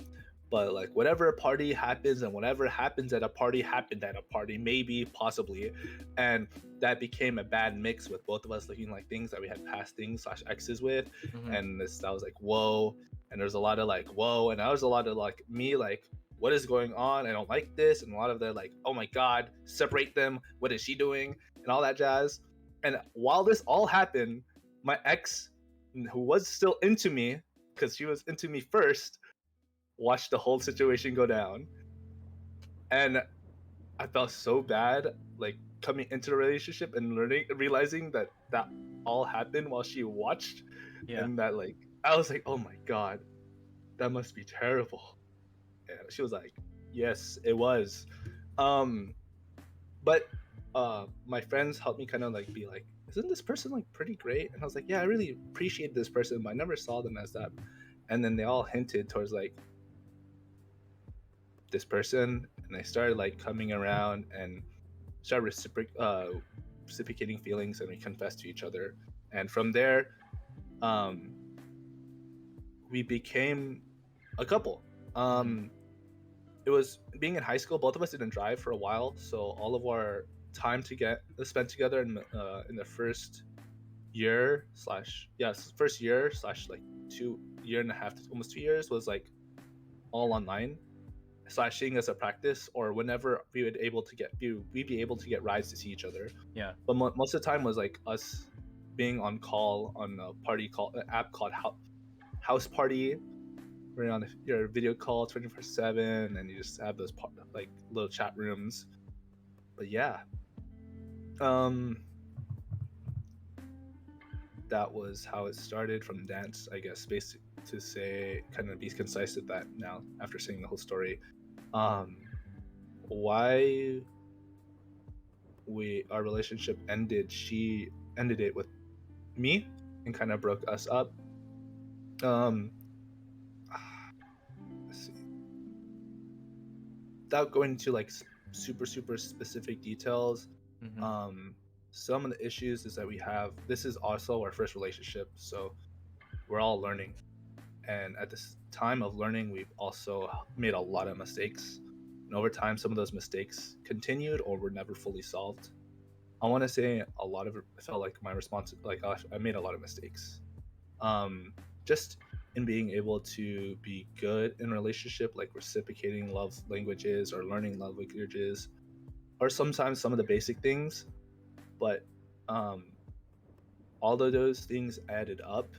but like whatever party happens and whatever happens at a party happened at a party, maybe, possibly, and that became a bad mix with both of us looking like things that we had past things slash exes with, and this I was like whoa, and there's a lot of like whoa, and I was a lot of like me like what is going on, I don't like this, and a lot of the like oh my god, separate them, what is she doing, and all that jazz. And while this all happened, my ex, who was still into me because she was into me first, watched the whole situation go down, and I felt so bad like coming into the relationship and realizing that all happened while she watched. Yeah. And that like I was like oh my god, that must be terrible. And she was like yes it was. But my friends helped me kind of like be like, isn't this person like pretty great? And I was like, yeah, I really appreciate this person, but I never saw them as that. And then they all hinted towards like this person, and they started like coming around and started reciprocating feelings, and we confessed to each other. And from there, um, we became a couple. It was being in high school. Both of us didn't drive for a while, so all of our time to get spent together in the first year slash first year slash like 2.5 to almost 2 years was like all online slash seeing us at practice, or whenever we'd be able to get rides to see each other. Yeah. But most of the time was like us being on call on a party call an app called House Party. We're on your video call 24/7, and you just have those like little chat rooms. But yeah, that was how it started from dance, I guess. Basic to say, kind of be concise with that now after seeing the whole story. Why our relationship ended? She ended it with me and kind of broke us up. Let's see. Without going into like super specific details, some of the issues is that we have. This is also our first relationship, so we're all learning. And at this time of learning, we've also made a lot of mistakes. And over time, some of those mistakes continued or were never fully solved. I want to say a lot of it felt like my response, like gosh, I made a lot of mistakes. Just in being able to be good in a relationship, like reciprocating love languages or learning love languages, or sometimes some of the basic things. But all of those things added up,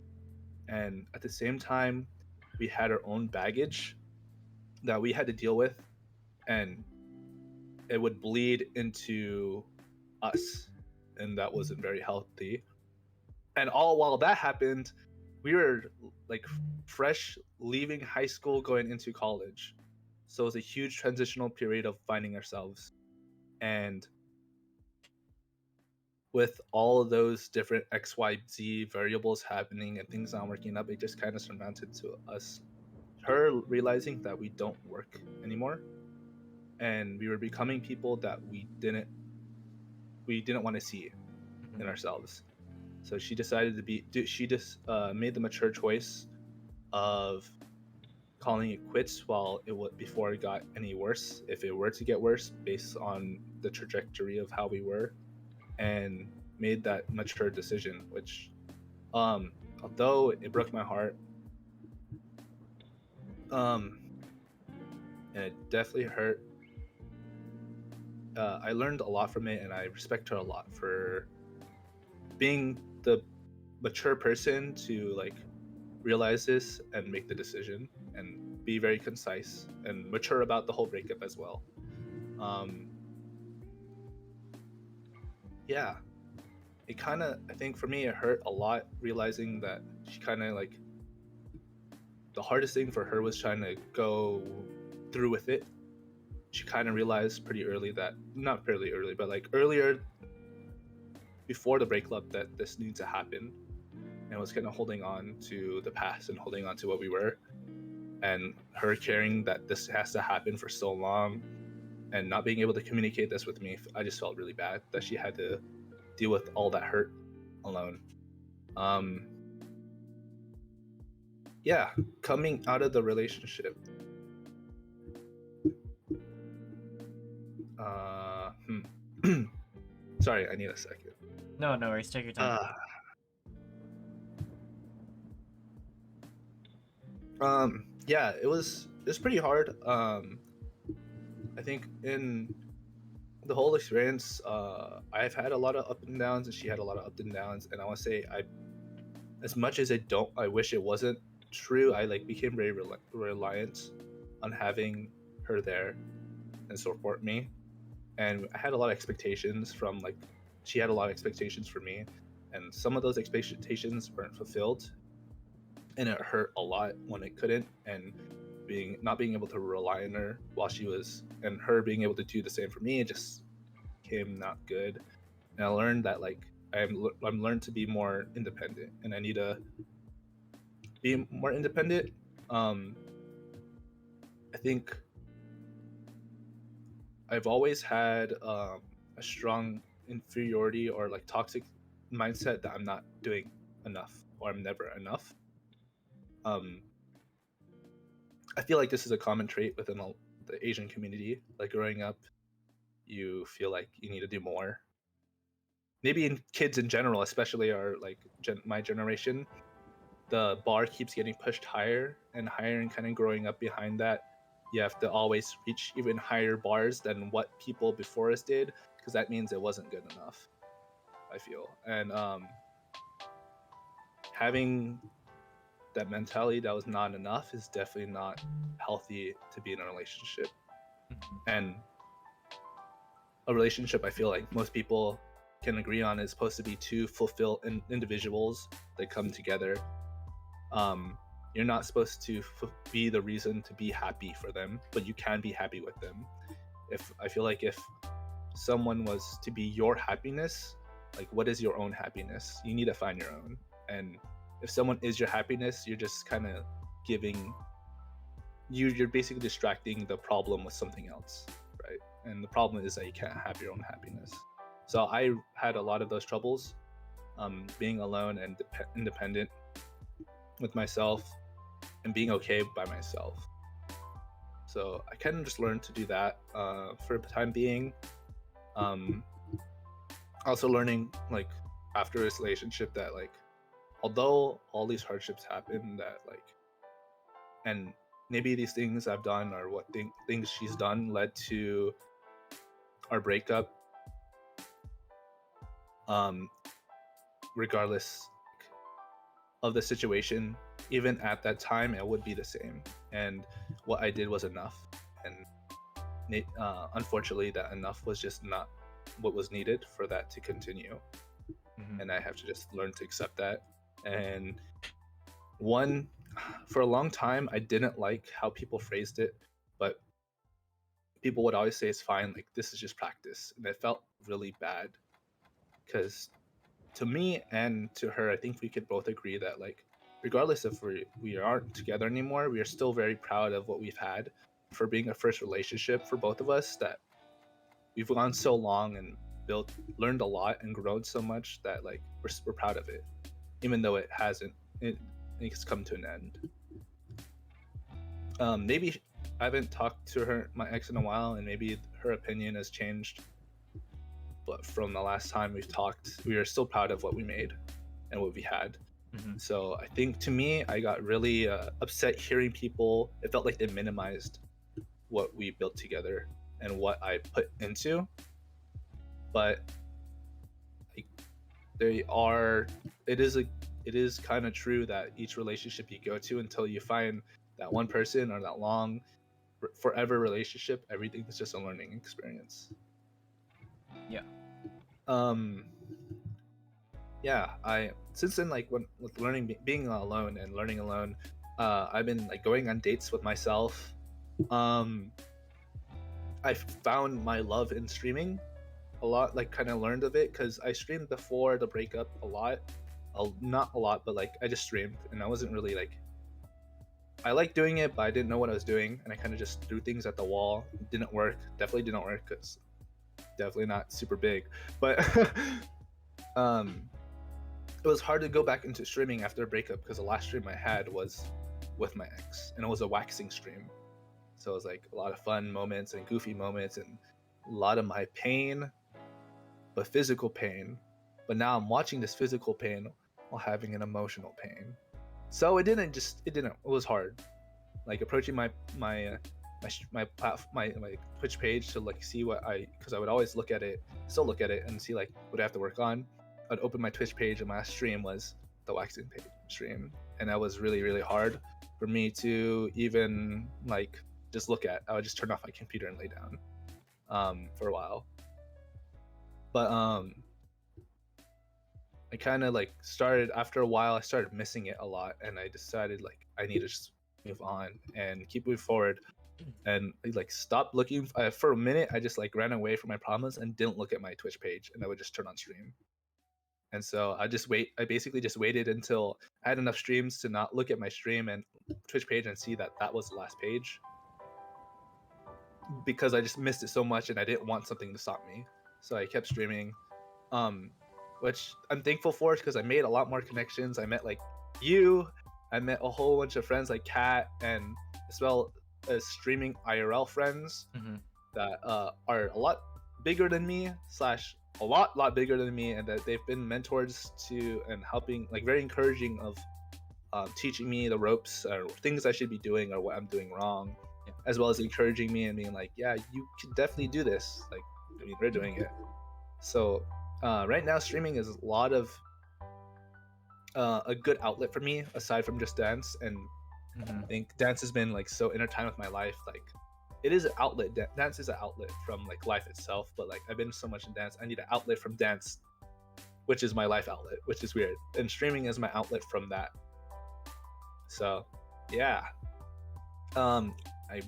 and at the same time we had our own baggage that we had to deal with, and it would bleed into us, and that wasn't very healthy. And all while that happened, we were like fresh leaving high school going into college, so it was a huge transitional period of finding ourselves. And with all of those different XYZ variables happening and things not working up, it just kind of surmounted to us, her realizing that we don't work anymore, and we were becoming people that we didn't want to see in ourselves. So she decided to be. She just made the mature choice of calling it quits while before it got any worse. If it were to get worse, based on the trajectory of how we were, and made that mature decision, which although it broke my heart, and it definitely hurt, I learned a lot from it, and I respect her a lot for being the mature person to like realize this and make the decision and be very concise and mature about the whole breakup as well. Yeah, it kind of, I think for me, it hurt a lot realizing that she kind of like the hardest thing for her was trying to go through with it. She kind of realized pretty early that, not fairly early, but like earlier before the breakup, that this needs to happen, and was kind of holding on to the past and holding on to what we were, and her caring that this has to happen for so long and not being able to communicate this with me. I just felt really bad that she had to deal with all that hurt alone. Yeah, coming out of the relationship. Sorry, I need a second. No worries. Take your time. Yeah, it was pretty hard. I think in the whole experience, I've had a lot of up and downs, and she had a lot of up and downs. And I want to say, as much as I wish it wasn't true, I like became very reliant on having her there and support me. And I had a lot of expectations from, like, she had a lot of expectations for me, and some of those expectations weren't fulfilled, and it hurt a lot when it couldn't. And not being able to rely on her while she was, and her being able to do the same for me, it just became not good. And I learned that, like, I'm learned to be more independent, and I need to be more independent. I think I've always had a strong inferiority or like toxic mindset that I'm not doing enough, or I'm never enough. I feel like this is a common trait within the Asian community. Like, growing up, you feel like you need to do more. Maybe in kids in general, especially our like my generation, the bar keeps getting pushed higher and higher, and kind of growing up behind that, you have to always reach even higher bars than what people before us did, because that means it wasn't good enough, I feel. And having that mentality that was not enough is definitely not healthy to be in a relationship. And a relationship, I feel like most people can agree on, is supposed to be two fulfilled individuals that come together. You're not supposed to be the reason to be happy for them, but you can be happy with them. I feel like if someone was to be your happiness, like, what is your own happiness? You need to find your own. And if someone is your happiness, you're just kind of you're basically distracting the problem with something else, right? And the problem is that you can't have your own happiness. So I had a lot of those troubles, being alone and independent with myself, and being okay by myself. So I kind of just learned to do that for the time being. Also learning, like, after this relationship, that, like, although all these hardships happen, that, like, and maybe these things I've done, or what things she's done, led to our breakup, regardless of the situation, even at that time, it would be the same. And what I did was enough. And unfortunately, that enough was just not what was needed for that to continue. And I have to just learn to accept that. And for a long time, I didn't like how people phrased it, but people would always say it's fine, like, this is just practice. And it felt really bad, because to me and to her, I think we could both agree that, like, regardless if we aren't together anymore, we are still very proud of what we've had, for being a first relationship for both of us, that we've gone so long and learned a lot and grown so much, that, like, we're proud of it, even though it's come to an end. Maybe I haven't talked to my ex in a while, and maybe her opinion has changed, but from the last time we've talked, we are still proud of what we made and what we had. So I think, to me, I got really upset hearing people, it felt like they minimized what we built together and what I put into. But, like, it is kind of true that each relationship you go to, until you find that one person, or that long forever relationship, everything is just a learning experience. Yeah. Yeah, since then, like, with learning, being alone and learning alone, I've been like going on dates with myself. Um, I found my love in streaming a lot. Like, kind of learned of it because I streamed before the breakup a lot. Not a lot, but like I just streamed, and I wasn't really like. I liked doing it, but I didn't know what I was doing, and I kind of just threw things at the wall. It didn't work. Definitely didn't work because definitely not super big. But um, it was hard to go back into streaming after a breakup because the last stream I had was with my ex, and it was a waxing stream. So it was like a lot of fun moments and goofy moments and a lot of my pain, but physical pain. But now I'm watching this physical pain while having an emotional pain. So it was hard. Like approaching my Twitch page to like see what because I would always still look at it and see like what I have to work on. I'd open my Twitch page and my last stream was the waxing page stream, and that was really really hard for me to even like just look at. I would just turn off my computer and lay down for a while. But I kind of like started after a while. I started missing it a lot, and I decided like I need to just move on and keep moving forward, and like stop looking. For a minute, I just like ran away from my problems and didn't look at my Twitch page, and I would just turn on stream. And so I basically just waited until I had enough streams to not look at my stream and Twitch page and see that that was the last page, because I just missed it so much and I didn't want something to stop me. So I kept streaming, which I'm thankful for because I made a lot more connections. I met like you, I met a whole bunch of friends like Kat, and as well as streaming IRL friends that are a lot bigger than me slash a lot bigger than me, and that they've been mentors to and helping, like very encouraging of teaching me the ropes or things I should be doing or what I'm doing wrong, as well as encouraging me and being like, yeah, you can definitely do this. Like, I mean, we're doing it. So right now streaming is a lot of a good outlet for me aside from just dance, and I think dance has been like so intertwined with my life. Like, it is an outlet. Dance is an outlet from like life itself, but like I've been so much in dance, I need an outlet from dance, which is my life outlet, which is weird, and streaming is my outlet from that. So yeah, I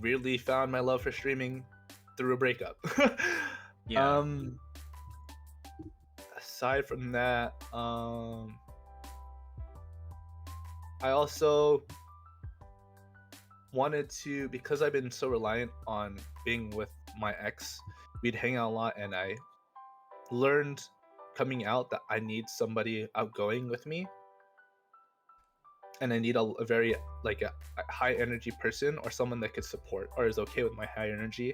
really found my love for streaming through a breakup. Yeah. Aside from that, I also wanted to, because I've been so reliant on being with my ex, we'd hang out a lot, and I learned coming out that I need somebody outgoing with me, and I need a very like a high energy person, or someone that could support or is okay with my high energy.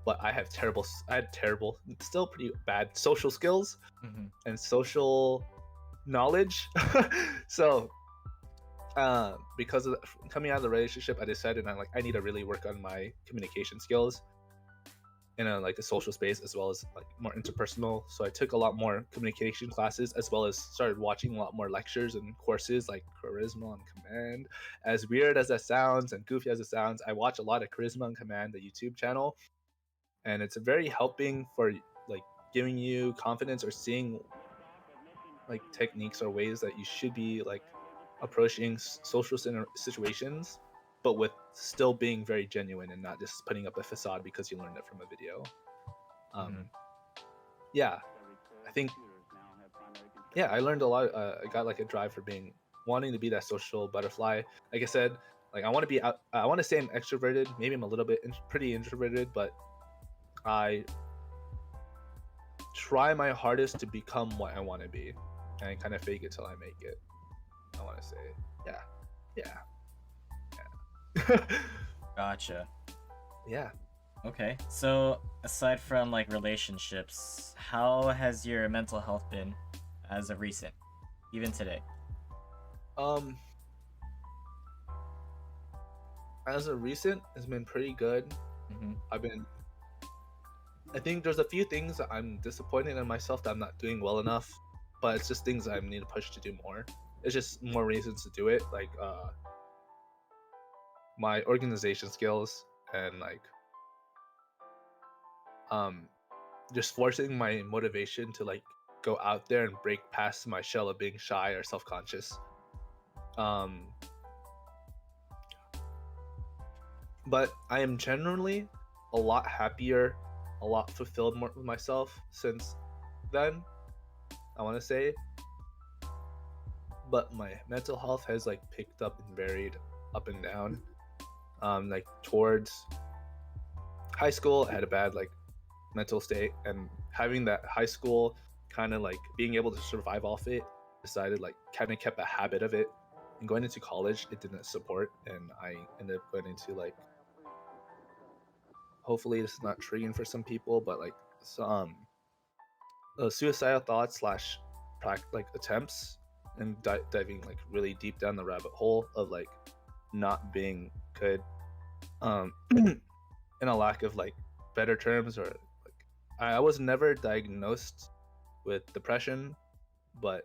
But I had terrible, still pretty bad social skills and social knowledge. So because of coming out of the relationship, I decided I need to really work on my communication skills in like a social space, as well as like more interpersonal. So I took a lot more communication classes, as well as started watching a lot more lectures and courses like Charisma on Command. As weird as that sounds and goofy as it sounds, I watch a lot of Charisma on Command, the YouTube channel, and it's very helping for like giving you confidence or seeing like techniques or ways that you should be like approaching social situations, but with still being very genuine and not just putting up a facade because you learned it from a video. Yeah, I think I learned a lot. I got like a drive for wanting to be that social butterfly. Like I said, like I want to be out. I want to say I'm extroverted. Maybe I'm a little bit pretty introverted, but I try my hardest to become what I want to be, and I kind of fake it till I make it. I want to say, yeah. Gotcha. Yeah. Okay, so aside from like relationships, how has your mental health been as of recent, even today? As of recent, it's been pretty good. I think there's a few things that I'm disappointed in myself that I'm not doing well enough, but it's just things I need to push to do more. It's just more reasons to do it, like my organization skills, and like just forcing my motivation to like go out there and break past my shell of being shy or self-conscious. But I am generally a lot happier, a lot fulfilled more with myself since then, I want to say. But my mental health has like picked up and varied up and down. Like towards high school, I had a bad like mental state, and having that high school kind of like being able to survive off it, decided like kind of kept a habit of it. And going into college, it didn't support, and I ended up going into like, hopefully this is not triggering for some people, but like some suicidal thoughts slash like attempts, and diving like really deep down the rabbit hole of like not being good, in a lack of like better terms, or like I was never diagnosed with depression, but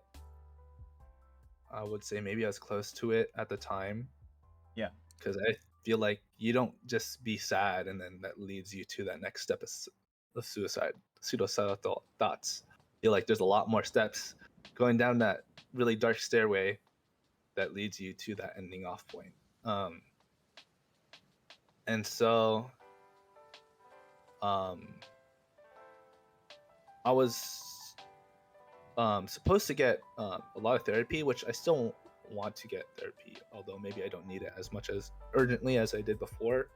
I would say maybe I was close to it at the time, Yeah. because I feel like you don't just be sad and then that leads you to that next step of suicide, suicidal thoughts. I feel like there's a lot more steps going down that really dark stairway that leads you to that ending off point. And so um, I was supposed to get a lot of therapy, which I still want to get therapy, although maybe I don't need it as much as urgently as I did before.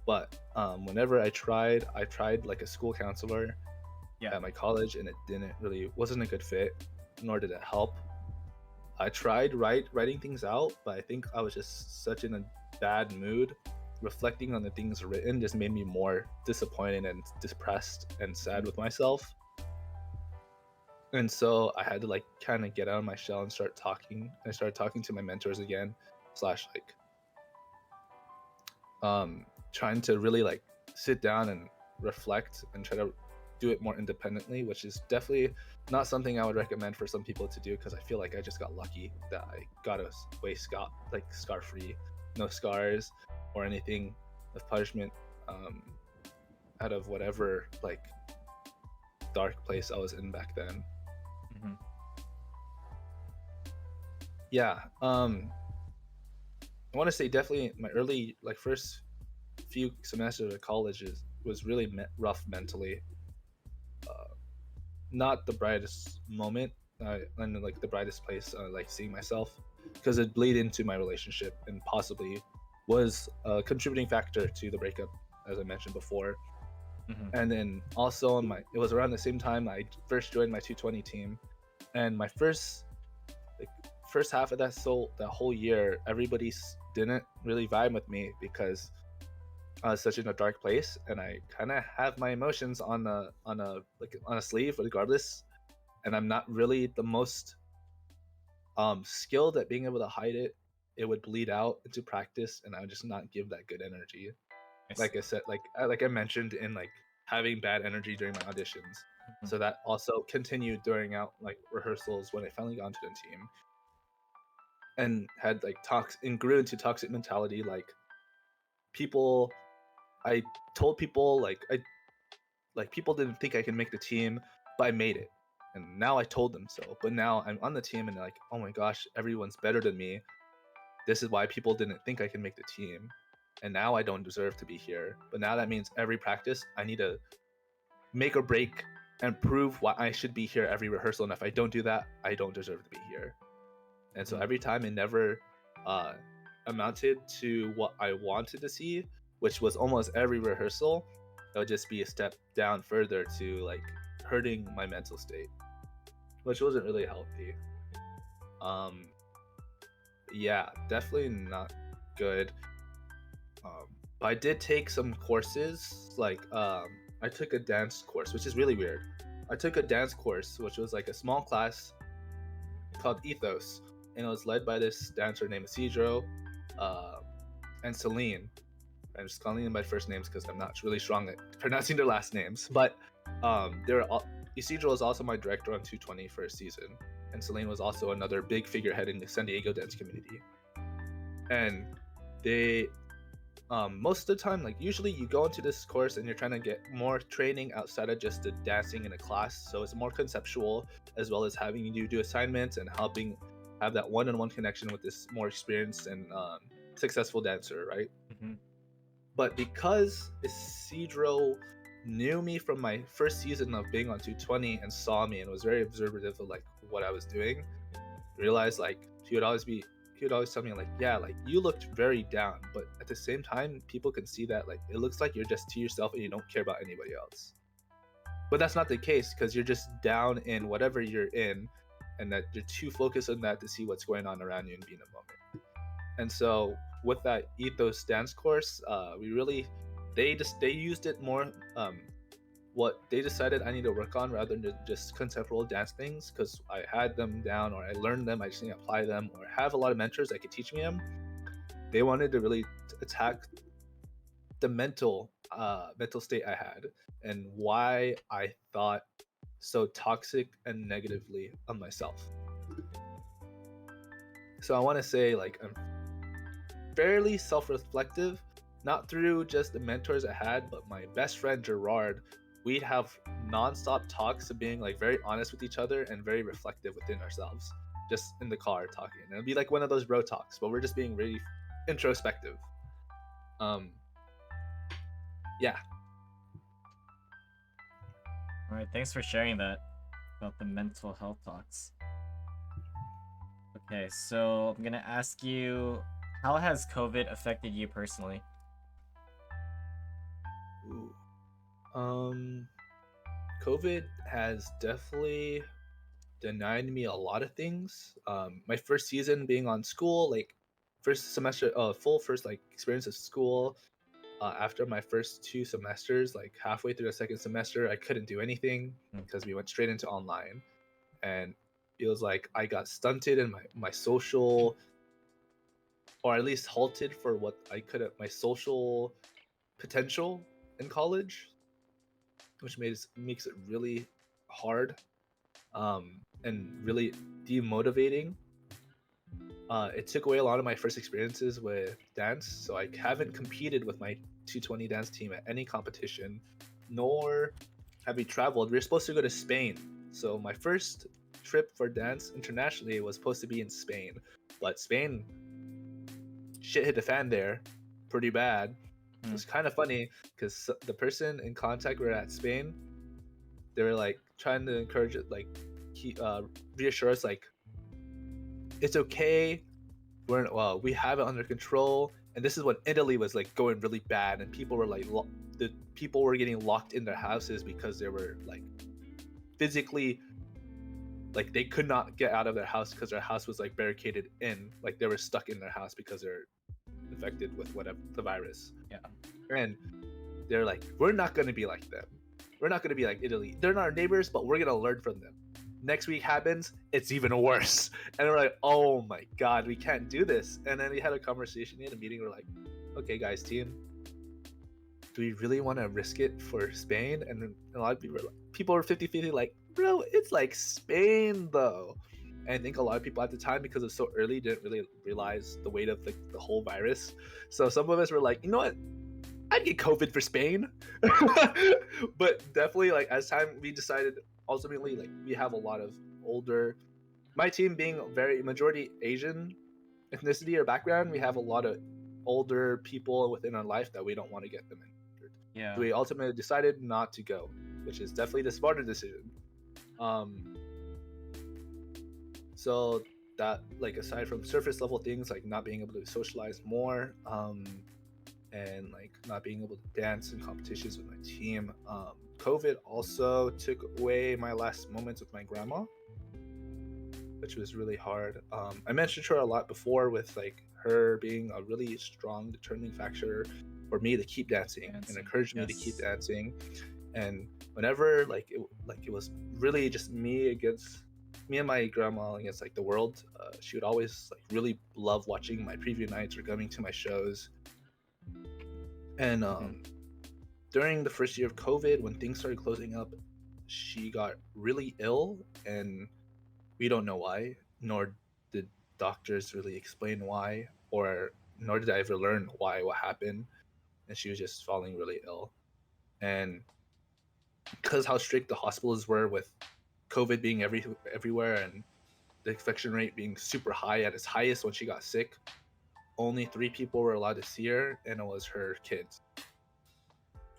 But whenever I tried like a school counselor at my college, and it wasn't a good fit, nor did it help. I tried writing things out, but I think I was just such in a bad mood. Reflecting on the things written just made me more disappointed and depressed and sad with myself. And so I had to like kind of get out of my shell and start talking. I started talking to my mentors again, slash like trying to really like sit down and reflect and try to do it more independently, which is definitely not something I would recommend for some people to do, because I feel like I just got lucky that I got away scar free, no scars or anything of punishment, out of whatever like dark place I was in back then. Mm-hmm. Yeah, I want to say definitely my early like first few semesters of college was really rough mentally. Not the brightest moment, and like the brightest place, like seeing myself, because it bleed into my relationship and possibly was a contributing factor to the breakup, as I mentioned before. Mm-hmm. And then also it was around the same time I first joined my 220 team, and my first half of that whole year, everybody didn't really vibe with me because I was such in a dark place, and I kind of have my emotions on a sleeve regardless, and I'm not really the most skilled at being able to hide it. It would bleed out into practice, and I would just not give that good energy. Like I said, like I mentioned, in like having bad energy during my auditions. Mm-hmm. So that also continued during out like rehearsals when I finally got into the team, and had like talks and grew into toxic mentality. Like people, I told people like people didn't think I could make the team, but I made it. And now I told them so. But now I'm on the team, and they're like, oh my gosh, everyone's better than me. This is why people didn't think I can make the team. And now I don't deserve to be here. But now that means every practice, I need to make or break and prove why I should be here every rehearsal. And if I don't do that, I don't deserve to be here. And so every time it never amounted to what I wanted to see, which was almost every rehearsal. It would just be a step down further to like hurting my mental state, which wasn't really healthy. Yeah, definitely not good. But I did take some courses, like I took a dance course, which is really weird. I took a dance course, which was like a small class called Ethos, and it was led by this dancer named Isidro and Celine. I'm just calling them by first names because I'm not really strong at pronouncing their last names. But Isidro was also my director on 220 first season, and Celine was also another big figurehead in the San Diego dance community. And they, most of the time, like usually you go into this course and you're trying to get more training outside of just the dancing in a class. So it's more conceptual, as well as having you do assignments and have that one-on-one connection with this more experienced and successful dancer, right? Mhm. But because Isidro knew me from my first season of being on 220 and saw me and was very observative of like what I was doing, realized like he would always tell me like, yeah, like you looked very down, but at the same time people can see that like it looks like you're just to yourself and you don't care about anybody else. But that's not the case, because you're just down in whatever you're in, and that you're too focused on that to see what's going on around you and be in a moment. And so with that ethos dance course, we really they used it more, what they decided I need to work on rather than just conceptual dance things, because I had them down or I learned them, I just need to apply them or have a lot of mentors that could teach me them. They wanted to really attack the mental state I had and why I thought so toxic and negatively of myself. So I want to say like I'm fairly self-reflective, not through just the mentors I had, but my best friend Gerard. We'd have non-stop talks of being like very honest with each other and very reflective within ourselves, just in the car talking. And it'd be like one of those bro talks, but we're just being really introspective. Um, yeah. All right, thanks for sharing that about the mental health talks. Okay, so I'm gonna ask you, how has COVID affected you personally? Ooh. COVID has definitely denied me a lot of things. My first season being on school, like first semester, full first like experience of school. After my first 2 semesters, like halfway through the second semester, I couldn't do anything Hmm. because we went straight into online, and it was like I got stunted in my social, or at least halted for what I could have my social potential in college, which makes it really hard, and really demotivating. It took away a lot of my first experiences with dance, so I haven't competed with my 220 dance team at any competition, nor have we traveled. We were supposed to go to Spain, so my first trip for dance internationally was supposed to be in Spain, but Spain, shit hit the fan there pretty bad. It was kind of funny because the person in contact we were at Spain, they were like trying to encourage it, like reassure us, like it's okay, we have it under control. And this is when Italy was like going really bad, and people were like the people were getting locked in their houses because they were like physically, like they could not get out of their house because their house was like barricaded in, like they were stuck in their house because they're infected with whatever the virus. Yeah. And they're like, we're not going to be like them, we're not going to be like Italy, they're not our neighbors, but we're going to learn from them. Next week happens, it's even worse. And we're like, oh my god, we can't do this. And then we had a conversation, we had a meeting, we're like, okay guys, team, do we really want to risk it for Spain? And then a lot of people were 50-50, like, bro, it's like Spain though. And I think a lot of people at the time, because it was so early, didn't really realize the weight of the whole virus. So some of us were like, you know what, I'd get COVID for Spain. But definitely, like, as time, we decided ultimately, like, we have a lot of older, my team being very majority Asian ethnicity or background, we have a lot of older people within our life that we don't want to get them injured. Yeah. So we ultimately decided not to go, which is definitely the smarter decision. So that, like, aside from surface level things like not being able to socialize more, and like not being able to dance in competitions with my team, COVID also took away my last moments with my grandma, which was really hard. I mentioned her a lot before, with like her being a really strong determining factor for me to keep dancing and encourage me to keep dancing. And whenever like it was really just me and my grandma against like the world, she would always like really love watching my preview nights or coming to my shows. And during the first year of COVID, when things started closing up, she got really ill, and we don't know why, nor did doctors really explain why, or nor did I ever learn what happened. And she was just falling really ill. And because how strict the hospitals were with COVID being everywhere, and the infection rate being super high at its highest when she got sick, only 3 people were allowed to see her, and it was her kids,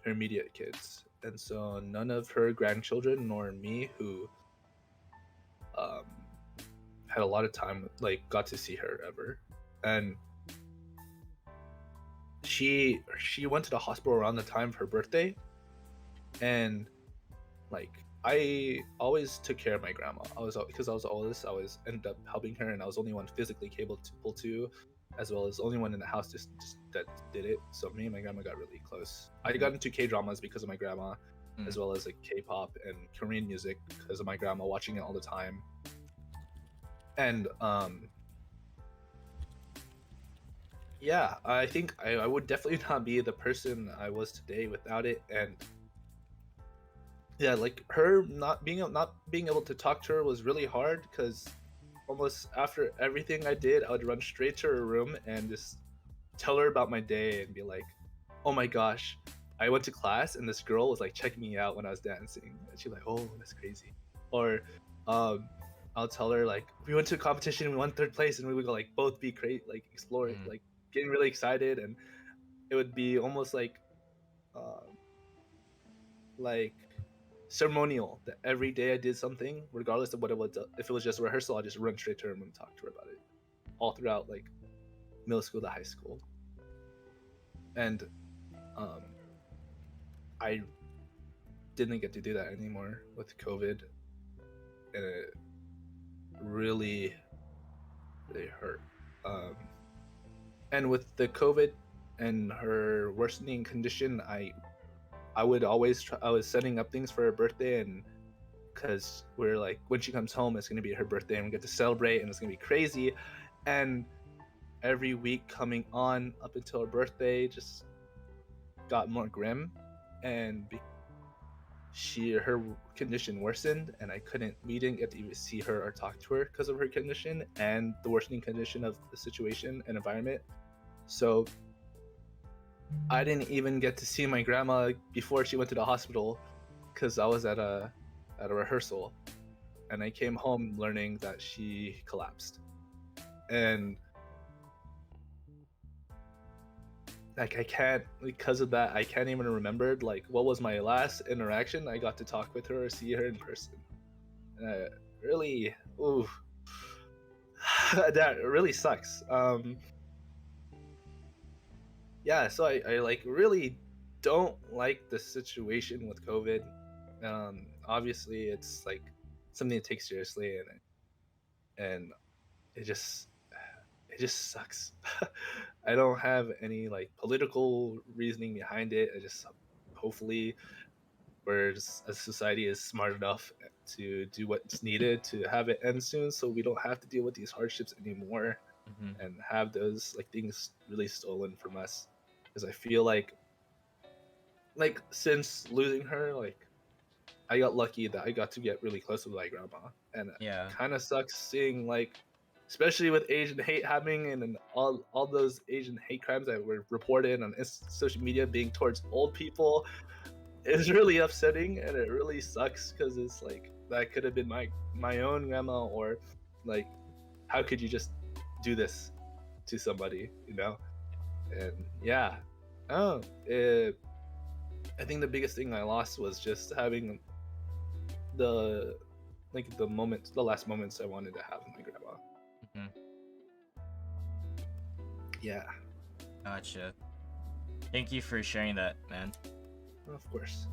her immediate kids. And so none of her grandchildren nor me, who um, had a lot of time, like got to see her ever. And she went to the hospital around the time of her birthday, and like I always took care of my grandma. Because I was the oldest, I always ended up helping her, and I was the only one physically able to, as well as the only one in the house just that did it. So me and my grandma got really close. I got into K-dramas because of my grandma, as well as like K-pop and Korean music because of my grandma watching it all the time. And yeah, I think I would definitely not be the person I was today without it. And yeah, like her not being able to talk to her was really hard, because almost after everything I did, I would run straight to her room and just tell her about my day and be like, "Oh my gosh, I went to class and this girl was like checking me out when I was dancing," and she's like, "Oh, that's crazy." Or I'll tell her like, "We went to a competition, we won 3rd place," and we would go like both be great, like exploring, like getting really excited, and it would be almost like like ceremonial that every day I did something, regardless of what it was. If it was just a rehearsal, I'd just run straight to her and talk to her about it, all throughout like middle school to high school. And I didn't get to do that anymore with COVID, and it really hurt. And with the COVID and her worsening condition, I would always I was setting up things for her birthday, and because we're like, when she comes home, it's gonna be her birthday and we get to celebrate and it's gonna be crazy. And every week coming on up until her birthday just got more grim, and her condition worsened, and we didn't get to even see her or talk to her because of her condition and the worsening condition of the situation and environment. So I didn't even get to see my grandma before she went to the hospital, because I was at a rehearsal, and I came home learning that she collapsed. And like I can't, because of that, I can't even remember like what was my last interaction I got to talk with her or see her in person. Really, ooh, that really sucks. Yeah, so I like really don't like the situation with COVID. Obviously it's like something to take seriously, and it just sucks. I don't have any like political reasoning behind it. I just, hopefully we're just, as a society, is smart enough to do what's needed to have it end soon, so we don't have to deal with these hardships anymore, and have those like things really stolen from us. Because I feel like since losing her, like I got lucky that I got to get really close with my grandma, and Yeah. it kind of sucks seeing like, especially with Asian hate happening, and then all those Asian hate crimes that were reported on social media being towards old people, is really upsetting, and it really sucks, because it's like that could have been my own grandma, or like, how could you just do this to somebody, you know? And yeah, I think the biggest thing I lost was just having the last moments I wanted to have with my grandma. Yeah, Gotcha. Thank you for sharing that, man. of course.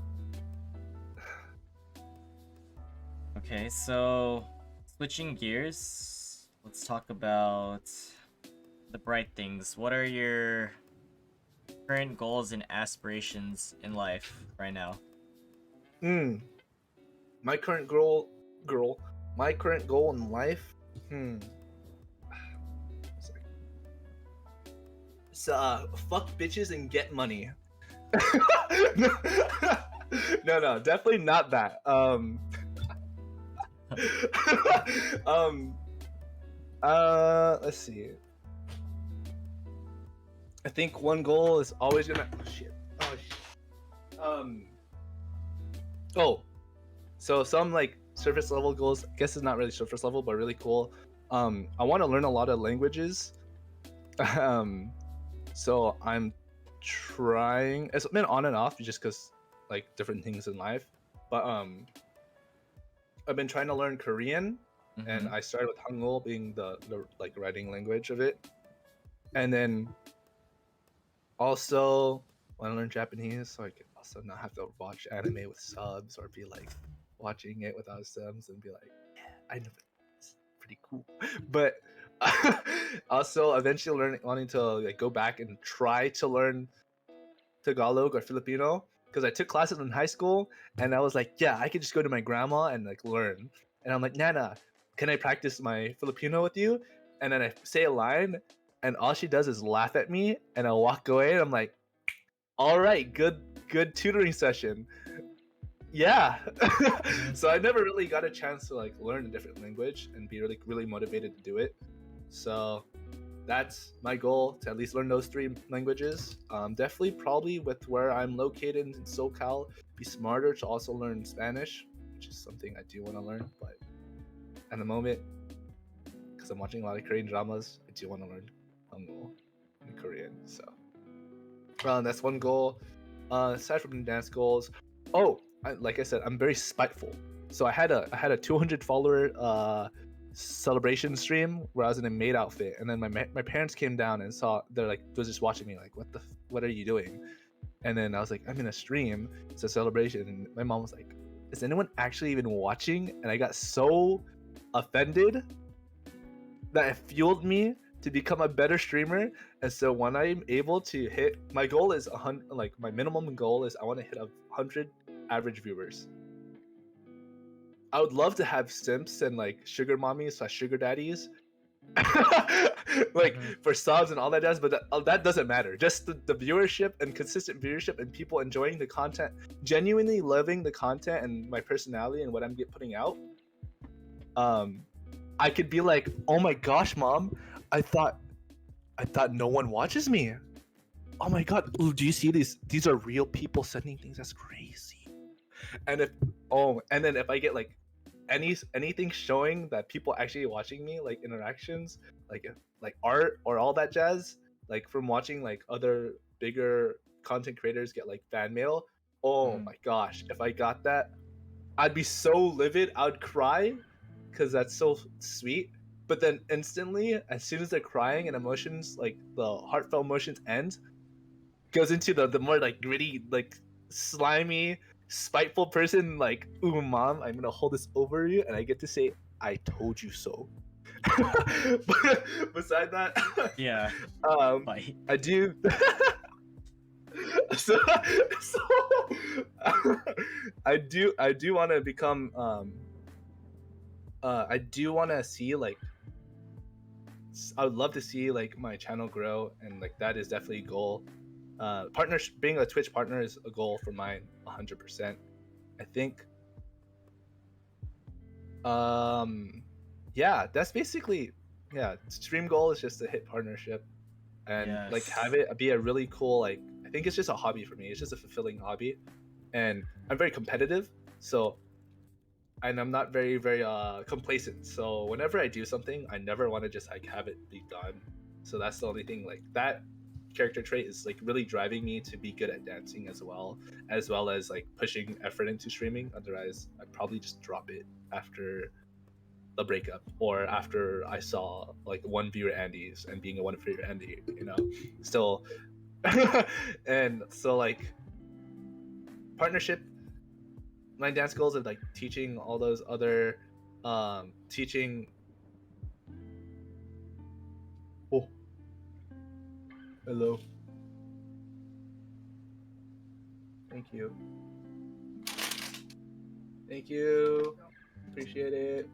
Okay, so switching gears, let's talk about the bright things. What are your current goals and aspirations in life right now? My current goal in life. It's fuck bitches and get money. No, definitely not that. Let's see. I think one goal is always gonna. So some like surface level goals. I guess it's not really surface level, but really cool. I want to learn a lot of languages, um, so I'm trying. It's been on and off just because like different things in life, but I've been trying to learn Korean, and Mhm. I started with Hangul being the like writing language of it, and then also want to learn Japanese so I can also not have to watch anime with subs or be like watching it without subs and be like, yeah, I know it's pretty cool. But also eventually wanting to like go back and try to learn Tagalog or Filipino because I took classes in high school and I was like, yeah, I could just go to my grandma and like learn. And I'm like, Nana, can I practice my Filipino with you? And then I say a line and all she does is laugh at me and I walk away and I'm like, all right, good tutoring session. Yeah. Mhm. So I never really got a chance to like learn a different language and be really motivated to do it. So that's my goal, to at least learn those three languages. Definitely, probably with where I'm located in SoCal, be smarter to also learn Spanish, which is something I do want to learn. But at the moment, because I'm watching a lot of Korean dramas, I do want to learn Hangul and Korean. So that's one goal. Aside from the dance goals, like I said, I'm very spiteful. So I had a 200 follower celebration stream where I was in a maid outfit, and then my parents came down and saw, they're like, was just watching me like, what are you doing? And then I was like, I'm in a stream, it's a celebration, and my mom was like, is anyone actually even watching? And I got so offended that it fueled me to become a better streamer. And so when I'm able to hit, my goal is 100, like my minimum goal is I want to hit 100 average viewers. I would love to have simps and like sugar mommies slash sugar daddies like Mhm. for subs and all that jazz, but that doesn't matter. Just the viewership and consistent viewership and people enjoying the content, genuinely loving the content and my personality and what I'm putting out. I could be like, oh my gosh, mom, I thought no one watches me. Oh my god, ooh, do you see these? These are real people sending things. That's crazy. And then if I get like anything showing that people actually watching me, like interactions, like art or all that jazz, like from watching like other bigger content creators get like fan mail. Oh Mhm. my gosh, if I got that, I'd be so livid. I'd cry because that's so sweet. But then instantly, as soon as they're crying and emotions, like the heartfelt emotions end, goes into the more like gritty, like slimy, spiteful person. Like, ooh, mom, I'm gonna hold this over you, and I get to say, "I told you so." But beside that, Yeah. um, Fight. I do. so, so I do want to become I do want to see like I would love to see like my channel grow, and like that is definitely a goal. Partners, being a Twitch partner is a goal for mine 100%. I think yeah, that's basically, yeah, stream goal is just to hit partnership and like have Yes. it be a really cool, like, I think it's just a hobby for me. It's just a fulfilling hobby, and I'm very competitive, so, and I'm not very complacent. So whenever I do something, I never want to just like have it be done. So that's the only thing, like that character trait is like really driving me to be good at dancing as well as like pushing effort into streaming. Otherwise, I'd probably just drop it after the breakup or after I saw like one viewer Andy's and being a one viewer Andy, still. And so like partnership, my dance goals are like teaching all those other teaching. Oh, hello, thank you, thank you, appreciate it.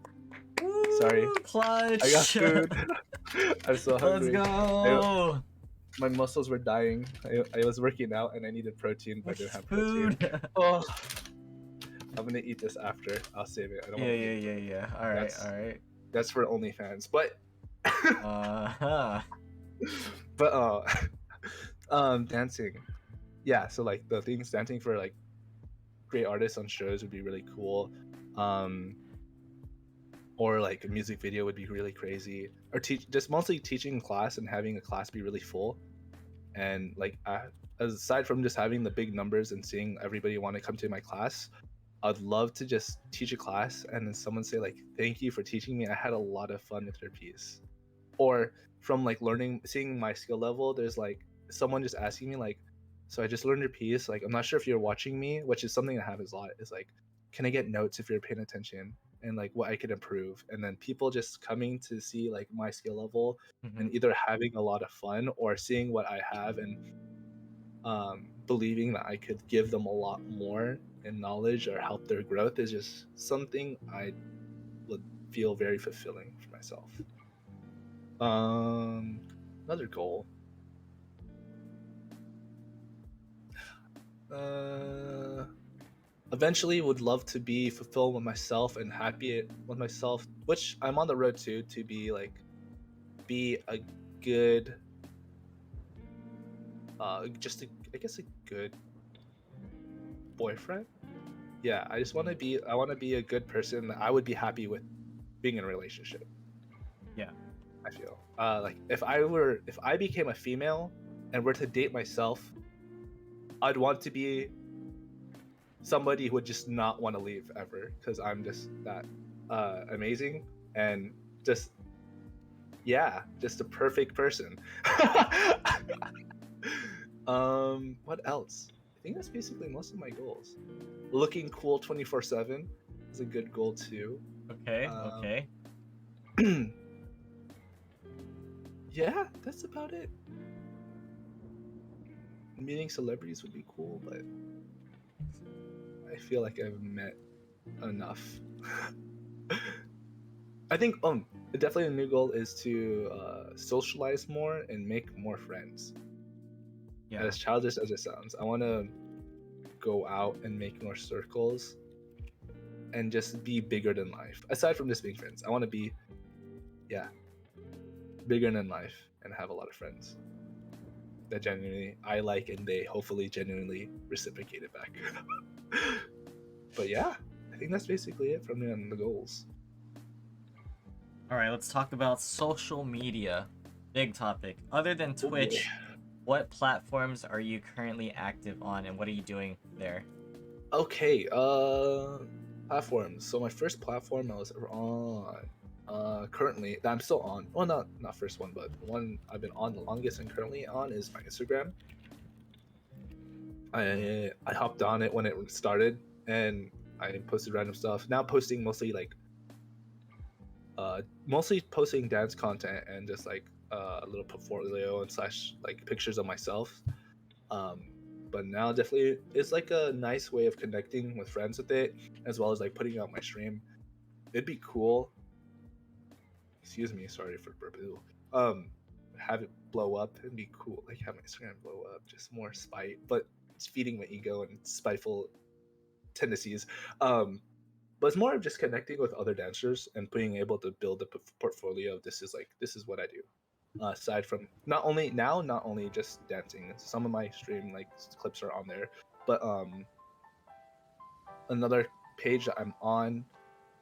Sorry, Woo, I got clutch. food. I'm so Let's hungry. go. My muscles were dying. I was working out and I needed protein, but I didn't have protein. Food. Oh, I'm gonna eat this after. I'll save it. I don't Yeah, want to yeah, eat yeah, it. yeah. All right, That's all right. that's for OnlyFans. But Uh-huh. but dancing. Yeah, so like the things dancing for like great artists on shows would be really cool. Um or like a music video would be really crazy, or just mostly teaching class and having a class be really full. And like aside from just having the big numbers and seeing everybody want to come to my class, I'd love to just teach a class and then someone say like, thank you for teaching me, I had a lot of fun with your piece. Or from like learning, seeing my skill level, there's like someone just asking me like, so I just learned your piece, like I'm not sure if you're watching me, which is something that happens a lot, is like, can I get notes if you're paying attention, and like what I could improve. And then people just coming to see like my skill level Hmm. and either having a lot of fun or seeing what I have and believing that I could give them a lot more in knowledge or help their growth is just something I would feel very fulfilling for myself. Um, Another goal. Uh, Eventually would love to be fulfilled with myself and happy with myself, which I'm on the road to be like, be a good, just a, I guess a good boyfriend. Yeah, I just want to be, I want to be a good person that I would be happy with being in a relationship. Yeah. I feel like if I became a female and were to date myself, I'd want to be somebody who would just not want to leave ever because I'm just that amazing and just just a perfect person. What else? I think that's basically most of my goals. Looking cool 24/7 is a good goal too. Okay. Um, Okay. yeah, that's about it. Meeting celebrities would be cool, but I feel like I've met enough. I think definitely a new goal is to socialize more and make more friends. Yeah. As childish as it sounds, I want to go out and make more circles and just be bigger than life. Aside from just being friends, I want to be, yeah, bigger than life and have a lot of friends that genuinely I like and they hopefully genuinely reciprocate it back. But yeah, I think that's basically it from me on the goals. All right. Let's talk about social media. Big topic. Other than Oh boy. Twitch, what platforms are you currently active on, and what are you doing there? Okay, platforms. So my first platform I was on, currently that I'm still on. Well, not first one, but one I've been on the longest and currently on is my Instagram. I hopped on it when it started and I posted random stuff. Now posting mostly like mostly posting dance content and just like a little portfolio and slash like pictures of myself. Um, but now definitely it's like a nice way of connecting with friends with it, as well as like putting out my stream. It'd be cool. Excuse me, sorry for burpoo. Have it blow up. It'd be cool. Like have my Instagram blow up, just more spite, but it's feeding my ego and spiteful tendencies. But it's more of just connecting with other dancers and being able to build a portfolio. This is what I do. Aside from not only just dancing, some of my stream like clips are on there, but another page that I'm on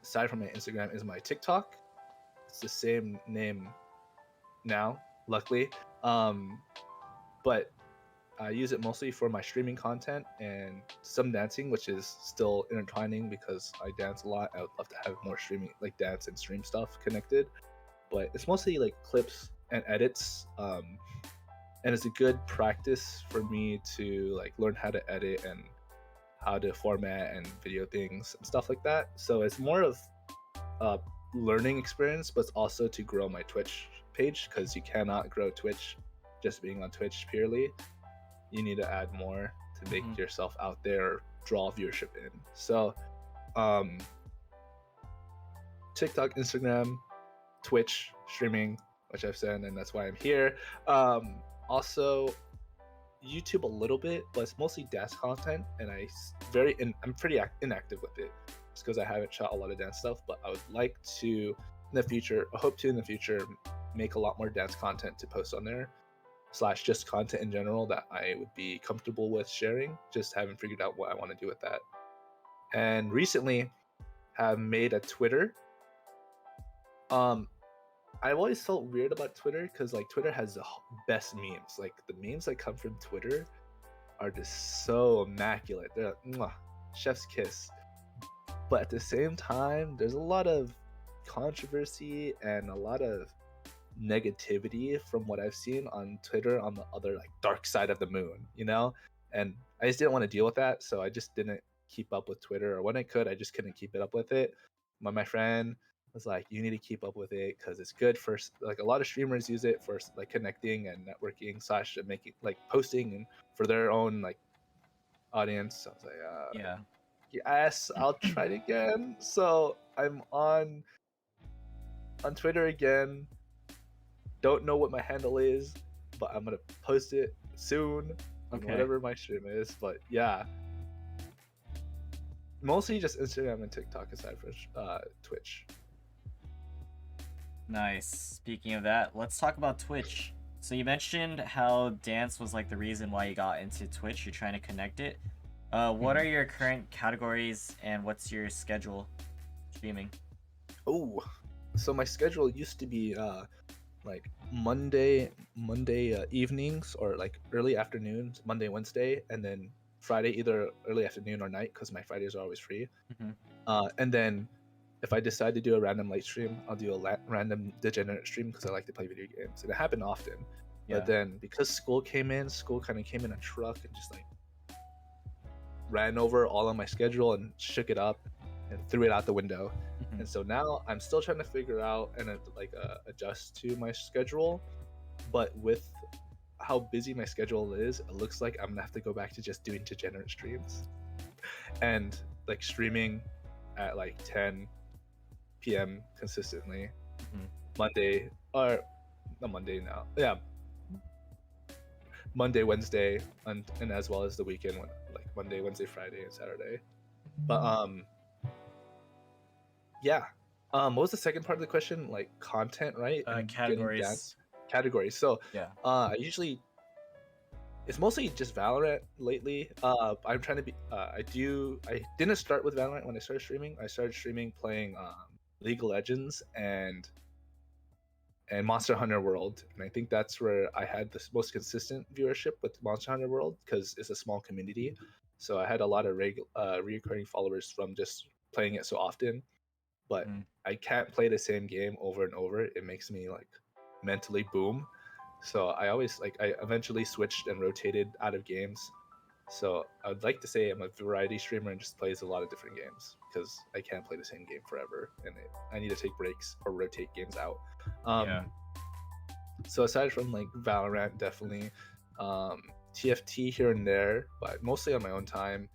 aside from my Instagram is my TikTok. It's the same name now, luckily. Um, but I use it mostly for my streaming content and some dancing, which is still intertwining because I dance a lot. I would love to have more streaming, like dance and stream stuff connected, but it's mostly like clips and edits. And it's a good practice for me to like learn how to edit and how to format and video things and stuff like that. So it's more of a learning experience, but it's also to grow my Twitch page because you cannot grow Twitch just being on Twitch purely. You need to add more to make yourself out there, draw viewership in. So TikTok, Instagram, Twitch, streaming, which I've said, and that's why I'm here. Also YouTube a little bit, but it's mostly dance content, and I'm pretty inactive with it, just because I haven't shot a lot of dance stuff. But I would like to in the future, I hope to in the future, make a lot more dance content to post on there, slash just content in general that I would be comfortable with sharing. Just haven't figured out what I want to do with that. And recently, have made a Twitter Um, I've always felt weird about Twitter because like Twitter has the best memes. Like the memes that come from Twitter are just so immaculate. They're like, mwah, chef's kiss. But at the same time, there's a lot of controversy and a lot of negativity from what I've seen on Twitter on the other like dark side of the moon, you know? And I just didn't want to deal with that, so I just didn't keep up with Twitter, or when I could, I just couldn't keep it up with it. My friend was like, "You need to keep up with it because it's good for like a lot of streamers use it for like connecting and networking slash making like posting and for their own like audience." I was like, Yeah. "Yes, I'll try it again." So I'm on Twitter again. Don't know what my handle is, but I'm gonna post it soon on Okay. whatever my stream is. But yeah, mostly just Instagram and TikTok aside from Twitch. Nice. Speaking of that, let's talk about Twitch. So you mentioned how dance was like the reason why you got into Twitch. You're trying to connect it. What are your current categories and what's your schedule streaming? Oh, so my schedule used to be like Monday evenings or like early afternoons, Monday, Wednesday, and then Friday either early afternoon or night because my Fridays are always free. And then if I decide to do a random late stream, I'll do a random degenerate stream because I like to play video games, and it happened often. Yeah. But then because school kind of came in a truck and just like ran over all of my schedule and shook it up and threw it out the window. And so now I'm still trying to figure out and adjust to my schedule, but with how busy my schedule is, it looks like I'm gonna have to go back to just doing degenerate streams and like streaming at like 10 p.m. consistently. Monday or not Monday now, yeah, Monday, Wednesday, and as well as the weekend, like Monday, Wednesday, Friday, and Saturday. But yeah. What was the second part of the question? Like content, right? And Categories. Dance categories. So Yeah. I usually it's mostly just Valorant lately. I'm trying to be. I didn't start with Valorant when I started streaming. I started streaming playing League of Legends and Monster Hunter World, and I think that's where I had the most consistent viewership with Monster Hunter World because it's a small community. So I had a lot of recurring followers from just playing it so often. But I can't play the same game over and over. It makes me like mentally boom. So I eventually switched and rotated out of games. So I would like to say I'm a variety streamer and just plays a lot of different games because I can't play the same game forever, and I need to take breaks or rotate games out. Yeah. So aside from like Valorant, definitely TFT here and there, but mostly on my own time.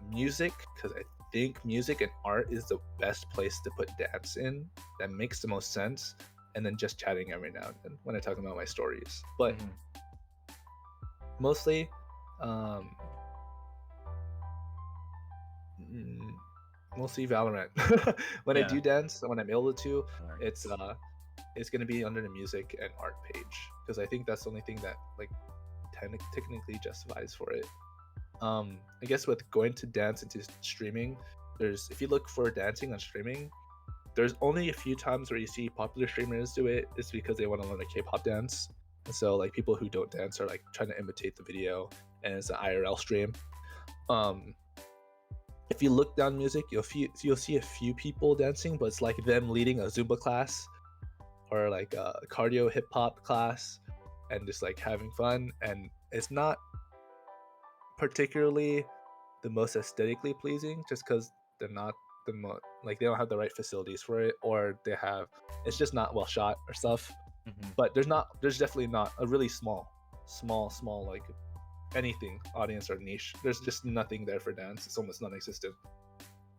Music, because I think music and art is the best place to put dance in. That makes the most sense. And then just chatting every now and then when I talk about my stories. But mostly, mostly Valorant. When I do dance, when I'm able to, it's gonna be under the music and art page because I think that's the only thing that like technically justifies for it. I guess with going to dance into streaming, if you look for dancing on streaming, there's only a few times where you see popular streamers do it. It's because they want to learn a K-pop dance, and so like people who don't dance are like trying to imitate the video, and it's an IRL stream. If you look down music, you'll see a few people dancing, but it's like them leading a Zumba class or like a cardio hip hop class, and just like having fun, and it's not particularly the most aesthetically pleasing just because they're not they don't have the right facilities for it, or it's just not well shot or stuff. But there's definitely not a really small like anything audience or niche. There's just nothing there for dance. It's almost non-existent,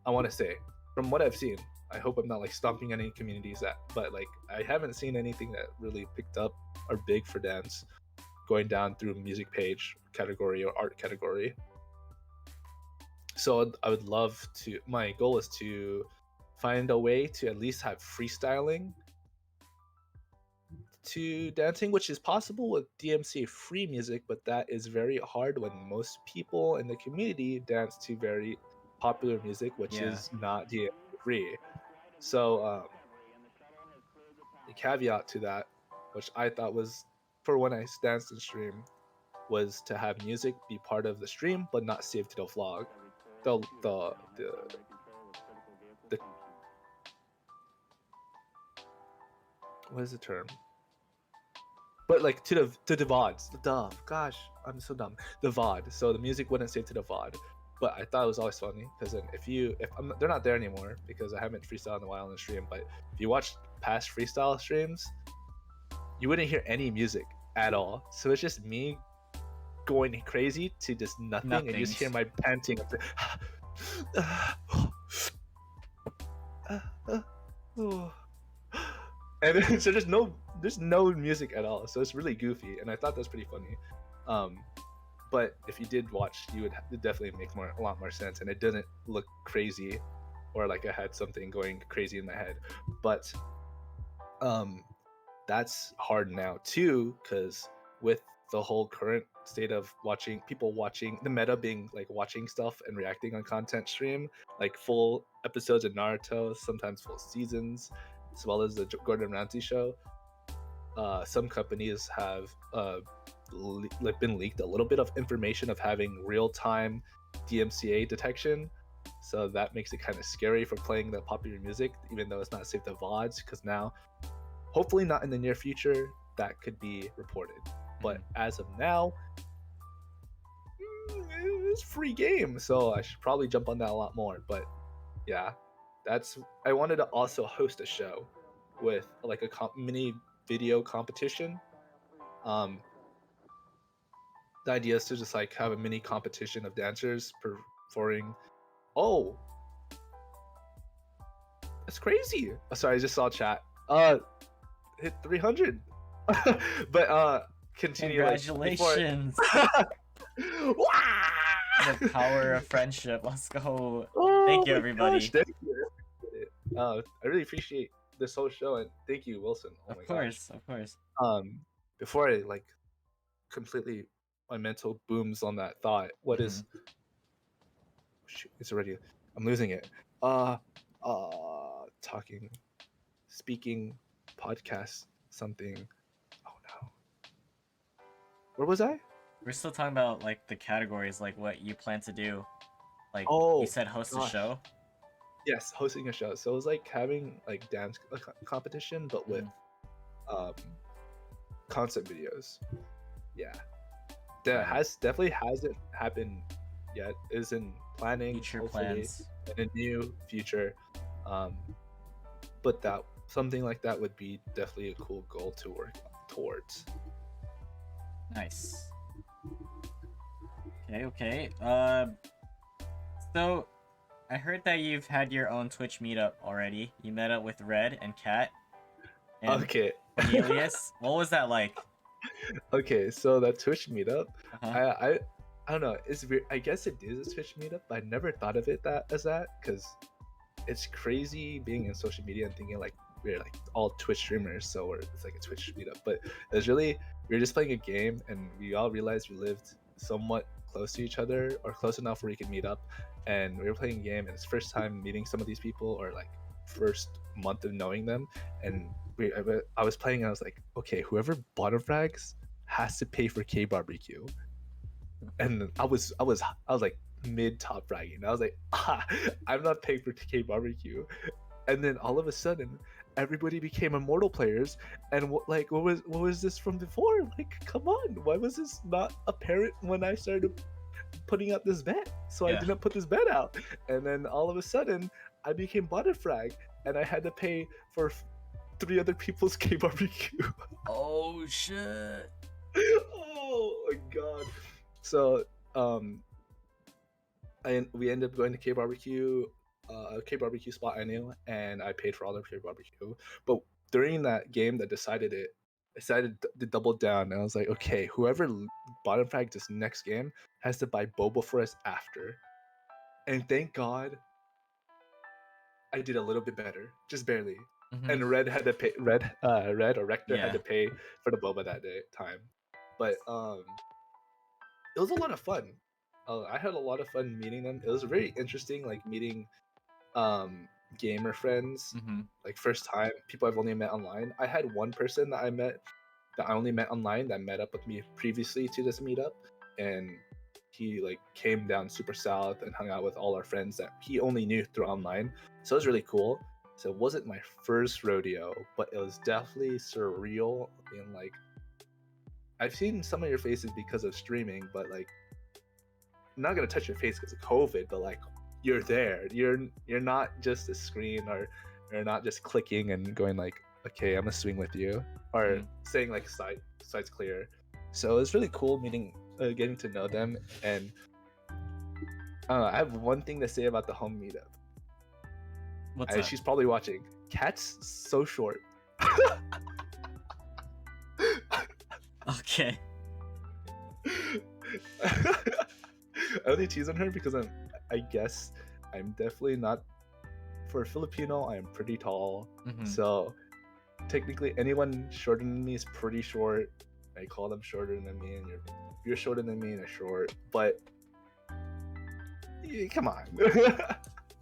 I want to say, from what I've seen. I hope I'm not like stomping any communities but like I haven't seen anything that really picked up or big for dance going down through music page category or art category. So I would love to, my goal is to find a way to at least have freestyling to dancing, which is possible with DMCA free music, but that is very hard when most people in the community dance to very popular music, which is not DMCA free. So a caveat to that, which I thought was for when I danced and stream, was to have music be part of the stream but not saved to the vlog. The what is the term? But like to the VODs. Gosh, I'm so dumb. The VOD. So the music wouldn't save to the VOD. But I thought it was always funny because then they're not there anymore because I haven't freestyled in a while on the stream. But if you watch past freestyle streams, you wouldn't hear any music at all. So it's just me going crazy to just nothing, and you just hear my panting. And so there's no music at all, so it's really goofy, and I thought that's pretty funny. But if you did watch, you would definitely make a lot more sense, and it didn't look crazy or like I had something going crazy in my head. But that's hard now too, because with the whole current state of people watching the meta being like watching stuff and reacting on content stream, like full episodes of Naruto, sometimes full seasons, as well as the Gordon Ramsay show. Some companies have been leaked a little bit of information of having real-time DMCA detection, so that makes it kind of scary for playing the popular music, even though it's not saved to VODs, because now, hopefully not in the near future, that could be reported. But as of now, it's free game, so I should probably jump on that a lot more. But yeah, I wanted to also host a show with like a mini video competition. The idea is to just like have a mini competition of dancers performing. Oh, that's crazy. Oh, sorry, I just saw chat. Hit 300. But continue. Congratulations. The power of friendship. Let's go. Thank you, everybody. Gosh, thank you. I really appreciate this whole show, and thank you, Wilson. Oh my gosh. Of course. Before I like completely my mental booms on that thought, what is shoot, it's already I'm losing it. Speaking, podcast, something. Oh no. Where was I? We're still talking about like the categories, like what you plan to do. Like you said, host a show. Yes, hosting a show. So it was like having like dance competition, but with concept videos. Yeah, that definitely hasn't happened yet. Is in planning. Future plans. In a new future. But that something like that would be definitely a cool goal to work towards. Nice. Okay. So I heard that you've had your own Twitch meetup already. You met up with Red and Kat. And okay. Cornelius. What was that like? Okay, so that Twitch meetup, I don't know. It's weird. I guess it is a Twitch meetup, but I never thought of it as that, because it's crazy being in social media and thinking like we're like all Twitch streamers, so it's like a Twitch meetup. But it's really, we were just playing a game, and we all realized we lived somewhat close to each other, or close enough where we could meet up. And we were playing a game, and it's first time meeting some of these people, or like first month of knowing them. And I was playing, and I was like, okay, whoever bottom frags has to pay for K barbecue. And I was like mid top fragging. I was like, I'm not paying for K barbecue. And then all of a sudden, everybody became immortal players. And what was this from before? Like, come on, why was this not apparent when I started putting out this bet? So I didn't put this bet out. And then all of a sudden, I became bottom frag, and I had to pay for 3 other people's K barbecue. Oh shit. Oh my god. So we ended up going to K barbecue, a K barbecue spot I knew, and I paid for all their K barbecue. But during that game that decided to double down, and I was like, okay, whoever bottom frag this next game has to buy boba for us after. And thank God I did a little bit better, just barely. And Red had to pay. Red or Rector had to pay for the boba that time. But it was a lot of fun. I had a lot of fun meeting them. It was very interesting, like meeting gamer friends, Mm-hmm. like first time people I've only met online. I had one person that I only met online that met up with me previously to this meetup, and he like came down super south and hung out with all our friends that he only knew through online. So it was really cool. So it wasn't my first rodeo, but it was definitely surreal. Being like, I've seen some of your faces because of streaming, but like, I'm not gonna touch your face because of COVID, but like, you're there. You're not just a screen, or you're not just clicking and going like, okay, I'm gonna swing with you, or saying like sides clear. So it's really cool getting to know them. And I have one thing to say about the home meetup. What's up? She's probably watching. Cat's so short. Okay. I only tease on her because I guess I'm definitely not, for a Filipino, I am pretty tall. Mm-hmm. So technically anyone shorter than me is pretty short. I call them shorter than me, and you're shorter than me and you're short. But yeah, come on.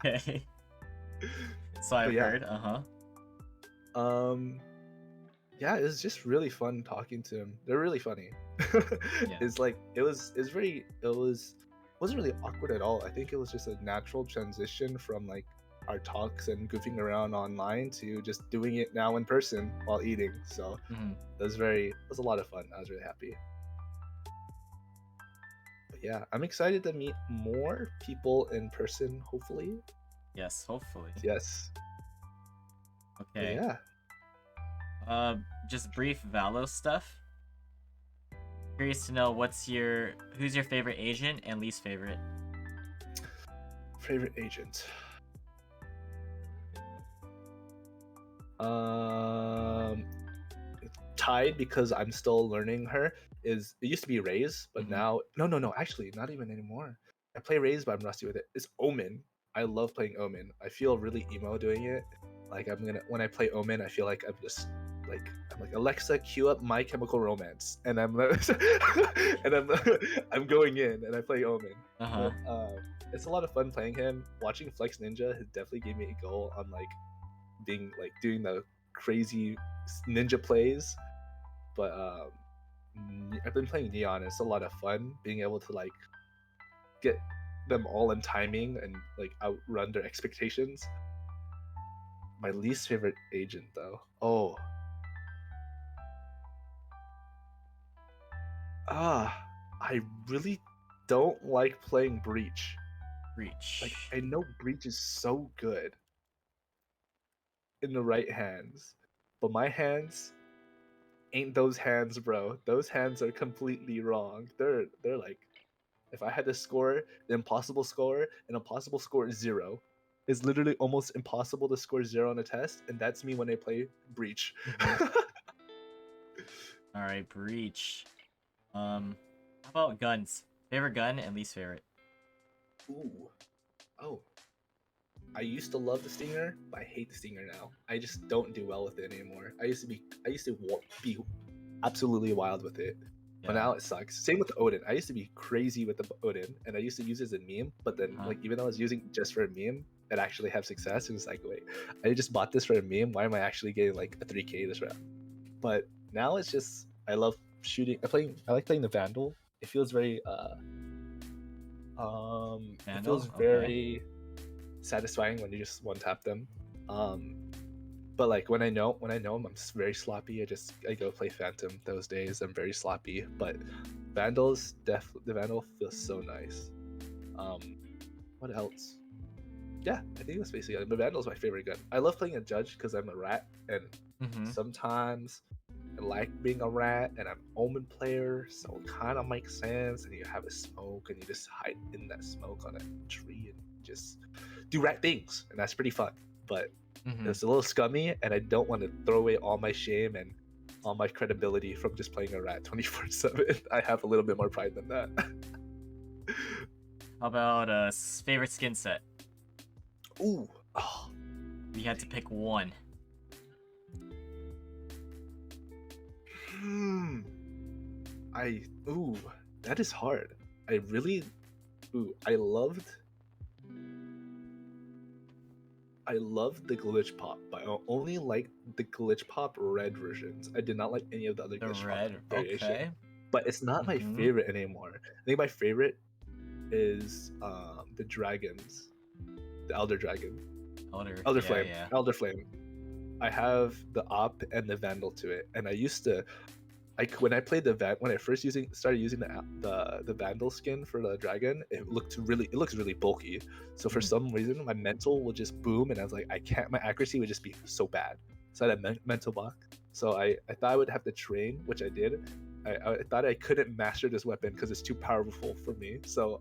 Okay. So I've heard. Yeah, it was just really fun talking to him. They're really funny. Yeah. It's like it wasn't really awkward at all. I think it was just a natural transition from like our talks and goofing around online to just doing it now in person while eating. So it was a lot of fun. I was really happy. But yeah, I'm excited to meet more people in person, hopefully. Yes, hopefully. Yes. Okay. But yeah. Just brief Valo stuff. Curious to know who's your favorite agent and least favorite? Favorite agent. Tied, because I'm still learning her, it used to be Raze, but now no, actually not even anymore. I play Raze, but I'm rusty with it. It's Omen. I love playing Omen. I feel really emo doing it. Like when I play Omen, I feel like I'm like, Alexa, cue up My Chemical Romance, and I'm I'm going in and I play Omen. But, it's a lot of fun playing him. Watching Flex Ninja has definitely gave me a goal on like doing the crazy ninja plays. But I've been playing Neon. It's a lot of fun being able to like get them all in timing and like outrun their expectations. My least favorite agent though. I really don't like playing Breach. Like, I know Breach is so good in the right hands, but my hands ain't those hands, bro. Those hands are completely wrong. They're like, if I had to score the impossible score, an impossible score is 0. It's literally almost impossible to score 0 on a test, and that's me when I play Breach. All right, Breach. How about guns? Favorite gun and least favorite? I used to love the Stinger, but I hate the Stinger now. I just don't do well with it anymore. I used to be absolutely wild with it, but now it sucks. Same with the Odin. I used to be crazy with the Odin, and I used to use it as a meme. But then, like, even though I was using it just for a meme, it actually have success. It was like, wait, I just bought this for a meme. Why am I actually getting like a 3K this round? But now it's just, I love shooting. I like playing the Vandal. It feels very it feels very satisfying when you just one tap them. But like when I know him, I'm very sloppy. I go play Phantom those days. I'm very sloppy. But the Vandal feels so nice. What else? Yeah, I think that's basically it. The Vandal's my favorite gun. I love playing a Judge because I'm a rat, and sometimes I like being a rat, and I'm an Omen player, so it kind of makes sense. And you have a smoke, and you just hide in that smoke on a tree and just do rat things, and that's pretty fun. But it's a little scummy, and I don't want to throw away all my shame and all my credibility from just playing a rat 24/7. I have a little bit more pride than that. How about favorite skin set? You had to pick one. That is hard. I love the glitch pop, but I only like the glitch pop red versions. I did not like any of the other The glitch pop red. variation. Okay. But it's not my Mhm. favorite anymore. I think my favorite is the dragons, the Elder Dragon, Elder Yeah, Flame, yeah. Elder Flame. I have the op and the vandal to it, and I used to, when I played when I first started using the vandal skin for the dragon, it looks really bulky. So for Mhm. some reason, my mental will just boom, and I was like, I can't. My accuracy would just be so bad. So I had a mental block. So I thought I would have to train, which I did. I thought I couldn't master this weapon because it's too powerful for me. So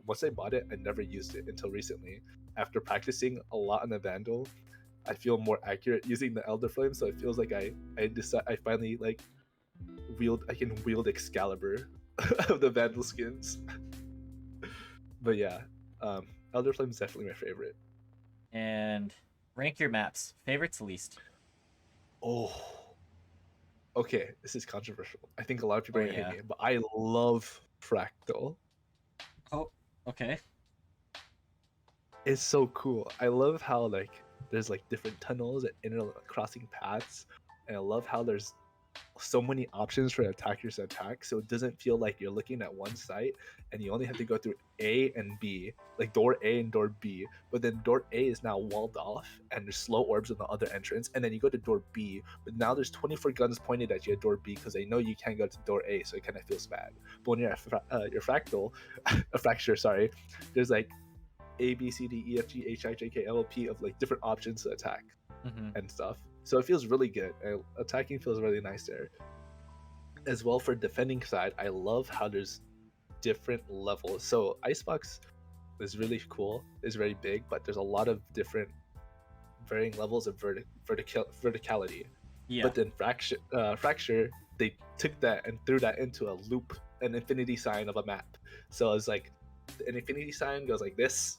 once I bought it, I never used it until recently. After practicing a lot on the vandal, I feel more accurate using the Elder Flame. So it feels like I finally like I can wield Excalibur of the Vandal skins. But yeah, Elder Flame is definitely my favorite. And rank your maps, favorite to least. Oh, okay, this is controversial. I think a lot of people Oh are gonna hate yeah. me, but I love Fractal. Oh, okay. It's so cool. I love how like there's like different tunnels and intercrossing paths, and I love how there's so many options for attackers to attack, so it doesn't feel like you're looking at one site and you only have to go through A and B, like door A and door B, but then door A is now walled off and there's slow orbs in the other entrance, and then you go to door B, but now there's 24 guns pointed at you at door B because they know you can't go to door A, so it kind of feels bad. But when you're at your fractal, a fracture, sorry, there's like A, B, C, D, E, F, G, H, I, J, K, L, O, P of like different options to attack and stuff. So it feels really good. Attacking feels really nice there. As well for defending side, I love how there's different levels. So Icebox is really cool, is very big, but there's a lot of different varying levels of verticality. Yeah. But then Fracture, they took that and threw that into a loop, an infinity sign of a map. So it's like an infinity sign goes like this,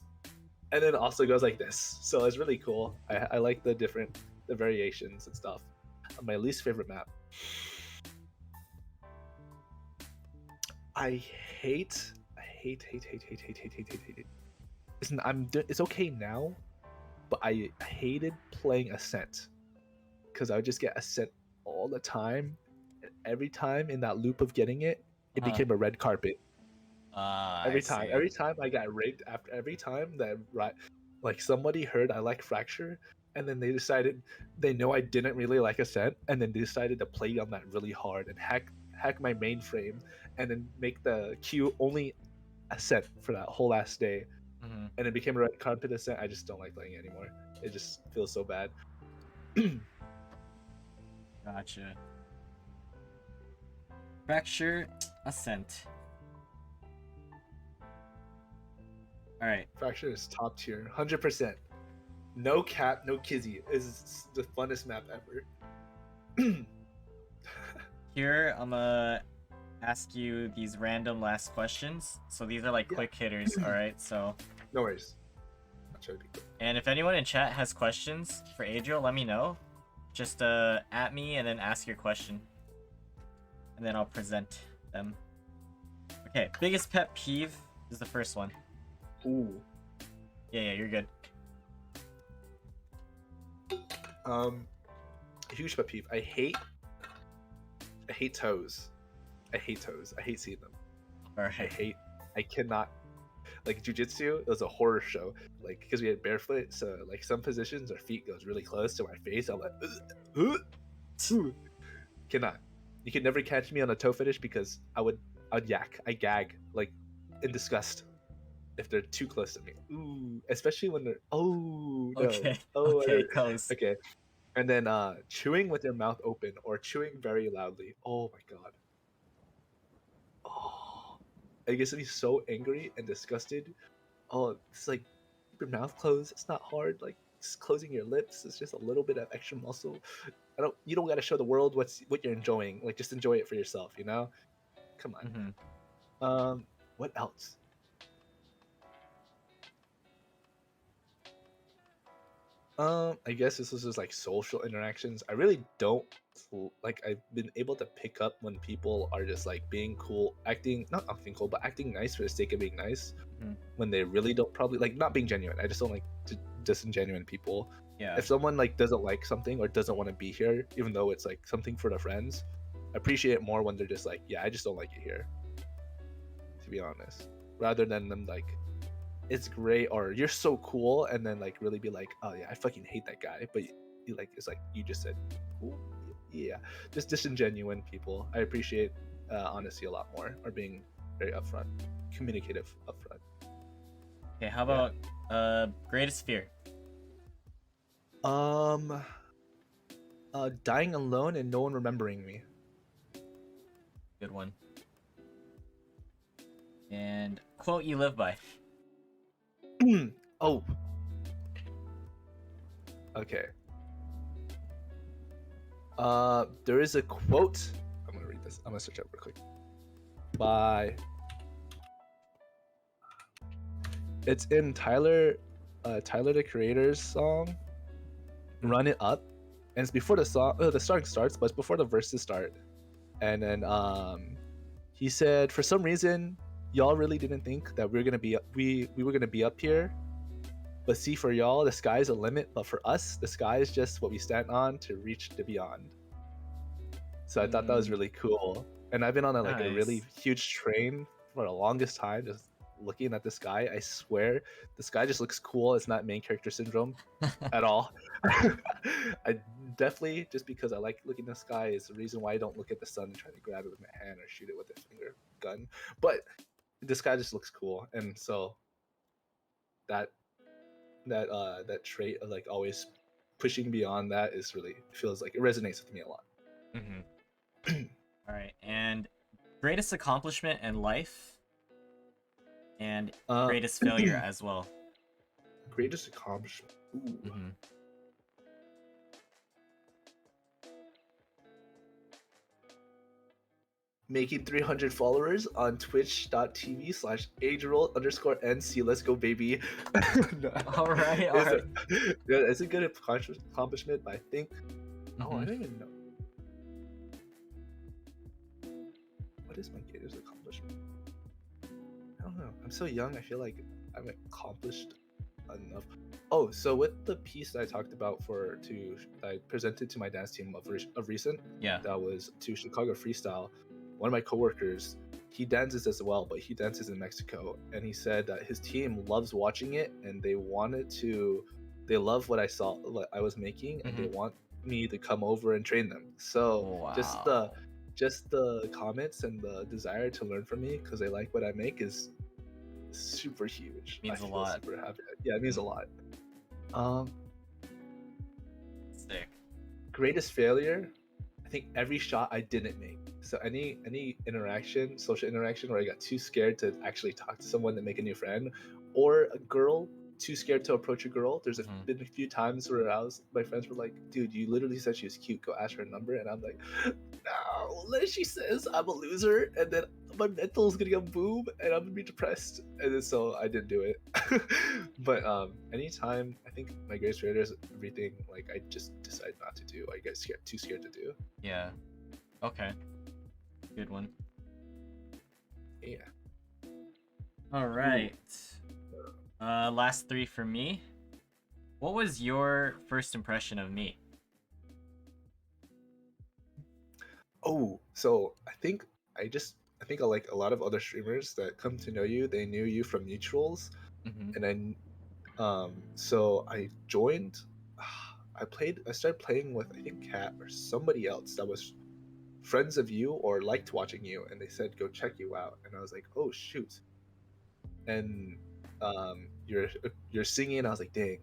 and then it also goes like this. So it's really cool. I like the variations and stuff. My least favorite map. I hate. It's okay now, but I hated playing Ascent because I would just get Ascent all the time. And every time in that loop of getting it, it became a red carpet. I see. Every time I got rigged after every time that like somebody heard I like Fracture, and then they decided they know I didn't really like Ascent, and then they decided to play on that really hard and hack my mainframe, and then make the queue only Ascent for that whole last day, and it became a red carpet Ascent. I just don't like playing it anymore. It just feels so bad. Gotcha. Fracture, Ascent. All right. Fracture is top tier, 100%. No cap, no kizzy. Is the funnest map ever. Here, I'm gonna ask you these random last questions. So these are like quick hitters, all right? So. No worries. I'll try to be quick. And if anyone in chat has questions for Adriel, let me know. Just at me and then ask your question. And then I'll present them. Okay, biggest pet peeve is the first one. Ooh. Yeah, you're good. Huge pet peeve. I hate toes. I hate toes. I hate seeing them. Alright. I cannot, like jiu-jitsu, it was a horror show, like because we had barefoot, so like some positions our feet goes really close to my face. I'm like cannot. You can never catch me on a toe fetish because I'd gag like in disgust if they're too close to me. Ooh, especially when they're no. Okay, close. Okay. And then chewing with your mouth open or chewing very loudly. Oh my god. Oh, it gets me so angry and disgusted. Oh, it's like keep your mouth closed. It's not hard. Like just closing your lips. It's just a little bit of extra muscle. You don't got to show the world what you're enjoying. Like just enjoy it for yourself. You know. Come on. What else? I guess this was just like social interactions. I really don't like. I've been able to pick up when people are just like being cool, not acting cool, but acting nice for the sake of being nice. When they really don't, probably like not being genuine. I just don't like to disingenuine people. Yeah. If someone like doesn't like something or doesn't want to be here, even though it's like something for their friends, I appreciate it more when they're just like, yeah, I just don't like it here, to be honest, rather than them like, it's great or you're so cool, and then like really be like, oh yeah, I fucking hate that guy, but you like, it's like you just said cool. Yeah, just disingenuine people. I appreciate honesty a lot more, or being very upfront, communicative upfront. Okay, how about greatest fear? Dying alone and no one remembering me. Good one. And quote you live by. Oh. Okay. There is a quote. I'm gonna read this. I'm gonna search it real quick. By. It's in Tyler the Creator's song, "Run It Up," and it's before the song. The song starts, but it's before the verses start. And then he said, "For some reason, y'all really didn't think that we were gonna be up here. But see, for y'all, the sky's a limit. But for us, the sky is just what we stand on to reach the beyond." So I thought that was really cool. And I've been on a really huge train for the longest time, just looking at the sky. I swear, the sky just looks cool. It's not main character syndrome at all. I definitely, just because I like looking at the sky, is the reason why I don't look at the sun and try to grab it with my hand or shoot it with a finger gun. But the sky just looks cool, and so that trait of like always pushing beyond that is really, feels like it resonates with me a lot. All right, and greatest accomplishment in life, and greatest failure as well. Greatest accomplishment. Ooh. Making 300 followers on twitch.tv/ageroll_NC. Let's go, baby. No. All right. It's a good accomplishment, but I think, I don't even know. What is my greatest accomplishment? I don't know. I'm so young. I feel like I'm accomplished enough. Oh, so with the piece that I talked about that I presented to my dance team of recent, that was to Chicago Freestyle. One of my coworkers, he dances as well, but he dances in Mexico, and he said that his team loves watching it, and they love what I was making, and they want me to come over and train them. So just the comments and the desire to learn from me because they like what I make is super huge. Means a lot. Super happy. Yeah, it means a lot. Sick. Greatest failure, I think every shot I didn't make. So any social interaction where I got too scared to actually talk to someone to make a new friend, or a girl too scared to approach a girl. There's been a few times where my friends were like, dude, you literally said she was cute, go ask her number. And I'm like, no, then she says I'm a loser, and then my mental is gonna go boom, and I'm gonna be depressed. And then so I didn't do it. But anytime, I think my greatest failure is everything like I just decide not to do. I get too scared to do. Yeah. Okay. Good one. Yeah. All right. Last three for me. What was your first impression of me? Oh, so I think I like a lot of other streamers that come to know you, they knew you from mutuals, and then so I joined. I started playing with, I think, Kat or somebody else that was friends of you or liked watching you, and they said go check you out, and I was like, oh shoot. And you're singing, and I was like, dang,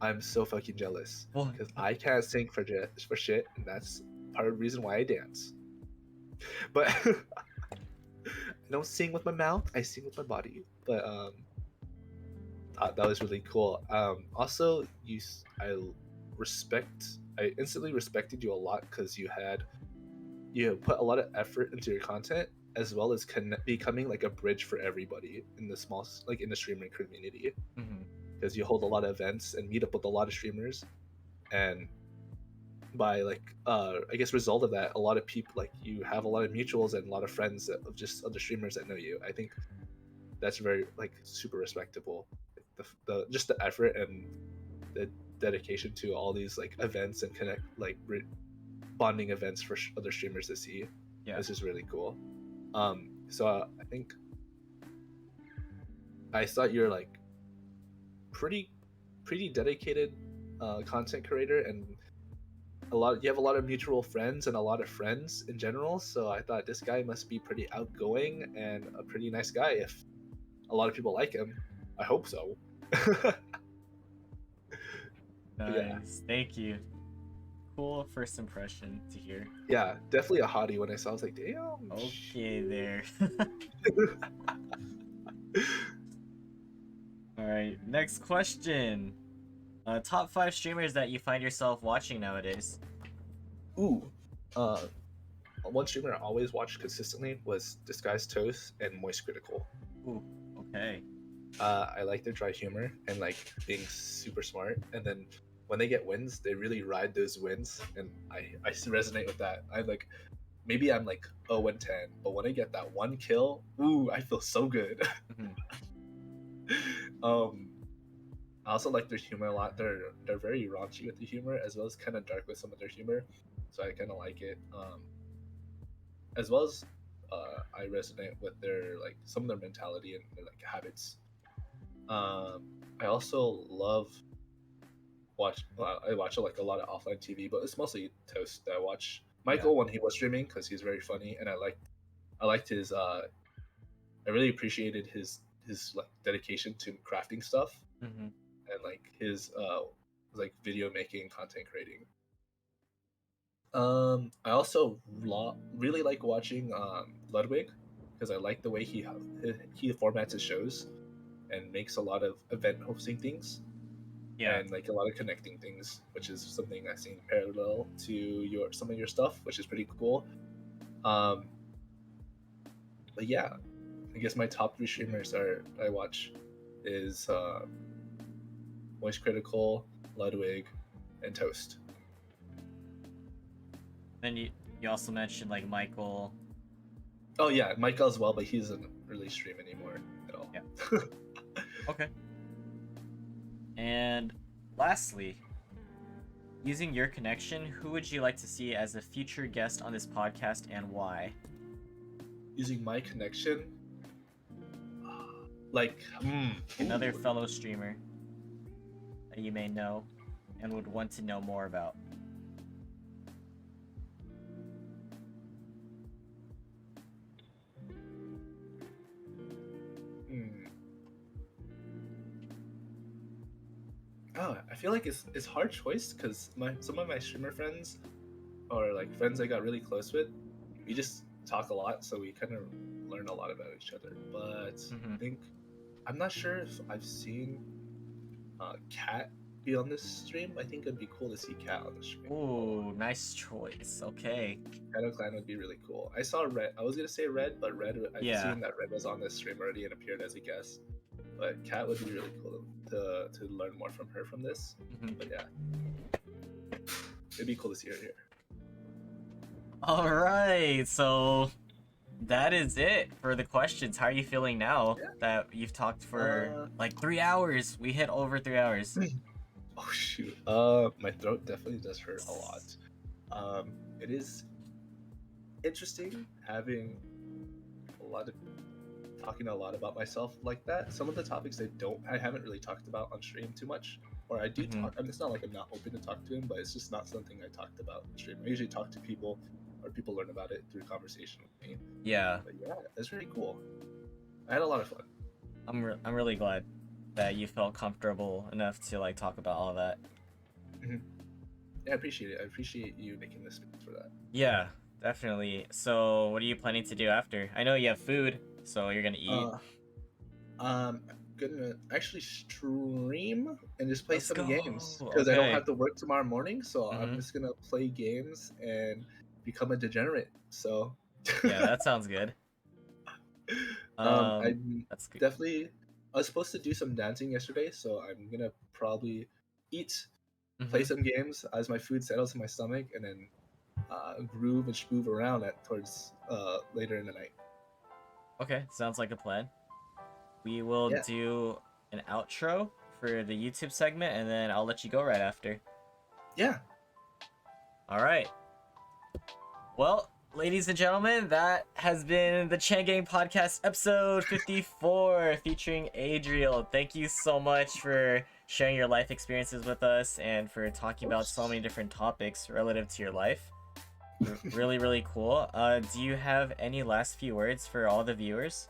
I'm so fucking jealous because I can't sing for shit, and that's part of the reason why I dance. But I don't sing with my mouth, I sing with my body. But that was really cool. Also, I instantly respected you a lot because you put a lot of effort into your content, as well as becoming like a bridge for everybody in the streaming community, because you hold a lot of events and meet up with a lot of streamers, and by I guess result of that, a lot of people, you have a lot of mutuals and a lot of friends of just other streamers that know you. I think that's very super respectable, just the effort and the dedication to all these like events and bonding events for other streamers to see. Yeah. This is really cool. So I think I thought you're like pretty dedicated content creator, and you have a lot of mutual friends and a lot of friends in general. So I thought this guy must be pretty outgoing and a pretty nice guy if a lot of people like him. I hope so. Nice. Yeah. Thank you. Cool first impression to hear. Yeah, definitely a hottie. When I saw, I was like, damn. Okay, there. All right, next question. Top 5 streamers that you find yourself watching nowadays. Ooh, one streamer I always watched consistently was Disguised Toast and Moist Critical. Ooh, okay. I like their dry humor and like being super smart, and then when they get wins, they really ride those wins, and I resonate with that. Maybe I'm like 0-10, but when I get that one kill, ooh, I feel so good. I also like their humor a lot. They're very raunchy with the humor, as well as kind of dark with some of their humor, so I kind of like it. As well as I resonate with their like some of their mentality and their like habits. I also love I watch like a lot of offline TV, but it's mostly Toast that I watch. Michael when he was streaming because he's very funny, and I liked his I really appreciated his like dedication to crafting stuff and like his like video making, content creating. I also really like watching Ludwig because I like the way he formats his shows and makes a lot of event hosting things. Yeah. And like a lot of connecting things, which is something I've seen parallel to some of your stuff, which is pretty cool. But yeah, I guess my top 3 streamers I watch is Moist Critical, Ludwig, and Toast. Then you also mentioned like Michael. Oh yeah, Michael as well, but he doesn't really stream anymore at all. Yeah. Okay. And lastly, using your connection, who would you like to see as a future guest on this podcast and why? Using my connection, like another fellow streamer that you may know and would want to know more about. Oh, I feel like it's hard choice because some of my streamer friends or like friends I got really close with, we just talk a lot, so we kind of learn a lot about each other. But I think I'm not sure if I've seen Kat be on this stream. I think it'd be cool to see Kat on the stream. Ooh, nice choice. Okay. Shadow Clan would be really cool. I saw Red. I was gonna say Red, but I've seen that Red was on this stream already and appeared as a guest. But Kat would be really cool to learn more from her from this. But yeah, it'd be cool to see her here. All right, so that is it for the questions. How are you feeling now that you've talked for like 3 hours? We hit over 3 hours. Oh shoot. My throat definitely does hurt a lot. It is interesting having talking a lot about myself like that. Some of the topics I haven't really talked about on stream too much, or I do talk. I mean, it's not like I'm not open to talk to him, but it's just not something I talked about on stream. I usually talk to people, or people learn about it through conversation with me. Yeah. But yeah, it's really cool. I had a lot of fun. I'm really glad that you felt comfortable enough to like talk about all of that. Yeah, I appreciate it. I appreciate you making this space for that. Yeah, definitely. So, what are you planning to do after? I know you have food, so you're gonna eat. I'm gonna actually stream and just play some games because Okay. I don't have to work tomorrow morning. So I'm just gonna play games and become a degenerate. So yeah, that sounds good. That's good. Definitely. I was supposed to do some dancing yesterday, so I'm gonna probably eat, play some games as my food settles in my stomach, and then groove and schmoove around towards later in the night. Okay, sounds like a plan. We will do an outro for the YouTube segment, and then I'll let you go right after. Yeah. All right. Well, ladies and gentlemen, that has been the Chang Gang Podcast episode 54 featuring Adriel. Thank you so much for sharing your life experiences with us and for talking about so many different topics relative to your life. Really, really cool. Do you have any last few words for all the viewers?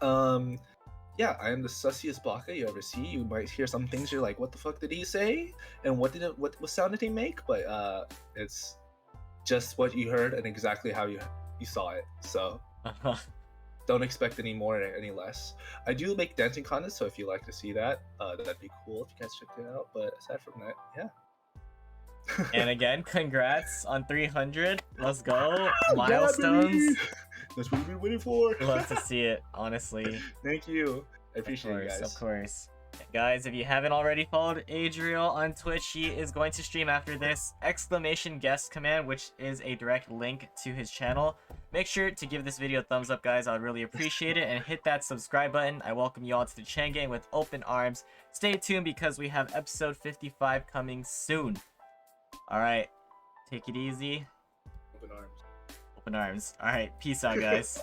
Yeah, I am the sussiest baka you ever see. You might hear some things you're like, what the fuck did he say? And what sound did he make? But it's just what you heard and exactly how you saw it. So don't expect any more or any less. I do make dancing contests, so if you like to see that, that'd be cool if you guys check it out. But aside from that, yeah. And again, congrats on 300. Let's go. Milestones. That's what we've been waiting for. Love to see it, honestly. Thank you. I appreciate it, guys. Of course. Guys, if you haven't already followed Adriel on Twitch, she is going to stream after this !guest command, which is a direct link to his channel. Make sure to give this video a thumbs up, guys. I'd really appreciate it. And hit that subscribe button. I welcome you all to the Chang Gang with open arms. Stay tuned because we have episode 55 coming soon. Alright, take it easy. Open arms. Open arms. Alright, peace out, guys.